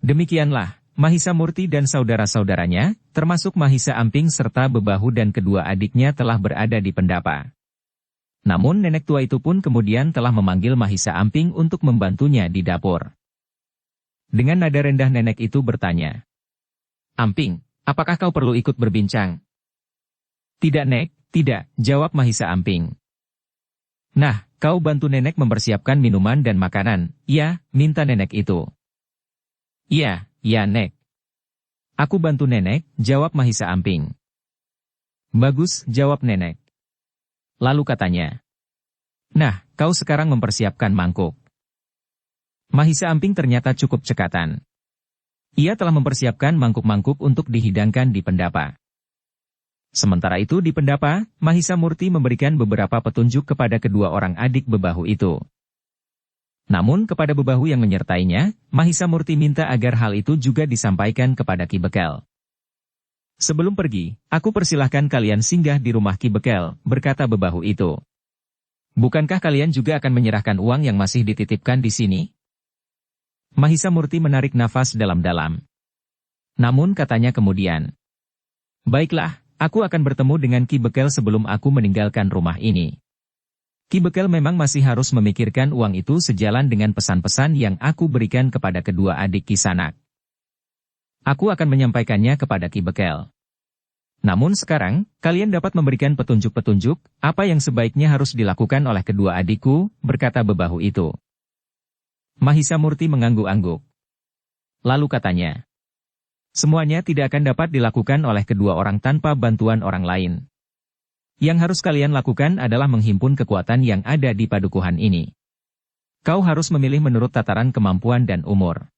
Demikianlah, Mahisa Murti dan saudara-saudaranya, termasuk Mahisa Amping serta bebahu dan kedua adiknya telah berada di pendapa. Namun nenek tua itu pun kemudian telah memanggil Mahisa Amping untuk membantunya di dapur. Dengan nada rendah nenek itu bertanya, "Amping, apakah kau perlu ikut berbincang?" "Tidak Nek, tidak," jawab Mahisa Amping. "Nah, kau bantu nenek mempersiapkan minuman dan makanan, ya," minta nenek itu. "Iya, ya Nek. Aku bantu nenek," jawab Mahisa Amping. "Bagus," jawab nenek. Lalu katanya, "Nah, kau sekarang mempersiapkan mangkuk." Mahisa Amping ternyata cukup cekatan. Ia telah mempersiapkan mangkuk-mangkuk untuk dihidangkan di pendapa. Sementara itu di Pendapa, Mahisa Murti memberikan beberapa petunjuk kepada kedua orang adik bebahu itu. Namun kepada bebahu yang menyertainya, Mahisa Murti minta agar hal itu juga disampaikan kepada Ki Bekel. Sebelum pergi, aku persilahkan kalian singgah di rumah Ki Bekel, berkata bebahu itu. Bukankah kalian juga akan menyerahkan uang yang masih dititipkan di sini? Mahisa Murti menarik nafas dalam-dalam. Namun katanya kemudian, baiklah, aku akan bertemu dengan Ki Bekel sebelum aku meninggalkan rumah ini. Ki Bekel memang masih harus memikirkan uang itu sejalan dengan pesan-pesan yang aku berikan kepada kedua adik Kisanak. Aku akan menyampaikannya kepada Ki Bekel. Namun sekarang, kalian dapat memberikan petunjuk-petunjuk, apa yang sebaiknya harus dilakukan oleh kedua adikku, berkata bebahu itu. Mahisa Murti mengangguk-angguk. Lalu katanya, semuanya tidak akan dapat dilakukan oleh kedua orang tanpa bantuan orang lain. Yang harus kalian lakukan adalah menghimpun kekuatan yang ada di padukuhan ini. Kau harus memilih menurut tataran kemampuan dan umur.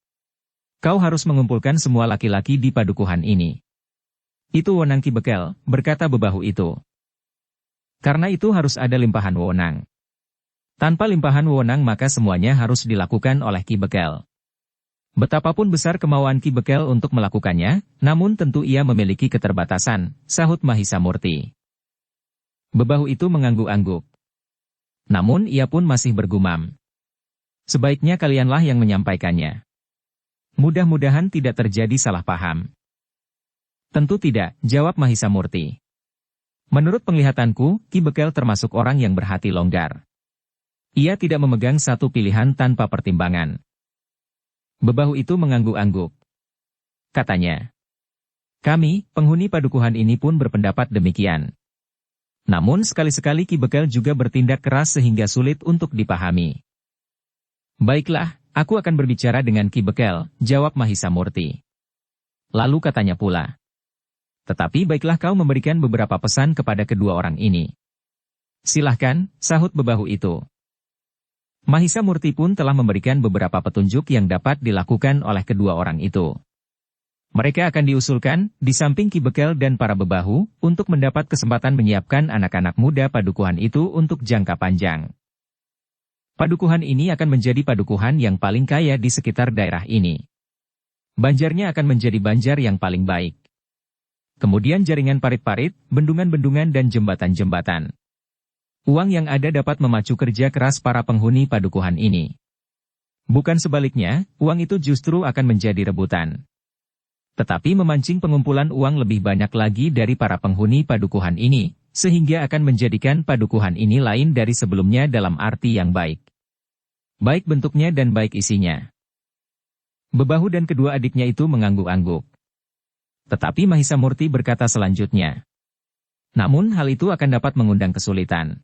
Kau harus mengumpulkan semua laki-laki di padukuhan ini. Itu wewenang Ki Bekel, berkata bebahu itu. Karena itu harus ada limpahan wewenang. Tanpa limpahan wewenang maka semuanya harus dilakukan oleh Ki Bekel. Betapapun besar kemauan Ki Bekel untuk melakukannya, namun tentu ia memiliki keterbatasan, sahut Mahisa Murti. Bebahu itu mengangguk-angguk. Namun ia pun masih bergumam. Sebaiknya kalianlah yang menyampaikannya. Mudah-mudahan tidak terjadi salah paham. Tentu tidak, jawab Mahisa Murti. Menurut penglihatanku, Ki Bekel termasuk orang yang berhati longgar. Ia tidak memegang satu pilihan tanpa pertimbangan. Bebahu itu mengangguk-angguk. Katanya, kami, penghuni padukuhan ini pun berpendapat demikian. Namun sekali-sekali Ki Bekel juga bertindak keras sehingga sulit untuk dipahami. Baiklah, aku akan berbicara dengan Ki Bekel, jawab Mahisa Murti. Lalu katanya pula, tetapi baiklah kau memberikan beberapa pesan kepada kedua orang ini. Silahkan, sahut bebahu itu. Mahisa Murti pun telah memberikan beberapa petunjuk yang dapat dilakukan oleh kedua orang itu. Mereka akan diusulkan, di samping Ki Bekel dan para bebahu, untuk mendapat kesempatan menyiapkan anak-anak muda padukuhan itu untuk jangka panjang. Padukuhan ini akan menjadi padukuhan yang paling kaya di sekitar daerah ini. Banjarnya akan menjadi banjar yang paling baik. Kemudian jaringan parit-parit, bendungan-bendungan dan jembatan-jembatan. Uang yang ada dapat memacu kerja keras para penghuni padukuhan ini. Bukan sebaliknya, uang itu justru akan menjadi rebutan. Tetapi memancing pengumpulan uang lebih banyak lagi dari para penghuni padukuhan ini, sehingga akan menjadikan padukuhan ini lain dari sebelumnya dalam arti yang baik. Baik bentuknya dan baik isinya. Bebahu dan kedua adiknya itu mengangguk-angguk. Tetapi Mahisa Murti berkata selanjutnya. Namun hal itu akan dapat mengundang kesulitan.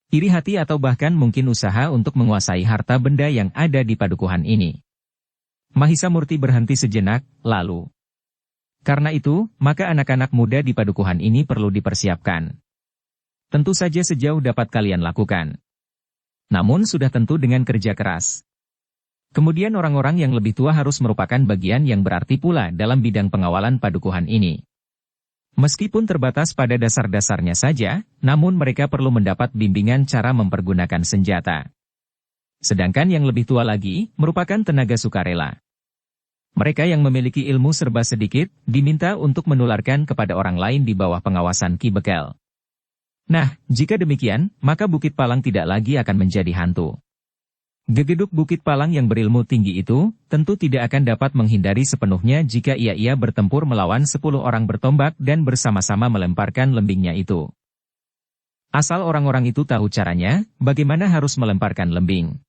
Iri hati atau bahkan mungkin usaha untuk menguasai harta benda yang ada di padukuhan ini. Mahisa Murti berhenti sejenak, lalu. Karena itu, maka anak-anak muda di padukuhan ini perlu dipersiapkan. Tentu saja sejauh dapat kalian lakukan. Namun sudah tentu dengan kerja keras. Kemudian orang-orang yang lebih tua harus merupakan bagian yang berarti pula dalam bidang pengawalan padukuhan ini. Meskipun terbatas pada dasar-dasarnya saja, namun mereka perlu mendapat bimbingan cara mempergunakan senjata. Sedangkan yang lebih tua lagi, merupakan tenaga sukarela. Mereka yang memiliki ilmu serba sedikit, diminta untuk menularkan kepada orang lain di bawah pengawasan Ki Bekel. Nah, jika demikian, maka Bukit Palang tidak lagi akan menjadi hantu. Gegeduk Bukit Palang yang berilmu tinggi itu, tentu tidak akan dapat menghindari sepenuhnya jika ia bertempur melawan 10 orang bertombak dan bersama-sama melemparkan lembingnya itu. Asal orang-orang itu tahu caranya, bagaimana harus melemparkan lembing.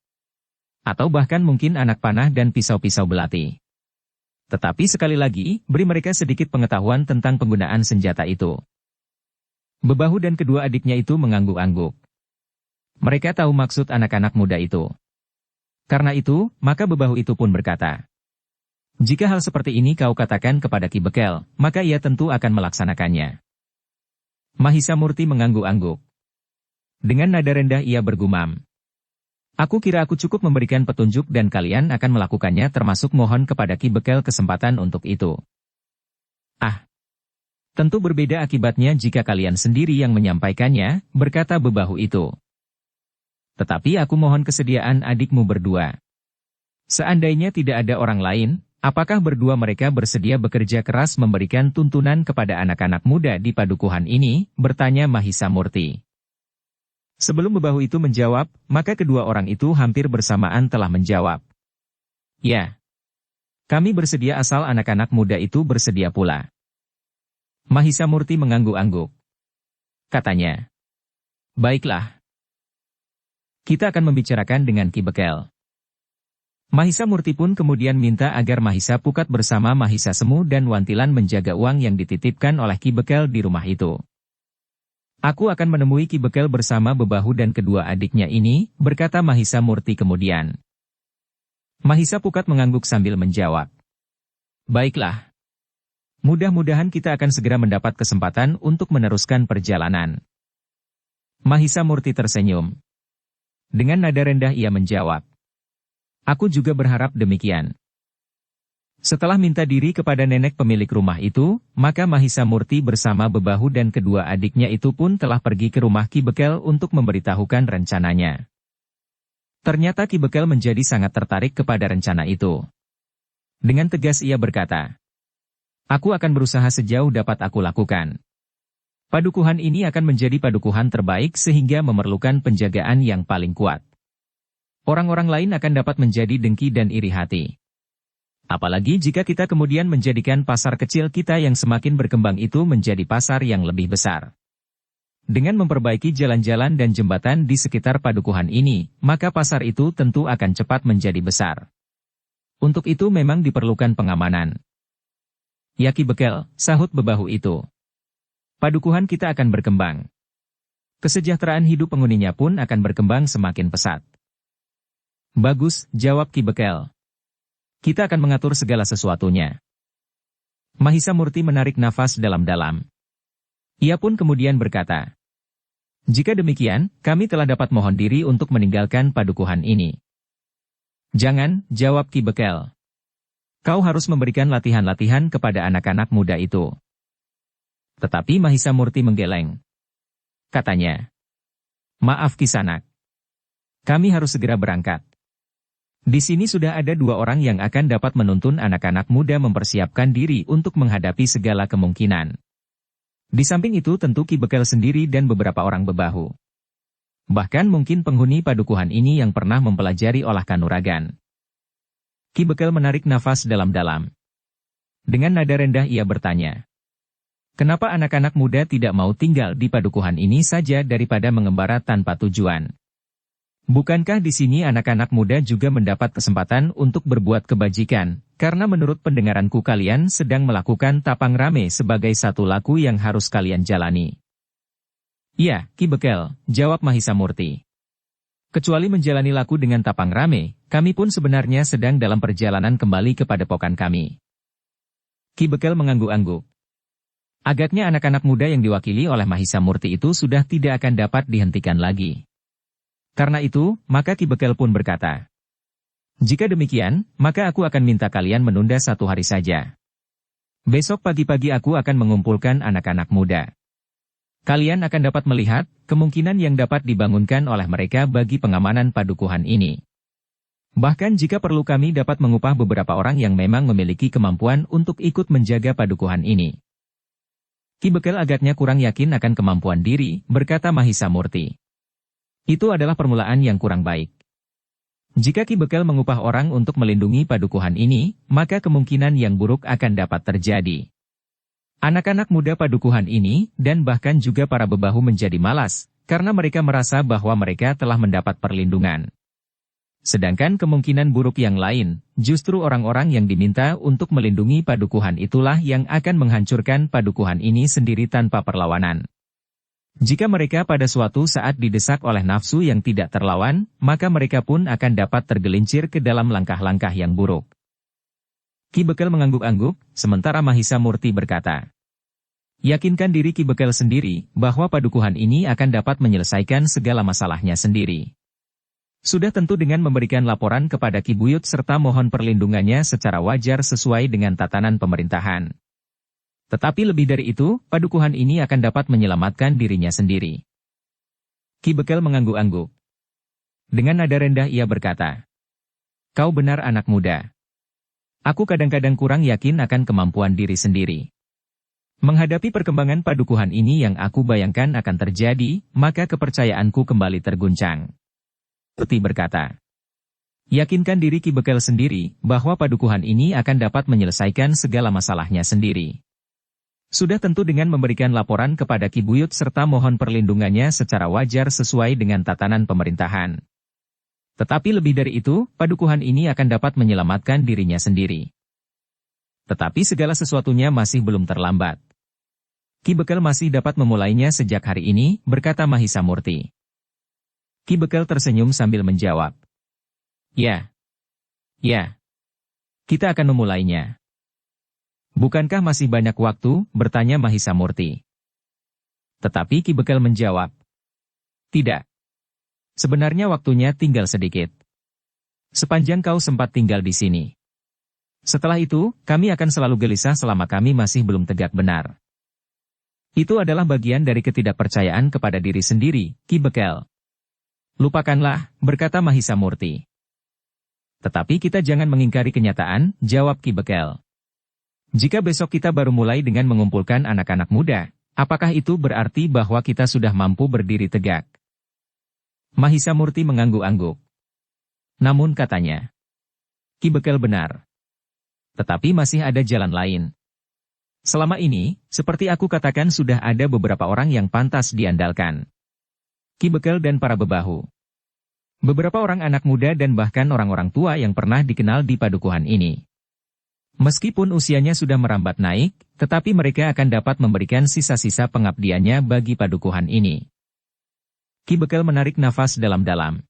Atau bahkan mungkin anak panah dan pisau-pisau belati. Tetapi sekali lagi, beri mereka sedikit pengetahuan tentang penggunaan senjata itu. Bebahu dan kedua adiknya itu mengangguk-angguk. Mereka tahu maksud anak-anak muda itu. Karena itu, maka bebahu itu pun berkata, jika hal seperti ini kau katakan kepada Ki Bekel, maka ia tentu akan melaksanakannya. Mahisa Murti mengangguk-angguk. Dengan nada rendah ia bergumam. Aku kira aku cukup memberikan petunjuk dan kalian akan melakukannya termasuk mohon kepada Ki Bekel kesempatan untuk itu. Ah, Tentu berbeda akibatnya jika kalian sendiri yang menyampaikannya, berkata bebahu itu. Tetapi aku mohon kesediaan adikmu berdua. Seandainya tidak ada orang lain, apakah berdua mereka bersedia bekerja keras memberikan tuntunan kepada anak-anak muda di padukuhan ini? Bertanya Mahisa Murti. Sebelum bebahu itu menjawab, maka kedua orang itu hampir bersamaan telah menjawab. Ya. Kami bersedia asal anak-anak muda itu bersedia pula. Mahisa Murti mengangguk-angguk. Katanya. Baiklah. Kita akan membicarakan dengan Ki Bekel. Mahisa Murti pun kemudian minta agar Mahisa Pukat bersama Mahisa Semu dan Wantilan menjaga uang yang dititipkan oleh Ki Bekel di rumah itu. Aku akan menemui Ki Bekel bersama bebahu dan kedua adiknya ini, berkata Mahisa Murti kemudian. Mahisa Pukat mengangguk sambil menjawab. Baiklah. Mudah-mudahan kita akan segera mendapat kesempatan untuk meneruskan perjalanan. Mahisa Murti tersenyum. Dengan nada rendah ia menjawab. Aku juga berharap demikian. Setelah minta diri kepada nenek pemilik rumah itu, maka Mahisa Murti bersama bebahu dan kedua adiknya itu pun telah pergi ke rumah Ki Bekel untuk memberitahukan rencananya. Ternyata Ki Bekel menjadi sangat tertarik kepada rencana itu. Dengan tegas ia berkata, aku akan berusaha sejauh dapat aku lakukan. Padukuhan ini akan menjadi padukuhan terbaik sehingga memerlukan penjagaan yang paling kuat. Orang-orang lain akan dapat menjadi dengki dan iri hati. Apalagi jika kita kemudian menjadikan pasar kecil kita yang semakin berkembang itu menjadi pasar yang lebih besar. Dengan memperbaiki jalan-jalan dan jembatan di sekitar padukuhan ini, maka pasar itu tentu akan cepat menjadi besar. Untuk itu memang diperlukan pengamanan. Ya Ki Bekel, sahut bebahu itu. Padukuhan kita akan berkembang. Kesejahteraan hidup penghuninya pun akan berkembang semakin pesat. Bagus, jawab Ki Bekel. Kita akan mengatur segala sesuatunya. Mahisa Murti menarik nafas dalam-dalam. Ia pun kemudian berkata, jika demikian, kami telah dapat mohon diri untuk meninggalkan padukuhan ini. Jangan, jawab Ki Bekel. Kau harus memberikan latihan-latihan kepada anak-anak muda itu. Tetapi Mahisa Murti menggeleng. Katanya, maaf Kisanak. Kami harus segera berangkat. Di sini sudah ada 2 orang yang akan dapat menuntun anak-anak muda mempersiapkan diri untuk menghadapi segala kemungkinan. Di samping itu tentu Ki Bekel sendiri dan beberapa orang bebahu. Bahkan mungkin penghuni padukuhan ini yang pernah mempelajari olah kanuragan. Ki Bekel menarik nafas dalam-dalam. Dengan nada rendah ia bertanya. Kenapa anak-anak muda tidak mau tinggal di padukuhan ini saja daripada mengembara tanpa tujuan? Bukankah di sini anak-anak muda juga mendapat kesempatan untuk berbuat kebajikan, karena menurut pendengaranku kalian sedang melakukan tapang rame sebagai satu laku yang harus kalian jalani. Ya, Ki Bekel, jawab Mahisa Murti. Kecuali menjalani laku dengan tapang rame, kami pun sebenarnya sedang dalam perjalanan kembali ke padepokan kami. Ki Bekel mengangguk-angguk. Agaknya anak-anak muda yang diwakili oleh Mahisa Murti itu sudah tidak akan dapat dihentikan lagi. Karena itu, maka Ki Bekel pun berkata, jika demikian, maka aku akan minta kalian menunda 1 hari saja. Besok pagi-pagi aku akan mengumpulkan anak-anak muda. Kalian akan dapat melihat kemungkinan yang dapat dibangunkan oleh mereka bagi pengamanan padukuhan ini. Bahkan jika perlu kami dapat mengupah beberapa orang yang memang memiliki kemampuan untuk ikut menjaga padukuhan ini. Ki Bekel agaknya kurang yakin akan kemampuan diri, berkata Mahisa Murti. Itu adalah permulaan yang kurang baik. Jika Ki Bekel mengupah orang untuk melindungi padukuhan ini, maka kemungkinan yang buruk akan dapat terjadi. Anak-anak muda padukuhan ini, dan bahkan juga para bebahu menjadi malas, karena mereka merasa bahwa mereka telah mendapat perlindungan. Sedangkan kemungkinan buruk yang lain, justru orang-orang yang diminta untuk melindungi padukuhan itulah yang akan menghancurkan padukuhan ini sendiri tanpa perlawanan. Jika mereka pada suatu saat didesak oleh nafsu yang tidak terlawan, maka mereka pun akan dapat tergelincir ke dalam langkah-langkah yang buruk. Ki Bekel mengangguk-angguk, sementara Mahisa Murti berkata, yakinkan diri Ki Bekel sendiri, bahwa padukuhan ini akan dapat menyelesaikan segala masalahnya sendiri. Sudah tentu dengan memberikan laporan kepada Ki Buyut serta mohon perlindungannya secara wajar sesuai dengan tatanan pemerintahan. Tetapi lebih dari itu, padukuhan ini akan dapat menyelamatkan dirinya sendiri. Ki Bekel mengangguk-angguk. Dengan nada rendah ia berkata, "Kau benar anak muda. Aku kadang-kadang kurang yakin akan kemampuan diri sendiri. Menghadapi perkembangan padukuhan ini yang aku bayangkan akan terjadi, maka kepercayaanku kembali terguncang." Peti berkata, "Yakinkan diri Ki Bekel sendiri, bahwa padukuhan ini akan dapat menyelesaikan segala masalahnya sendiri. Sudah tentu dengan memberikan laporan kepada Ki Buyut serta mohon perlindungannya secara wajar sesuai dengan tatanan pemerintahan. Tetapi lebih dari itu, padukuhan ini akan dapat menyelamatkan dirinya sendiri. Tetapi segala sesuatunya masih belum terlambat. Ki Bekel masih dapat memulainya sejak hari ini," berkata Mahisa Murti. Ki Bekel tersenyum sambil menjawab, "Ya. Ya. Kita akan memulainya." "Bukankah masih banyak waktu?" bertanya Mahisa Murti. Tetapi Ki Bekel menjawab, "Tidak. Sebenarnya waktunya tinggal sedikit. Sepanjang kau sempat tinggal di sini. Setelah itu, kami akan selalu gelisah selama kami masih belum tegak benar. Itu adalah bagian dari ketidakpercayaan kepada diri sendiri, Ki Bekel." "Lupakanlah," berkata Mahisa Murti. "Tetapi kita jangan mengingkari kenyataan," jawab Ki Bekel. "Jika besok kita baru mulai dengan mengumpulkan anak-anak muda, apakah itu berarti bahwa kita sudah mampu berdiri tegak?" Mahisa Murti mengangguk-angguk. Namun katanya, "Ki Bekel benar. Tetapi masih ada jalan lain. Selama ini, seperti aku katakan sudah ada beberapa orang yang pantas diandalkan. Ki Bekel dan para bebahu. Beberapa orang anak muda dan bahkan orang-orang tua yang pernah dikenal di padukuhan ini. Meskipun usianya sudah merambat naik, tetapi mereka akan dapat memberikan sisa-sisa pengabdiannya bagi padukuhan ini." Ki Bekel menarik nafas dalam-dalam.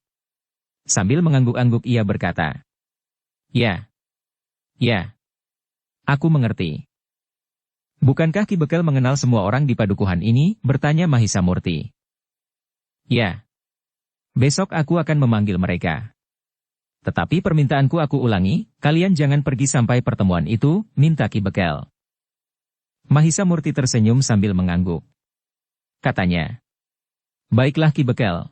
Sambil mengangguk-angguk ia berkata, "Ya. Ya. Aku mengerti." "Bukankah Ki Bekel mengenal semua orang di padukuhan ini?" bertanya Mahisa Murti. "Ya. Besok aku akan memanggil mereka. Tetapi permintaanku aku ulangi, kalian jangan pergi sampai pertemuan itu," minta Ki Bekel. Mahisa Murti tersenyum sambil mengangguk. Katanya, "Baiklah Ki Bekel.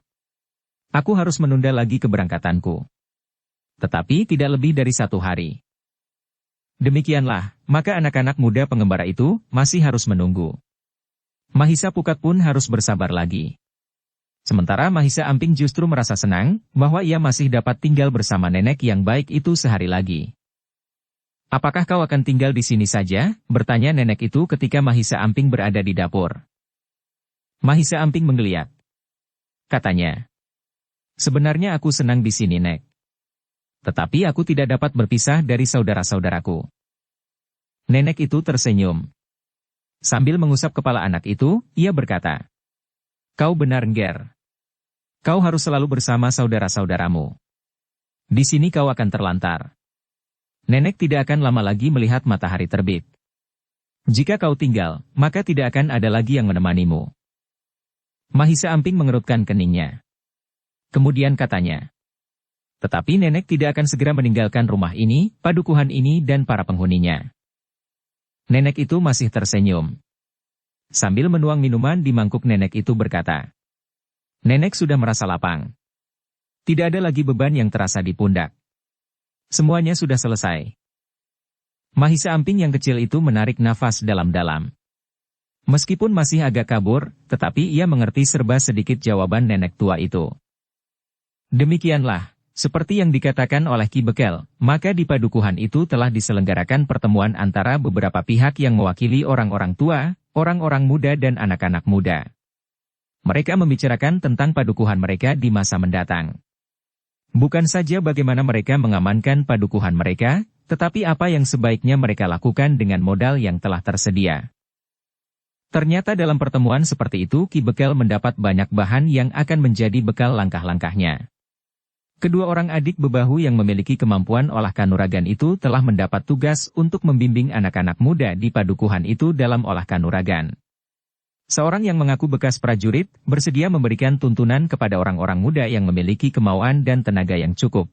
Aku harus menunda lagi keberangkatanku. Tetapi tidak lebih dari 1 hari. Demikianlah, maka anak-anak muda pengembara itu masih harus menunggu. Mahisa Pukat pun harus bersabar lagi." Sementara Mahisa Amping justru merasa senang bahwa ia masih dapat tinggal bersama nenek yang baik itu sehari lagi. "Apakah kau akan tinggal di sini saja?" bertanya nenek itu ketika Mahisa Amping berada di dapur. Mahisa Amping menggeliat. Katanya, "Sebenarnya aku senang di sini, Nek. Tetapi aku tidak dapat berpisah dari saudara-saudaraku." Nenek itu tersenyum. Sambil mengusap kepala anak itu, ia berkata, "Kau benar, Ngger. Kau harus selalu bersama saudara-saudaramu. Di sini kau akan terlantar. Nenek tidak akan lama lagi melihat matahari terbit. Jika kau tinggal, maka tidak akan ada lagi yang menemanimu." Mahisa Amping mengerutkan keningnya. Kemudian katanya, "Tetapi nenek tidak akan segera meninggalkan rumah ini, padukuhan ini dan para penghuninya." Nenek itu masih tersenyum. Sambil menuang minuman di mangkuk nenek itu berkata, "Nenek sudah merasa lapang. Tidak ada lagi beban yang terasa di pundak. Semuanya sudah selesai." Mahisa Amping yang kecil itu menarik nafas dalam-dalam. Meskipun masih agak kabur, tetapi ia mengerti serba sedikit jawaban nenek tua itu. Demikianlah, seperti yang dikatakan oleh Ki Bekel, maka di padukuhan itu telah diselenggarakan pertemuan antara beberapa pihak yang mewakili orang-orang tua, orang-orang muda dan anak-anak muda. Mereka membicarakan tentang padukuhan mereka di masa mendatang. Bukan saja bagaimana mereka mengamankan padukuhan mereka, tetapi apa yang sebaiknya mereka lakukan dengan modal yang telah tersedia. Ternyata dalam pertemuan seperti itu Ki Bekel mendapat banyak bahan yang akan menjadi bekal langkah-langkahnya. Kedua orang adik bebahu yang memiliki kemampuan olah kanuragan itu telah mendapat tugas untuk membimbing anak-anak muda di padukuhan itu dalam olah kanuragan. Seorang yang mengaku bekas prajurit, bersedia memberikan tuntunan kepada orang-orang muda yang memiliki kemauan dan tenaga yang cukup.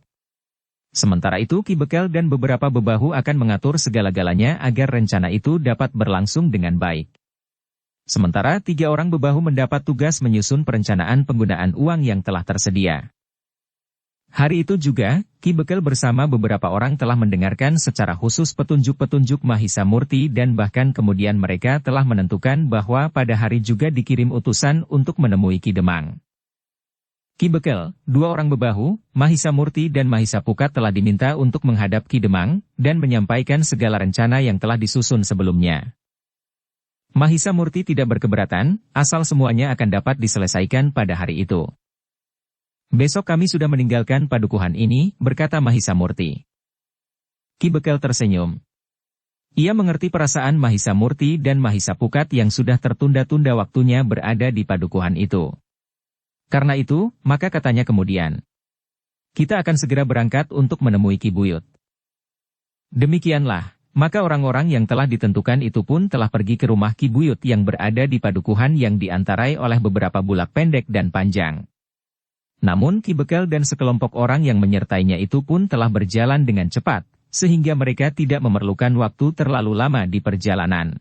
Sementara itu Ki Bekel dan beberapa bebahu akan mengatur segala-galanya agar rencana itu dapat berlangsung dengan baik. Sementara 3 orang bebahu mendapat tugas menyusun perencanaan penggunaan uang yang telah tersedia. Hari itu juga, Ki Bekel bersama beberapa orang telah mendengarkan secara khusus petunjuk-petunjuk Mahisa Murti dan bahkan kemudian mereka telah menentukan bahwa pada hari juga dikirim utusan untuk menemui Ki Demang. Ki Bekel, 2 orang bebahu, Mahisa Murti dan Mahisa Pukat telah diminta untuk menghadap Ki Demang dan menyampaikan segala rencana yang telah disusun sebelumnya. Mahisa Murti tidak berkeberatan, asal semuanya akan dapat diselesaikan pada hari itu. Besok kami sudah meninggalkan padukuhan ini, berkata Mahisa Murti. Ki Bekel tersenyum. Ia mengerti perasaan Mahisa Murti dan Mahisa Pukat yang sudah tertunda-tunda waktunya berada di padukuhan itu. Karena itu, maka katanya kemudian, kita akan segera berangkat untuk menemui Ki Buyut. Demikianlah, maka orang-orang yang telah ditentukan itu pun telah pergi ke rumah Ki Buyut yang berada di padukuhan yang diantarai oleh beberapa bulak pendek dan panjang. Namun Ki Bekel dan sekelompok orang yang menyertainya itu pun telah berjalan dengan cepat, sehingga mereka tidak memerlukan waktu terlalu lama di perjalanan.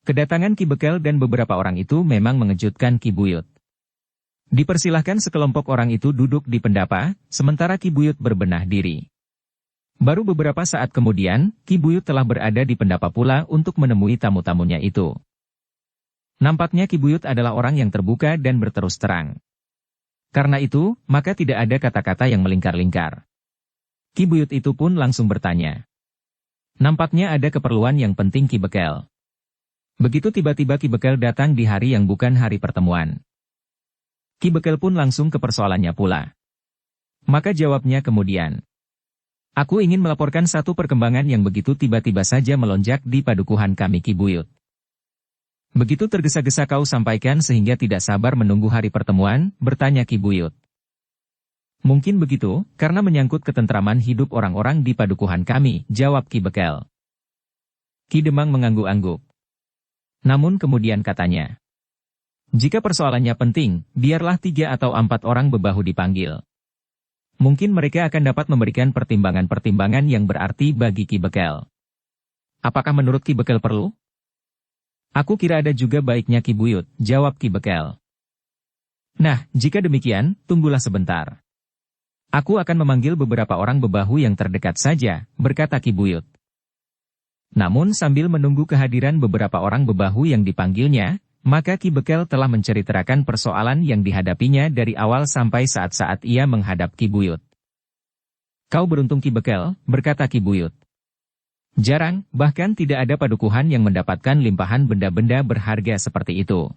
Kedatangan Ki Bekel dan beberapa orang itu memang mengejutkan Ki Buyut. Dipersilahkan sekelompok orang itu duduk di pendapa, sementara Ki Buyut berbenah diri. Baru beberapa saat kemudian, Ki Buyut telah berada di pendapa pula untuk menemui tamu-tamunya itu. Nampaknya Ki Buyut adalah orang yang terbuka dan berterus terang. Karena itu, maka tidak ada kata-kata yang melingkar-lingkar. Ki Buyut itu pun langsung bertanya. Nampaknya ada keperluan yang penting Ki Bekel. Begitu tiba-tiba Ki Bekel datang di hari yang bukan hari pertemuan. Ki Bekel pun langsung ke persoalannya pula. Maka jawabnya kemudian. Aku ingin melaporkan satu perkembangan yang begitu tiba-tiba saja melonjak di padukuhan kami Ki Buyut. Begitu tergesa-gesa kau sampaikan sehingga tidak sabar menunggu hari pertemuan, bertanya Ki Buyut. Mungkin begitu, karena menyangkut ketentraman hidup orang-orang di padukuhan kami, jawab Ki Bekel. Ki Demang mengangguk-angguk. Namun kemudian katanya. Jika persoalannya penting, biarlah 3 atau 4 orang bebahu dipanggil. Mungkin mereka akan dapat memberikan pertimbangan-pertimbangan yang berarti bagi Ki Bekel. Apakah menurut Ki Bekel perlu? Aku kira ada juga baiknya Ki Buyut, jawab Ki Bekel. Nah, jika demikian, tunggulah sebentar. Aku akan memanggil beberapa orang bebahu yang terdekat saja, berkata Ki Buyut. Namun sambil menunggu kehadiran beberapa orang bebahu yang dipanggilnya, maka Ki Bekel telah menceritakan persoalan yang dihadapinya dari awal sampai saat-saat ia menghadap Ki Buyut. Kau beruntung Ki Bekel, berkata Ki Buyut. Jarang, bahkan tidak ada padukuhan yang mendapatkan limpahan benda-benda berharga seperti itu.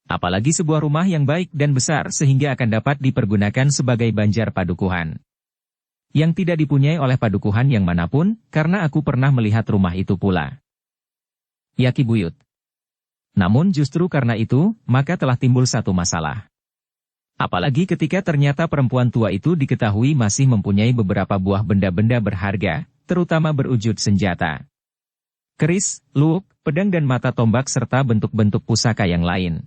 Apalagi sebuah rumah yang baik dan besar sehingga akan dapat dipergunakan sebagai banjar padukuhan. Yang tidak dipunyai oleh padukuhan yang manapun, karena aku pernah melihat rumah itu pula. Ya Ki Buyut. Namun justru karena itu, maka telah timbul satu masalah. Apalagi ketika ternyata perempuan tua itu diketahui masih mempunyai beberapa buah benda-benda berharga, terutama berwujud senjata. Keris, luuk, pedang dan mata tombak serta bentuk-bentuk pusaka yang lain.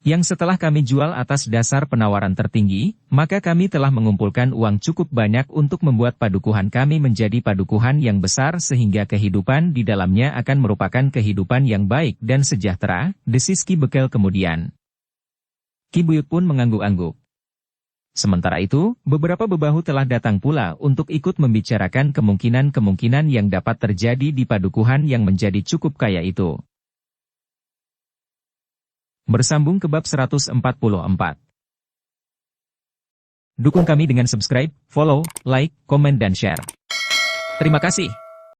Yang setelah kami jual atas dasar penawaran tertinggi, maka kami telah mengumpulkan uang cukup banyak untuk membuat padukuhan kami menjadi padukuhan yang besar sehingga kehidupan di dalamnya akan merupakan kehidupan yang baik dan sejahtera, desis Ki Bekel kemudian. Ki Buyut pun mengangguk-angguk. Sementara itu, beberapa bebahu telah datang pula untuk ikut membicarakan kemungkinan-kemungkinan yang dapat terjadi di padukuhan yang menjadi cukup kaya itu. Bersambung ke bab 144. Dukung kami dengan subscribe, follow, like, komen dan share. Terima kasih.